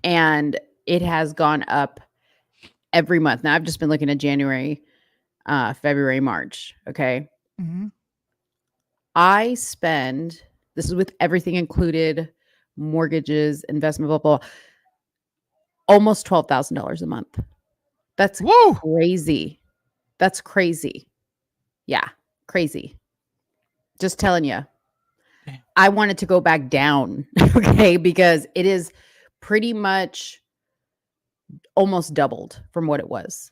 And it has gone up every month. Now I've just been looking at January, February, March. Okay. I spend, this is with everything included, mortgages, investment, blah, blah, blah, almost $12,000 a month. That's crazy. That's crazy. Yeah, crazy. Just telling you. I wanted to go back down, okay, because it is pretty much almost doubled from what it was.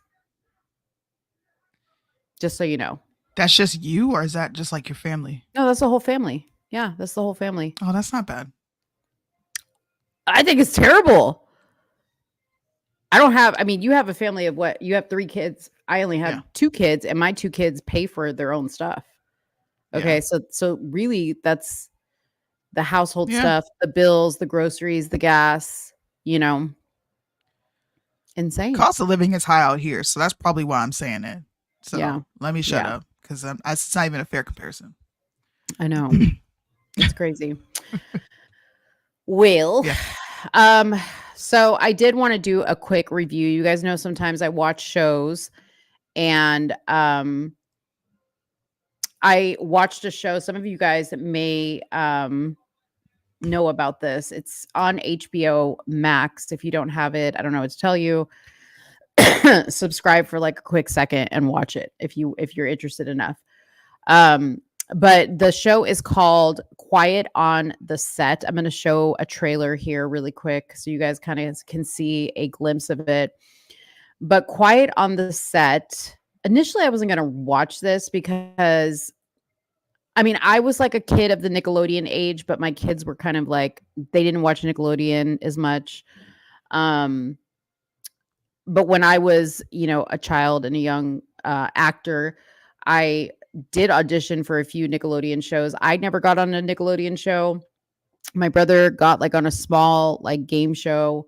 Just so you know. That's just you, or is that just like your family? No, that's the whole family. Yeah, that's the whole family. Oh, that's not bad. I think it's terrible. You have a family of what? You have 3 kids. I only have 2 kids, and my 2 kids pay for their own stuff. Okay, so really that's the household stuff, the bills, the groceries, the gas, insane. Cost of living is high out here, so that's probably why I'm saying it. So let me shut up, because it's not even a fair comparison. I know. It's crazy. Well, so I did want to do a quick review. You guys know sometimes I watch shows, and I watched a show. Some of you guys may know about this. It's on HBO Max. If you don't have it, I don't know what to tell you. Subscribe for like a quick second and watch it if you're interested enough. But the show is called Quiet on the Set. I'm going to show a trailer here really quick so you guys kind of can see a glimpse of it. But Quiet on the Set, initially I wasn't going to watch this because I was like a kid of the Nickelodeon age, but my kids were kind of like, they didn't watch Nickelodeon as much. But when I was, a child and a young actor, I did audition for a few Nickelodeon shows. I never got on a Nickelodeon show. My brother got like on a small like game show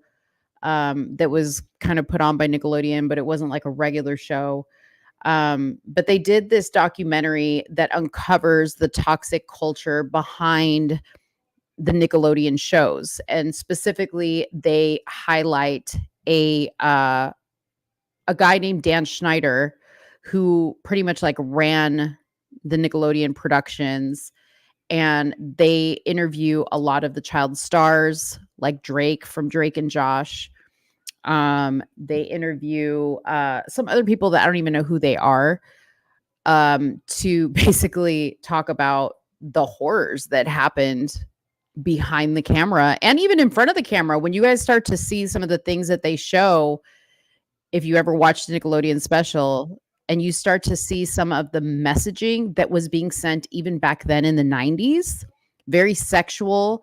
that was kind of put on by Nickelodeon, but it wasn't like a regular show. But they did this documentary that uncovers the toxic culture behind the Nickelodeon shows. And specifically, they highlight a guy named Dan Schneider, who pretty much like ran the Nickelodeon productions, and they interview a lot of the child stars like Drake from Drake and Josh. They interview some other people that I don't even know who they are, to basically talk about the horrors that happened behind the camera and even in front of the camera. When you guys start to see some of the things that they show, if you ever watched the Nickelodeon special, and you start to see some of the messaging that was being sent even back then in the 90s, very sexual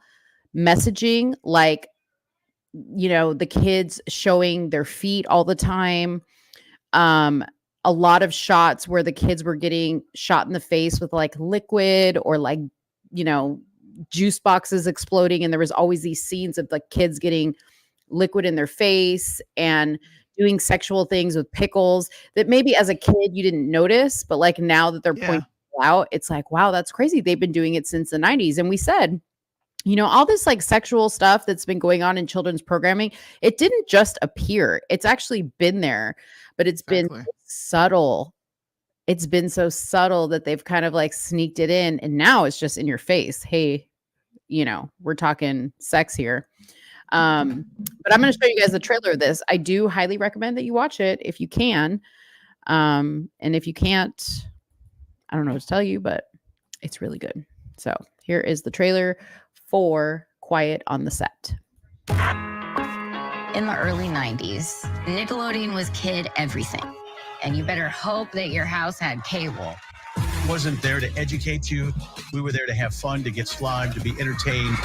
messaging, like the kids showing their feet all the time. A lot of shots where the kids were getting shot in the face with like liquid or like, juice boxes exploding. And there was always these scenes of the kids getting liquid in their face and doing sexual things with pickles that maybe as a kid you didn't notice, but like now that they're pointing out, it's like, wow, that's crazy. They've been doing it since the 90s. And we said, all this like sexual stuff that's been going on in children's programming, it didn't just appear. It's actually been there, but it's been subtle. It's been so subtle that they've kind of like sneaked it in. And now it's just in your face. Hey, we're talking sex here. But I'm going to show you guys the trailer of this. I do highly recommend that you watch it if you can. And if you can't, I don't know what to tell you, but it's really good. So here is the trailer for Quiet on the Set. In the early 90s, Nickelodeon was kid everything. And you better hope that your house had cable. Wasn't there to educate you. We were there to have fun, to get slimed, to be entertained.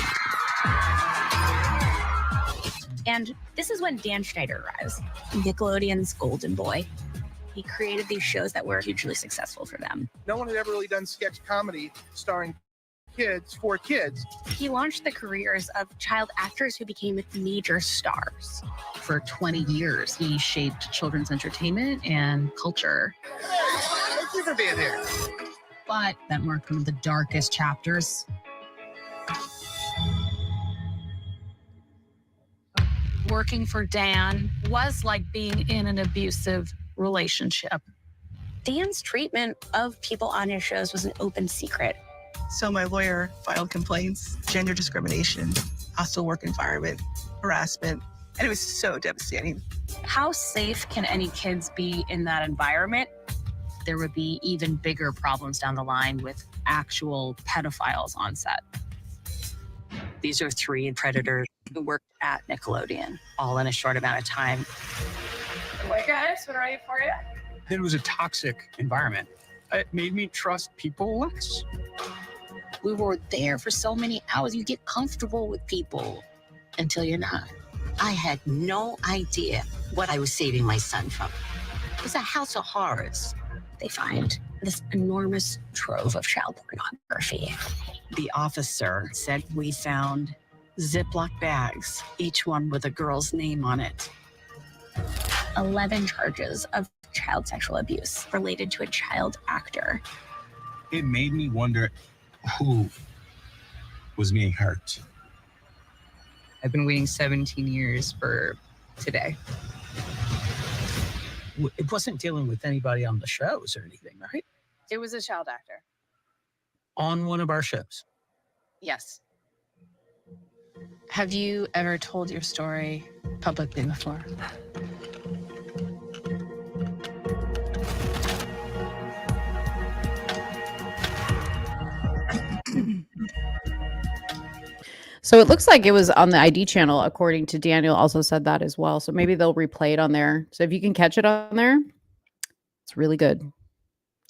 And this is when Dan Schneider arrives, Nickelodeon's golden boy. He created these shows that were hugely successful for them. No one had ever really done sketch comedy starring kids for kids. He launched the careers of child actors who became major stars. For 20 years, he shaped children's entertainment and culture. Thank you for being here. But that marked one of the darkest chapters. Working for Dan was like being in an abusive relationship. Dan's treatment of people on his shows was an open secret. So my lawyer filed complaints, gender discrimination, hostile work environment, harassment, and it was so devastating. How safe can any kids be in that environment? There would be even bigger problems down the line with actual pedophiles on set. These are 3 predators who worked at Nickelodeon, all in a short amount of time. Wait, guys, we're ready for you. It was a toxic environment. It made me trust people less. We were there for so many hours. You get comfortable with people until you're not. I had no idea what I was saving my son from. It was a house of horrors. They find this enormous trove of child pornography. The officer said we found Ziploc bags, each one with a girl's name on it. 11 charges of child sexual abuse related to a child actor. It made me wonder who was being hurt. I've been waiting 17 years for today. It wasn't dealing with anybody on the shows or anything, right? It was a child actor. On one of our shows. Yes. Have you ever told your story publicly before? So it looks like it was on the ID channel, according to Daniel, also said that as well. So maybe they'll replay it on there. So if you can catch it on there, it's really good.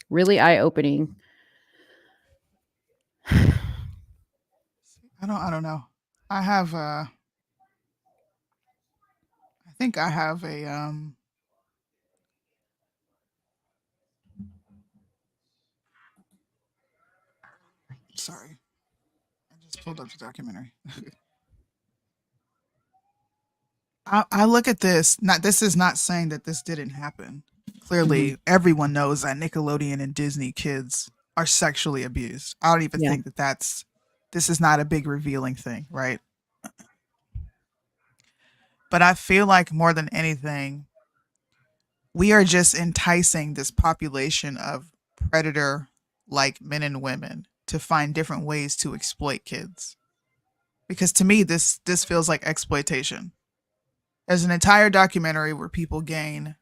Really eye-opening. I don't know. I have I think I have a sorry. I just pulled up the documentary. I look at this. This is not saying that this didn't happen. Clearly, everyone knows that Nickelodeon and Disney kids are sexually abused. I don't even think that this is not a big revealing thing, right? But I feel like more than anything, we are just enticing this population of predator-like men and women to find different ways to exploit kids. Because to me, this feels like exploitation. There's an entire documentary where people gain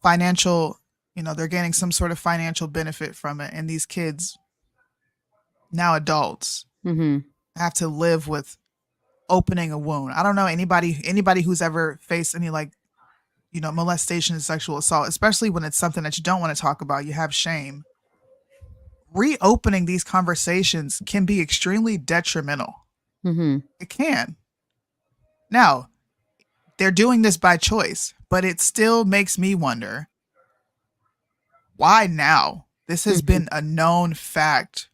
financial, they're gaining some sort of financial benefit from it. And these kids, now adults, have to live with opening a wound. I don't know anybody who's ever faced any molestation and sexual assault, especially when it's something that you don't want to talk about. You have shame. Reopening these conversations can be extremely detrimental. It can. Now, they're doing this by choice, but it still makes me wonder, why now? This has been a known fact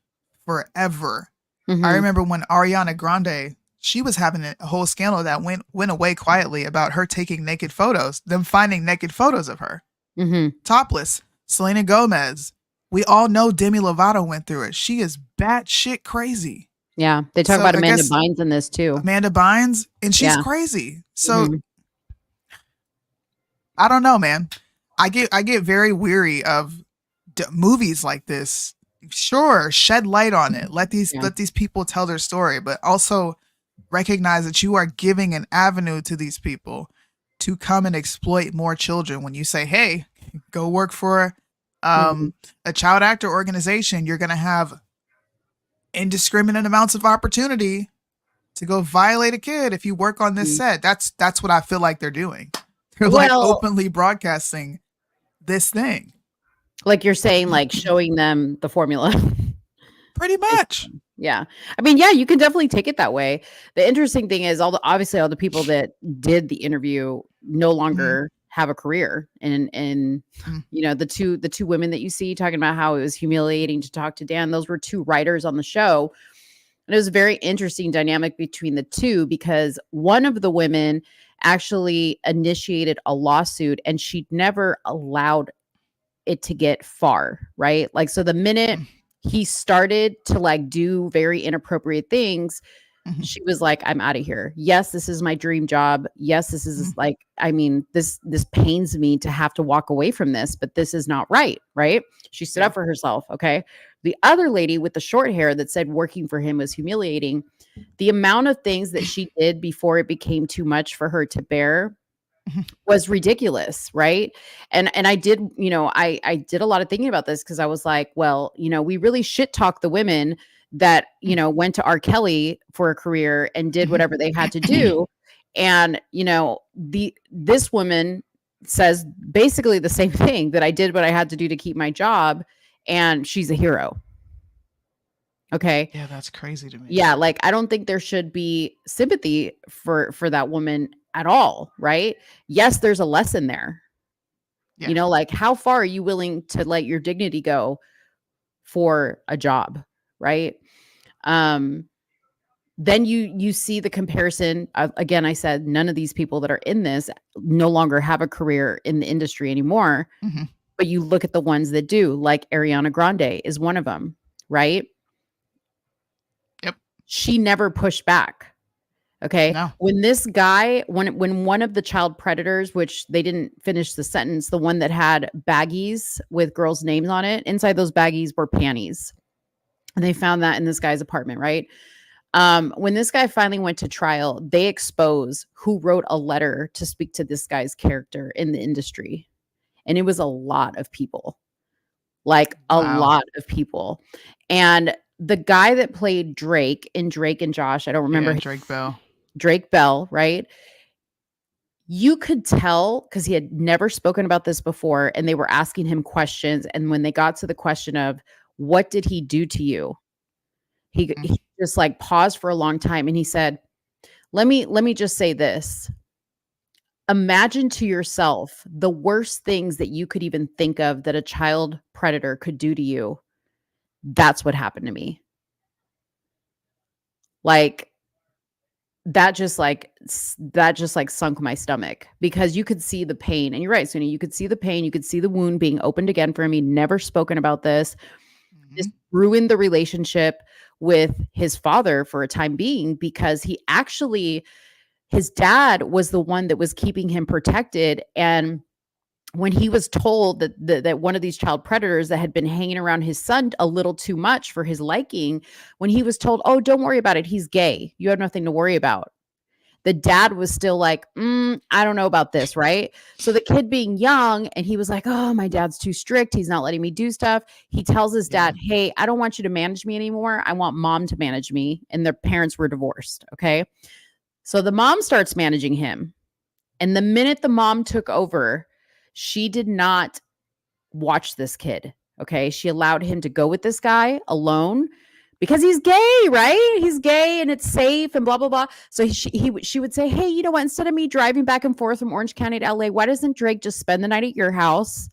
forever. I remember when Ariana Grande, she was having a whole scandal that went away quietly about her taking naked photos, them finding naked photos of her. Topless. Selena Gomez. We all know Demi Lovato went through it. She is batshit crazy. Yeah. They talk about Amanda Bynes in this too. Amanda Bynes, and she's crazy. So I don't know, man. I get very weary of movies like this. Sure, shed light on it. Let these people tell their story, but also recognize that you are giving an avenue to these people to come and exploit more children. When you say, "Hey, go work for a child actor organization," you're going to have indiscriminate amounts of opportunity to go violate a kid if you work on this set. That's what I feel like they're doing. They're like openly broadcasting this thing. Like you're saying, like showing them the formula. Pretty much. Yeah. I mean, yeah, you can definitely take it that way. The interesting thing is obviously all the people that did the interview no longer have a career. And you know, the two women that you see talking about how it was humiliating to talk to Dan, those were two writers on the show. And it was a very interesting dynamic between the two, because one of the women actually initiated a lawsuit and she'd never allowed it to get far, right? Like, so the minute he started to like do very inappropriate things, she was like, I'm out of here. Yes, this is my dream job. Yes, this is like, I mean, this pains me to have to walk away from this, but this is not right, right? She stood up for herself, okay? The other lady with the short hair that said working for him was humiliating, the amount of things that she did before it became too much for her to bear was ridiculous, right? And I did, you know, I did a lot of thinking about this, because I was like, well, you know, we really shit talk the women that, you know, went to R. Kelly for a career and did whatever they had to do. And, you know, this woman says basically the same thing, that I did what I had to do to keep my job, and she's a hero. Okay. Yeah, that's crazy to me. Yeah, like I don't think there should be sympathy for that woman at all, right? Yes, there's a lesson there. Yeah. You know, like how far are you willing to let your dignity go for a job, right? Then you see the comparison. Again, I said none of these people that are in this no longer have a career in the industry anymore. But you look at the ones that do, like Ariana Grande is one of them, right? Yep. She never pushed back. Okay. No. When this guy, when one of the child predators, which they didn't finish the sentence, the one that had baggies with girls' names on it, inside those baggies were panties. And they found that in this guy's apartment, right? When this guy finally went to trial, they expose who wrote a letter to speak to this guy's character in the industry. And it was a lot of people, like a lot of people. And the guy that played Drake in Drake and Josh, I don't remember. Drake Bell, right? You could tell, because he had never spoken about this before, and they were asking him questions. And when they got to the question of what did he do to you, he just like paused for a long time, and he said, let me just say this. Imagine to yourself the worst things that you could even think of that a child predator could do to you. That's what happened to me. Like that just like sunk my stomach, because you could see the pain. And you're right, Soonie, you could see the pain. You could see the wound being opened again for him. He'd never spoken about this. This ruined the relationship with his father for a time being, because his dad was the one that was keeping him protected. And when he was told that one of these child predators that had been hanging around his son a little too much for his liking, when he was told, oh, don't worry about it, he's gay, you have nothing to worry about, the dad was still like, I don't know about this, right? So the kid being young, and he was like, oh, my dad's too strict, he's not letting me do stuff. He tells his dad, hey, I don't want you to manage me anymore, I want mom to manage me. And their parents were divorced, okay? So the mom starts managing him. And the minute the mom took over, she did not watch this kid. Okay. She allowed him to go with this guy alone, because he's gay, right? He's gay and it's safe and blah, blah, blah. So she would say, hey, you know what? Instead of me driving back and forth from Orange County to LA, why doesn't Drake just spend the night at your house?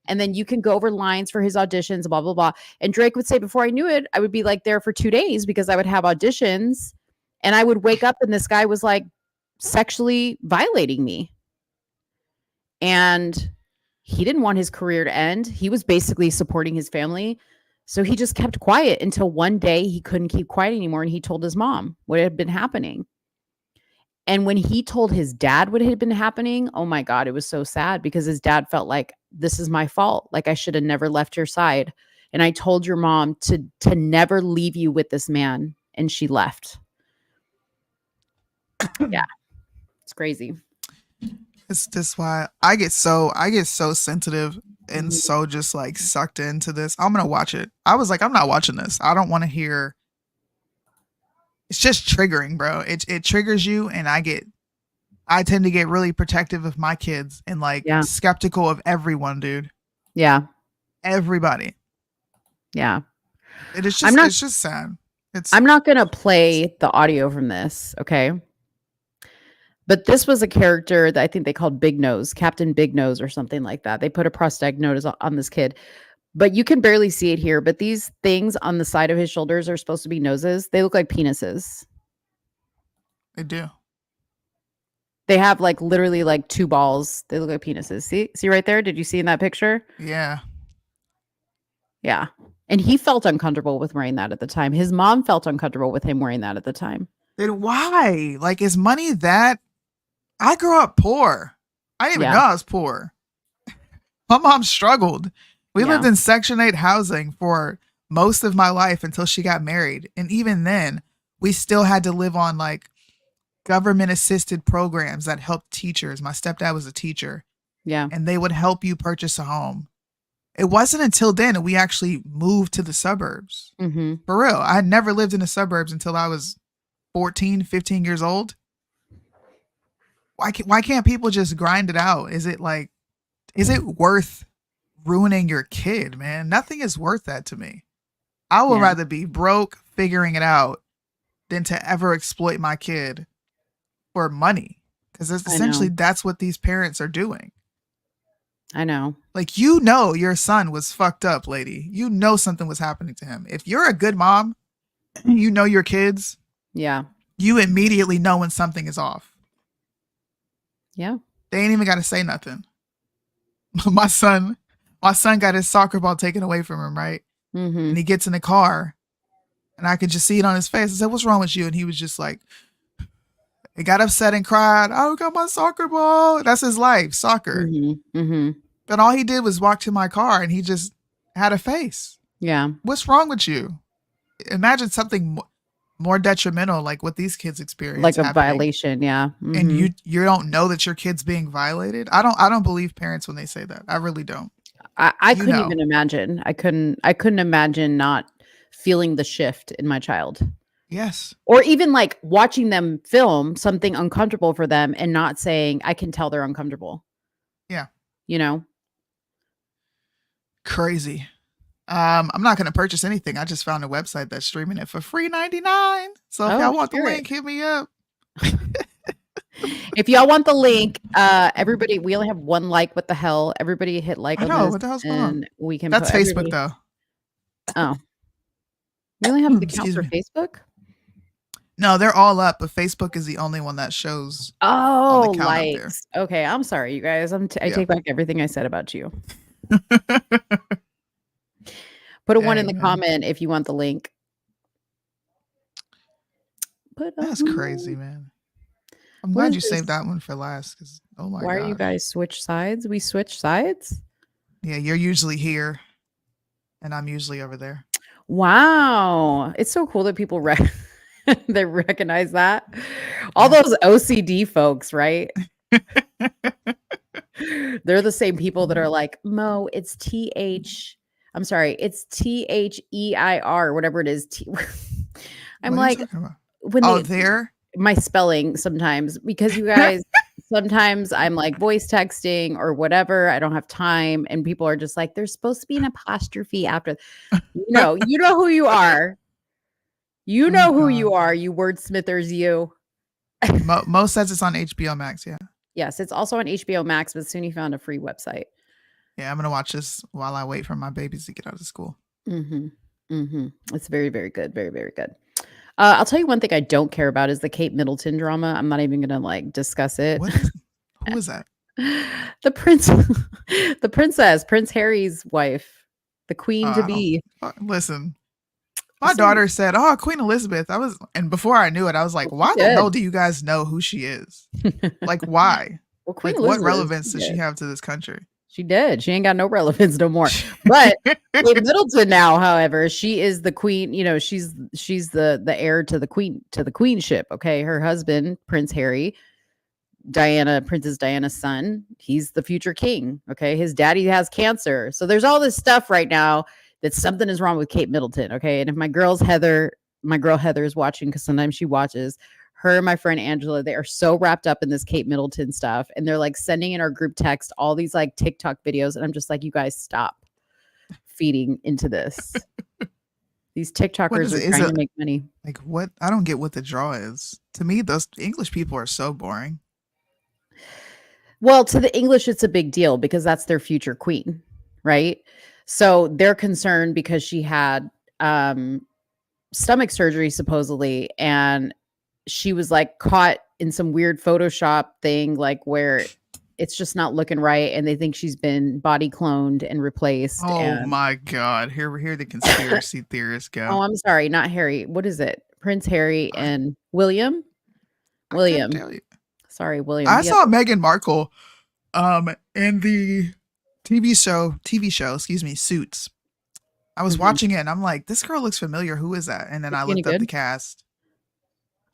And then you can go over lines for his auditions, blah, blah, blah. And Drake would say, before I knew it, I would be like there for 2 days because I would have auditions and I would wake up and this guy was like sexually violating me. And he didn't want his career to end. He was basically supporting his family. So he just kept quiet until one day he couldn't keep quiet anymore. And he told his mom what had been happening. And when he told his dad what had been happening, oh my God, it was so sad because his dad felt like, this is my fault. Like I should have never left your side. And I told your mom to never leave you with this man. And she left. Yeah. It's crazy. It's just why I get so sensitive and so just like sucked into this. I'm gonna watch it. I was like, I'm not watching this. I don't want to hear. It's just triggering, bro. It triggers you, and I tend to get really protective of my kids and like skeptical of everyone, dude. Yeah, everybody. Yeah, it's just sad. I'm not gonna play the audio from this, okay? But this was a character that I think they called Big Nose, Captain Big Nose or something like that. They put a prosthetic nose on this kid, but you can barely see it here. But these things on the side of his shoulders are supposed to be noses. They look like penises. They do. They have like literally like 2 balls. They look like penises. See right there? Did you see in that picture? Yeah. Yeah. And he felt uncomfortable with wearing that at the time. His mom felt uncomfortable with him wearing that at the time. Then why? Like, is money that? I grew up poor. I didn't even know I was poor. My mom struggled. We lived in Section 8 housing for most of my life until she got married. And even then, we still had to live on like government assisted programs that helped teachers. My stepdad was a teacher. Yeah. And they would help you purchase a home. It wasn't until then that we actually moved to the suburbs. Mm-hmm. For real. I had never lived in the suburbs until I was 14, 15 years old. Why can't people just grind it out? Is it worth ruining your kid, man? Nothing is worth that to me. I would rather be broke figuring it out than to ever exploit my kid for money. Because essentially that's what these parents are doing. I know. Like, you know, your son was fucked up, lady. You know something was happening to him. If you're a good mom, you know your kids. Yeah. You immediately know when something is off. Yeah. They ain't even got to say nothing. My son got his soccer ball taken away from him, right? Mm-hmm. And he gets in the car and I could just see it on his face. I said, what's wrong with you? And he was just like, he got upset and cried. I got my soccer ball. That's his life, soccer. Mm-hmm. Mm-hmm. But all he did was walk to my car and he just had a face. Yeah. What's wrong with you? Imagine something more detrimental, like what these kids experience, like a violation. Yeah. Mm-hmm. And you don't know that your kid's being violated. I don't believe parents when they say that. I really don't. I couldn't even imagine. I couldn't imagine not feeling the shift in my child. Yes. Or even like watching them film something uncomfortable for them and not saying, I can tell they're uncomfortable. Yeah. You know? Crazy. I'm not going to purchase anything. I just found a website that's streaming it for free $99. So if y'all want the link, hit me up. If y'all want the link, everybody, we only have 1 like. What the hell? Everybody hit like on this. What the hell's going on? We can. That's Facebook though. Oh, we only have the account for Facebook. No, they're all up, but Facebook is the only one that shows. Oh, likes. Okay, I'm sorry, you guys. I take back everything I said about you. Put a 1 in the comment if you want the link. That's crazy, man. I'm glad you saved that one for last. Because oh my god, why are you guys switch sides? We switch sides. Yeah, you're usually here, and I'm usually over there. Wow, it's so cool that people they recognize that. All those OCD folks, right? They're the same people that are like, Mo, it's I'm sorry, it's THEIR, whatever it is. I'm like, when there? My spelling sometimes, because you guys, sometimes I'm like voice texting or whatever. I don't have time. And people are just like, there's supposed to be an apostrophe after. You know who you are. You know who you are, you wordsmithers, you. Mo says it's on HBO Max. Yeah. Yes, it's also on HBO Max, but Soonie found a free website. Yeah, I'm gonna watch this while I wait for my babies to get out of school. It's very, very good. Very, very good. I'll tell you one thing I don't care about is the Kate Middleton drama. I'm not even gonna like discuss it. Who is that? The princess, Prince Harry's wife, the queen to be. Listen, my daughter said, "Oh, Queen Elizabeth." And before I knew it, I was like, "Why the hell do you guys know who she is? Like, why? Well, Queen like, Elizabeth, what relevance does she have to this country?" She did. She ain't got no relevance no more. But Kate Middleton now, however, she is the queen. You know, she's the heir to the queenship. Okay, her husband, Prince Harry, Princess Diana's son, he's the future king. Okay, his daddy has cancer, so there's all this stuff right now that something is wrong with Kate Middleton. Okay, and if my girl Heather is watching, because sometimes she watches. Her and my friend Angela, they are so wrapped up in this Kate Middleton stuff, and they're like sending in our group text all these like TikTok videos, and I'm just like, you guys stop feeding into this. These TikTokers are trying to make money. Like, what? I don't get what the draw is. To me, those English people are so boring. Well, to the English, it's a big deal because that's their future queen, right? So they're concerned because she had stomach surgery supposedly, and she was like caught in some weird Photoshop thing, like where it's just not looking right, and they think she's been body cloned and replaced. Oh my God! Here the conspiracy theorists go. Oh, I'm sorry, not Harry. What is it? Prince Harry and William. William. Sorry, William. I saw Meghan Markle, in the TV show. Excuse me, Suits. I was watching it, and I'm like, this girl looks familiar. Who is that? And then I looked up the cast.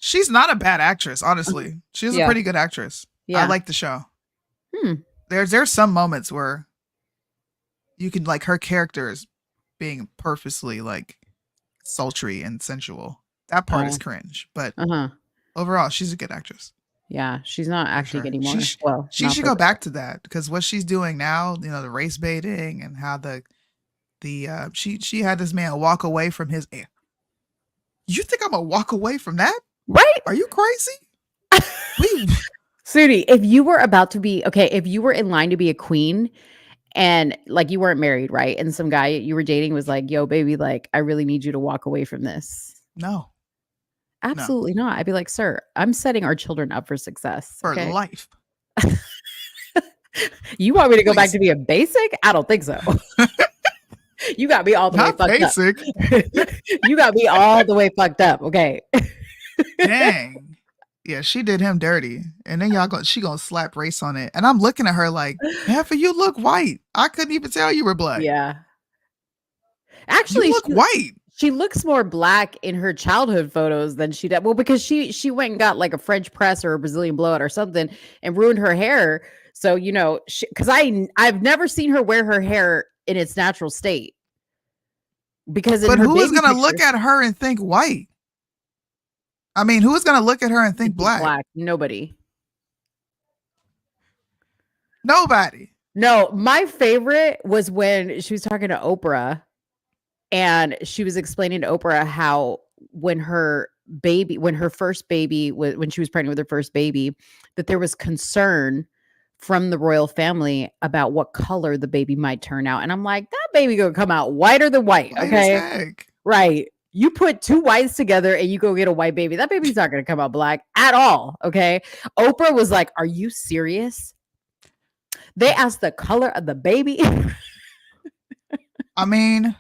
She's not a bad actress, honestly. She's a pretty good actress. I like the show. There's some moments where you can like her characters being purposely like sultry and sensual. That part is cringe, but overall, she's a good actress. Yeah, she's not actually getting more. She should go back to that because what she's doing now, you know, the race baiting and how she had this man walk away from his. You think I'm gonna walk away from that? Right? Are you crazy? Soonie, if you were if you were in line to be a queen and like you weren't married, right? And some guy you were dating was like, yo, baby, like, I really need you to walk away from this. No. Absolutely not. I'd be like, sir, I'm setting our children up for success. For life. You want me to go back to be a basic? I don't think so. You got me all the way fucked up. You got me all the way fucked up. Okay. Dang. Yeah, she did him dirty. And then she gonna slap race on it. And I'm looking at her like, Heifer, you look white. I couldn't even tell you were black. Yeah. Actually, you look white. She looks more black in her childhood photos than she did. Well, because she went and got like a French press or a Brazilian blowout or something and ruined her hair. So, you know, because I've never seen her wear her hair in its natural state. But who is going to look at her and think white? I mean, who is going to look at her and think black? Nobody. No, my favorite was when she was talking to Oprah and she was explaining to Oprah how when her first baby, when she was pregnant with her first baby, that there was concern from the royal family about what color the baby might turn out. And I'm like, that baby gonna come out whiter than white. Okay. Right. You put two whites together and you go get a white baby. That baby's not gonna come out black at all. Okay. Oprah was like, are you serious? They asked the color of the baby. I mean,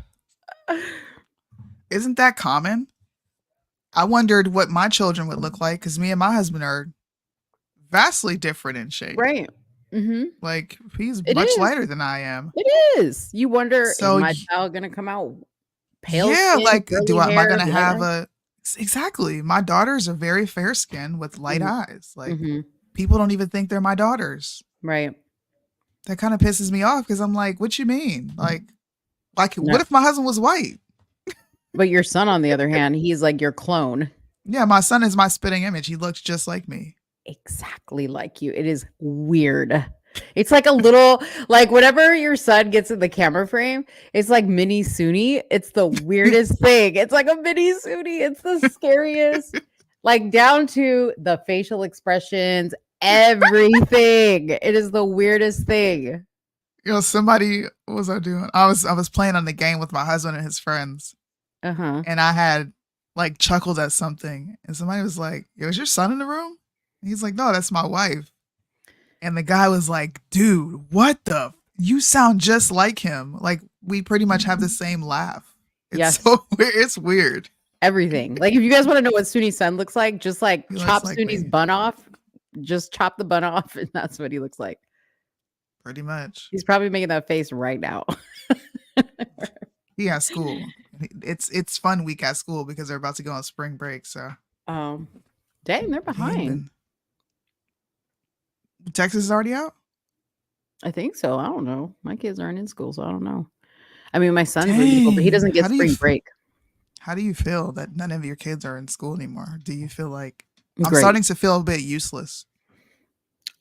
isn't that common? I wondered what my children would look like because me and my husband are vastly different in shape. Right. Mm-hmm. Like he's much lighter than I am. It is. You wonder, is my child gonna come out pale? Yeah, skin, like am I gonna hair, have exactly? My daughters are very fair skinned with light eyes. Like people don't even think they're my daughters. Right. That kind of pisses me off because I'm like, what you mean? Like what if my husband was white? But your son, on the other hand, he's like your clone. Yeah, my son is my spitting image. He looks just like me. Exactly like you. It is weird. It's like a little, like whenever your son gets in the camera frame, it's like mini Soonie. It's the weirdest thing. It's like a mini Soonie. It's the scariest, like down to the facial expressions, everything. It is the weirdest thing. Somebody, what was I doing? I was playing on the game with my husband and his friends. And I had like chuckled at something, and somebody was like, "Yo, is your son in the room?" And he's like, "No, that's my wife." And the guy was like, "Dude, what the? You sound just like him. Like we pretty much have the same laugh." It's so weird. It's weird. Everything. Like if you guys want to know what Soonie's son looks like, just like He chop looks like Soonie's me. bun off. Just chop the bun off, and that's what he looks like. Pretty much. He's probably making that face right now. He has school. It's fun week at school because they're about to go on spring break. So dang, they're behind. Texas is already out? I think so. I don't know. My kids aren't in school, so I don't know. I mean, my son's in school, but he doesn't get spring break. How do you feel that none of your kids are in school anymore? Do you feel like I'm Great. starting to feel a bit useless?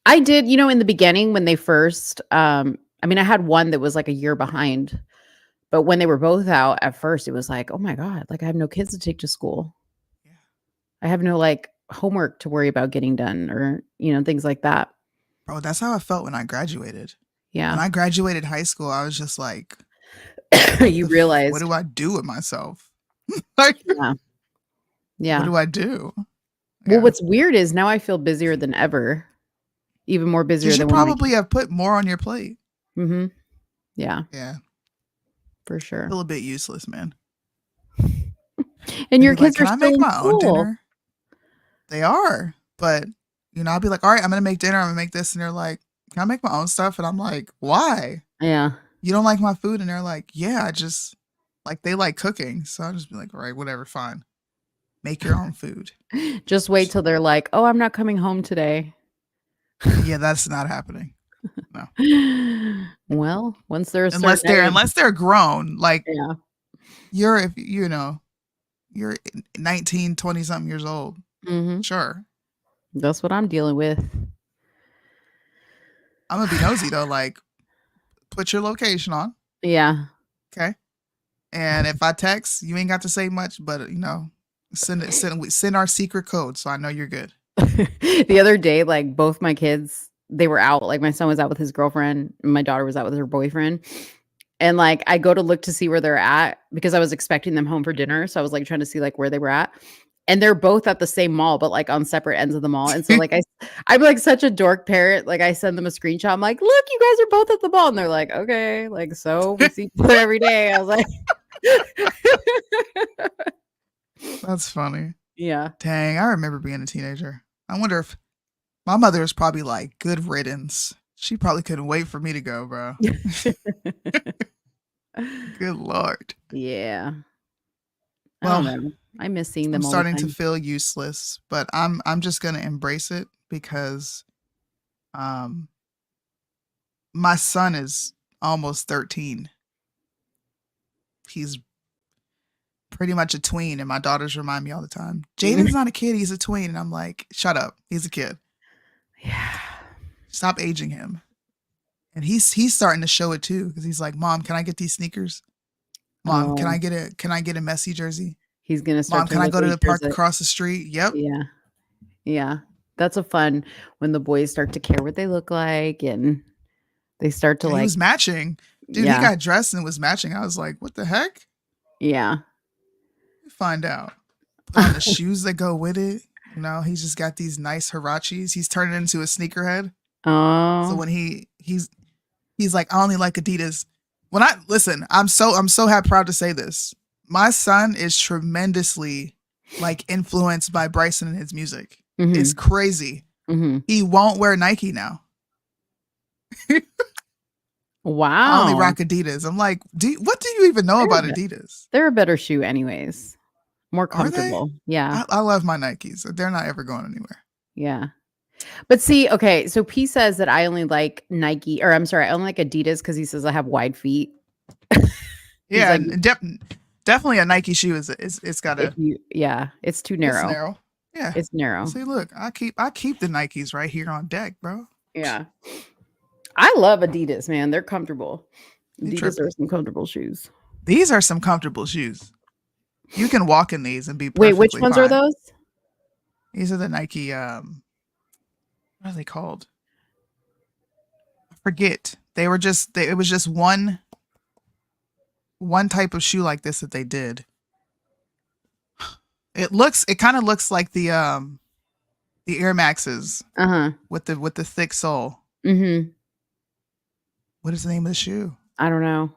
I did, in the beginning when they first, I mean, I had one that was like a year behind, but when they were both out at first, it was like, oh my God, like I have no kids to take to school. Yeah. I have no like homework to worry about getting done or, things like that. Bro, that's how I felt when I graduated. Yeah. When I graduated high school, I was just like, you realize, what do I do with myself? Like, yeah. What do I do? Well, what's weird is now I feel busier than ever. Even more busier than you probably have put more on your plate. Mm-hmm. Yeah. Yeah. For sure. I feel a bit useless, man. And your kids are can I still make in my own school. dinner? They are. But, I'll be like, all right, I'm going to make dinner. I'm going to make this. And they're like, can I make my own stuff? And I'm like, why? Yeah. You don't like my food? And they're like, yeah, I just, like, they like cooking. So I'll just be like, all right, whatever, fine. Make your own food. Just wait till they're like, oh, I'm not coming home today. Yeah, that's not happening. No. Well, once they're unless they're grown, like yeah. You're 19, 20 something years old. Mm-hmm. Sure. That's what I'm dealing with. I'm gonna be nosy though, like put your location on. Yeah. Okay. And if I text, you ain't got to say much, but send our secret code so I know you're good. The other day, like both my kids, they were out. Like my son was out with his girlfriend, and my daughter was out with her boyfriend. And like I go to look to see where they're at because I was expecting them home for dinner. So I was like trying to see like where they were at. And they're both at the same mall, but like on separate ends of the mall. And so like I'm like such a dork parent. Like I send them a screenshot. I'm like, look, you guys are both at the mall. And they're like, okay, like so we see each other every day. I was like that's funny. Yeah. Dang, I remember being a teenager. I wonder if my mother was probably like, good riddance. She probably couldn't wait for me to go, bro. Good Lord. Yeah. Well, I don't know. I miss seeing them. I'm all starting the to time. feel useless, but I'm just gonna embrace it because my son is almost 13. He's pretty much a tween, and my daughters remind me all the time, Jaden's not a kid, he's a tween. And I'm like, shut up, he's a kid. Yeah. Stop aging him. And he's starting to show it too, because he's like, Mom, can I get these sneakers? Mom, can I get a Messi jersey? He's gonna start. Mom, can I go to the park across the street? Yep. Yeah. Yeah. That's a fun when the boys start to care what they look like and they start to He like was matching. Dude, Yeah. he got dressed and was matching. I was like, what the heck? Yeah. Find out. Put on the shoes that go with it. He's just got these nice Hirachis. He's turning into a sneakerhead. Oh. So when he's like, I only like Adidas. I'm so happy, proud to say this. My son is tremendously like influenced by Bryson and his music. Mhm. It's crazy. Mhm. He won't wear Nike now. Wow. I only rock Adidas. I'm like, what do you even know about Adidas? They're a better shoe anyways. More Are they? comfortable. Yeah. I love my Nikes. They're not ever going anywhere. Yeah. But see, okay, so P says that I only like Nike, or I'm sorry, I only like Adidas because he says I have wide feet. Yeah, like- definitely a Nike shoe it's got a Yeah, it's too narrow. It's narrow. Yeah. It's narrow. See, look, I keep the Nikes right here on deck, bro. Yeah. I love Adidas, man. They're comfortable. You Adidas tripping. are some comfortable shoes. These are some comfortable shoes. You can walk in these and be Wait, perfectly which ones fine. are those? These are the Nike. What are they called? I forget. They were just. It was just one type of shoe like this that they did. It kind of looks like the Air Maxes. With the thick sole. Mm-hmm. What is the name of the shoe? I don't know.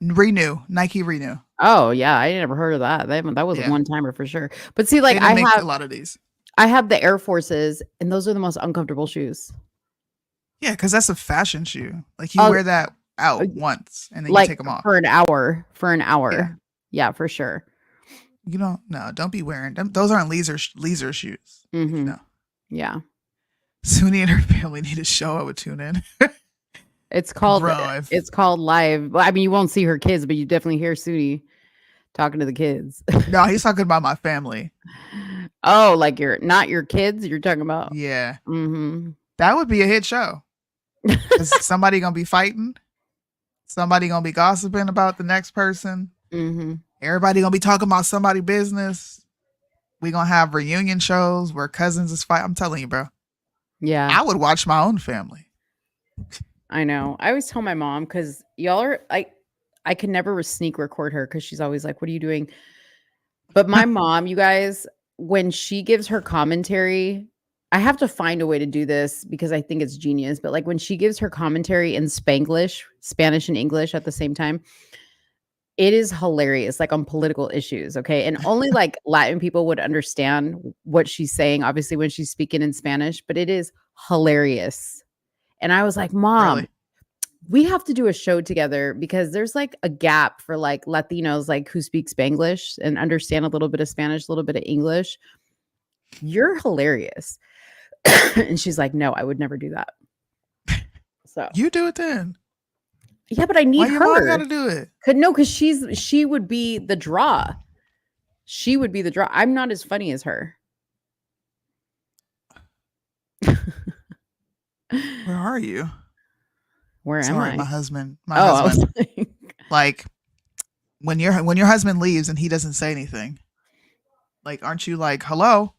Nike Renew. Oh yeah, I never heard of that. That was a one timer for sure. But see, like They I make have a lot of these. I have the Air Forces, and those are the most uncomfortable shoes. Yeah, because that's a fashion shoe. Like you wear that out once and then like you take them off. for an hour. Yeah, for sure. You don't be wearing them. Those aren't leisure shoes. Mm-hmm. No. Yeah. Soonie and her family need a show. I would tune in. It's called Bro, it's called Live. Well, I mean, you won't see her kids, but you definitely hear Soonie talking to the kids. No, he's talking about my family. Oh, like not your kids? You're talking about? Yeah. Mm-hmm. That would be a hit show. 'Cause somebody gonna be fighting. Somebody gonna be gossiping about the next person. Mm-hmm. Everybody gonna be talking about somebody's business. We gonna have reunion shows where cousins is fighting. I'm telling you, bro. Yeah. I would watch my own family. I know. I always tell my mom because y'all are I can never sneak record her because she's always like, "What are you doing?" But my mom, you guys, when she gives her commentary, I have to find a way to do this because I think it's genius. But like when she gives her commentary in Spanglish, Spanish and English at the same time, it is hilarious, like on political issues. Okay. And only like Latin people would understand what she's saying, obviously, when she's speaking in Spanish, but it is hilarious. And I was like, Mom, Really? we have to do a show together because there's like a gap for like Latinos, like who speak Spanglish and understand a little bit of Spanish, a little bit of English. You're hilarious. And she's like, no, I would never do that. So you do it then. Yeah, but I need Why your her. mom gotta do it? Because she would be the draw. She would be the draw. I'm not as funny as her. Where are you? Where am Sorry, I? my husband. I was Like when your husband leaves and he doesn't say anything, like aren't you like hello?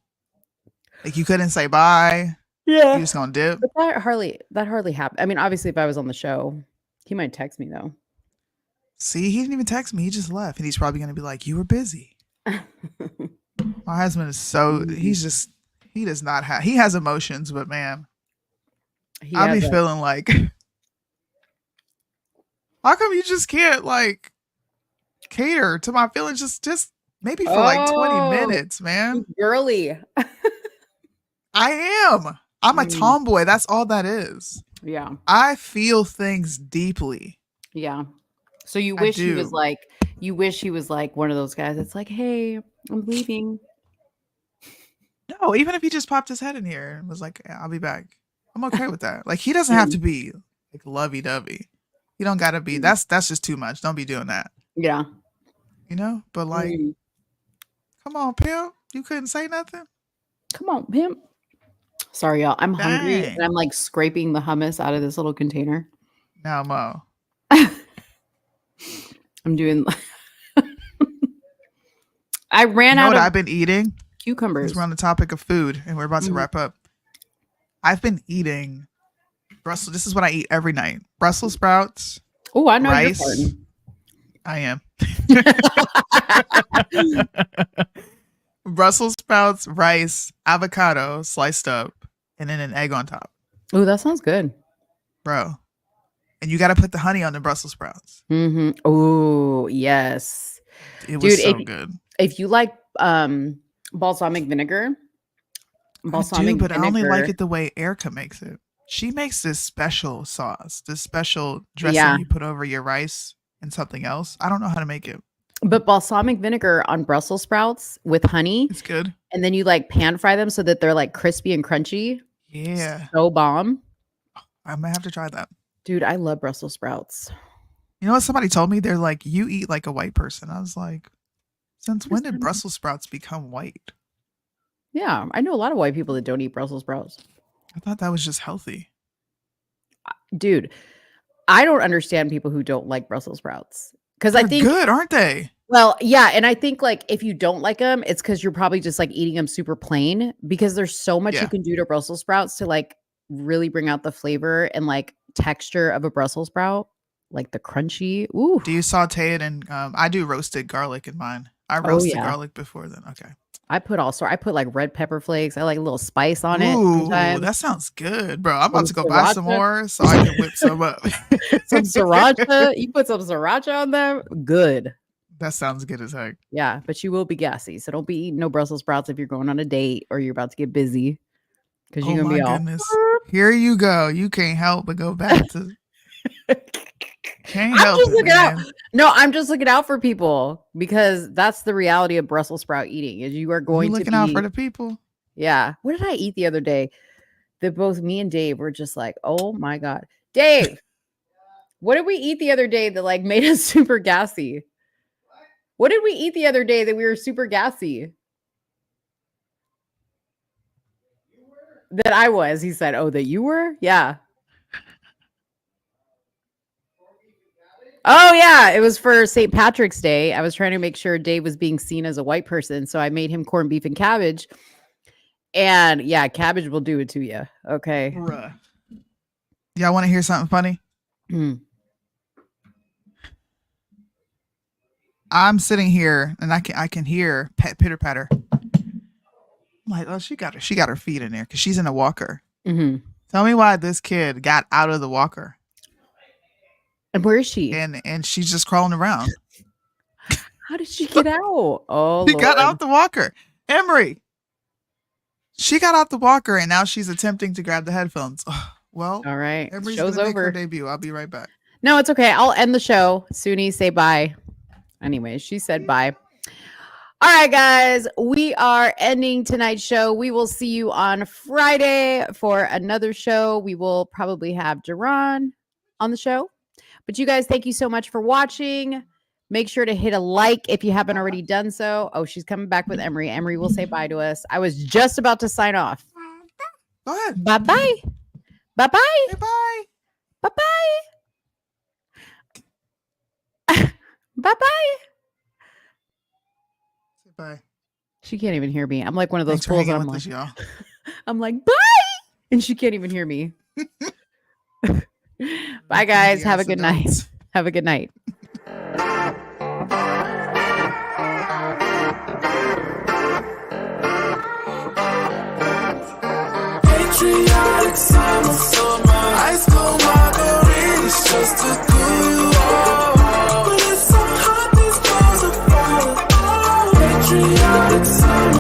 Like you couldn't say bye. Yeah. You just gonna dip. But that hardly happened. I mean, obviously, if I was on the show, he might text me though. See, he didn't even text me. He just left, and he's probably gonna be like, "You were busy." My husband is he does not have. He has emotions, but man, I'll be feeling like, how come you just can't like cater to my feelings? Just maybe for like 20 minutes, man. Girly. I am. I'm a tomboy. That's all that is. Yeah. I feel things deeply. Yeah. So you wish he was like one of those guys that's like, hey, I'm leaving. No, even if he just popped his head in here and was like, yeah, I'll be back. I'm okay with that. Like he doesn't have to be like lovey-dovey. You don't gotta be. That's just too much. Don't be doing that. Yeah. You know? But like, come on, pimp. You couldn't say nothing? Come on, pimp. Sorry, y'all. I'm hungry Dang. and I'm like scraping the hummus out of this little container. No, Mo. I'm doing I ran You know out what of I've been eating? cucumbers. Because we're on the topic of food and we're about to wrap up. I've been eating Brussels. This is what I eat every night. Brussels sprouts. Oh, I know rice. you're farting. I am. Brussels sprouts, rice, avocado sliced up, and then an egg on top. Oh, that sounds good. Bro. And you got to put the honey on the Brussels sprouts. Mm-hmm. Oh, yes. It was so good. If you like balsamic vinegar, I do, but I only like it the way Erica makes it. She makes this special sauce, this special dressing you put over your rice and something else. I don't know how to make it. But balsamic vinegar on Brussels sprouts with honey. It's good. And then you like pan fry them so that they're like crispy and crunchy. Yeah. So bomb. I might have to try that. Dude, I love Brussels sprouts. You know what somebody told me? They're like, you eat like a white person. I was like, since when did Brussels sprouts become white? Yeah, I know a lot of white people that don't eat Brussels sprouts. I thought that was just healthy. Dude, I don't understand people who don't like Brussels sprouts. Because I think good, aren't they? Well, yeah, and I think like if you don't like them, it's because you're probably just like eating them super plain because there's so much you can do to Brussels sprouts to like really bring out the flavor and like texture of a Brussels sprout, like the crunchy. Ooh. Do you saute it and I do roasted garlic in mine. I roasted garlic before then. Okay. I put like red pepper flakes. I like a little spice on it. Ooh, Sometimes. that sounds good, bro. I'm about to go buy some more so I can whip some up. Some sriracha. You put some sriracha on them. Good. That sounds good as heck. Yeah, but you will be gassy. So don't be eating no Brussels sprouts if you're going on a date or you're about to get busy. Because you're going to be goodness. Here you go. You can't help but go back to. Can't help it, man. No, I'm just looking out for people because that's the reality of Brussels sprout eating is you are going to be looking out for the people. Yeah. What did I eat the other day? That both me and Dave were just like, oh my God. Dave, what did we eat the other day that like made us super gassy? What did we eat the other day that we were super gassy? That I was. He said, oh, that you were? Yeah. Oh, yeah. It was for St. Patrick's Day. I was trying to make sure Dave was being seen as a white person. So I made him corned beef and cabbage. And yeah, cabbage will do it to you. Okay. Y'all want to hear something funny? I'm sitting here and I can hear pet pitter patter. I'm like, oh, she got her feet in there because she's in a walker. Mm-hmm. Tell me why this kid got out of the walker. And where is she? And she's just crawling around. How did she get out? Oh, she got out the walker. Emery. She got out the walker and now she's attempting to grab the headphones. Well, all right. Emery's Show's gonna over. make her debut. I'll be right back. No, it's okay. I'll end the show. Soonie, say bye. Anyways, she said bye. All right, guys, we are ending tonight's show. We will see you on Friday for another show. We will probably have Duran on the show. But you guys, thank you so much for watching. Make sure to hit a like if you haven't already done so. Oh, she's coming back with Emery. Emery will say bye to us. I was just about to sign off. Go ahead. Bye-bye. Bye-bye. Bye-bye. Bye-bye. Bye-bye. Bye. She can't even hear me. I'm like one of those fools. I'm like, y'all. I'm like, bye. And she can't even hear me. Bye, guys. Have a good night. Have a good night. Patriotic song.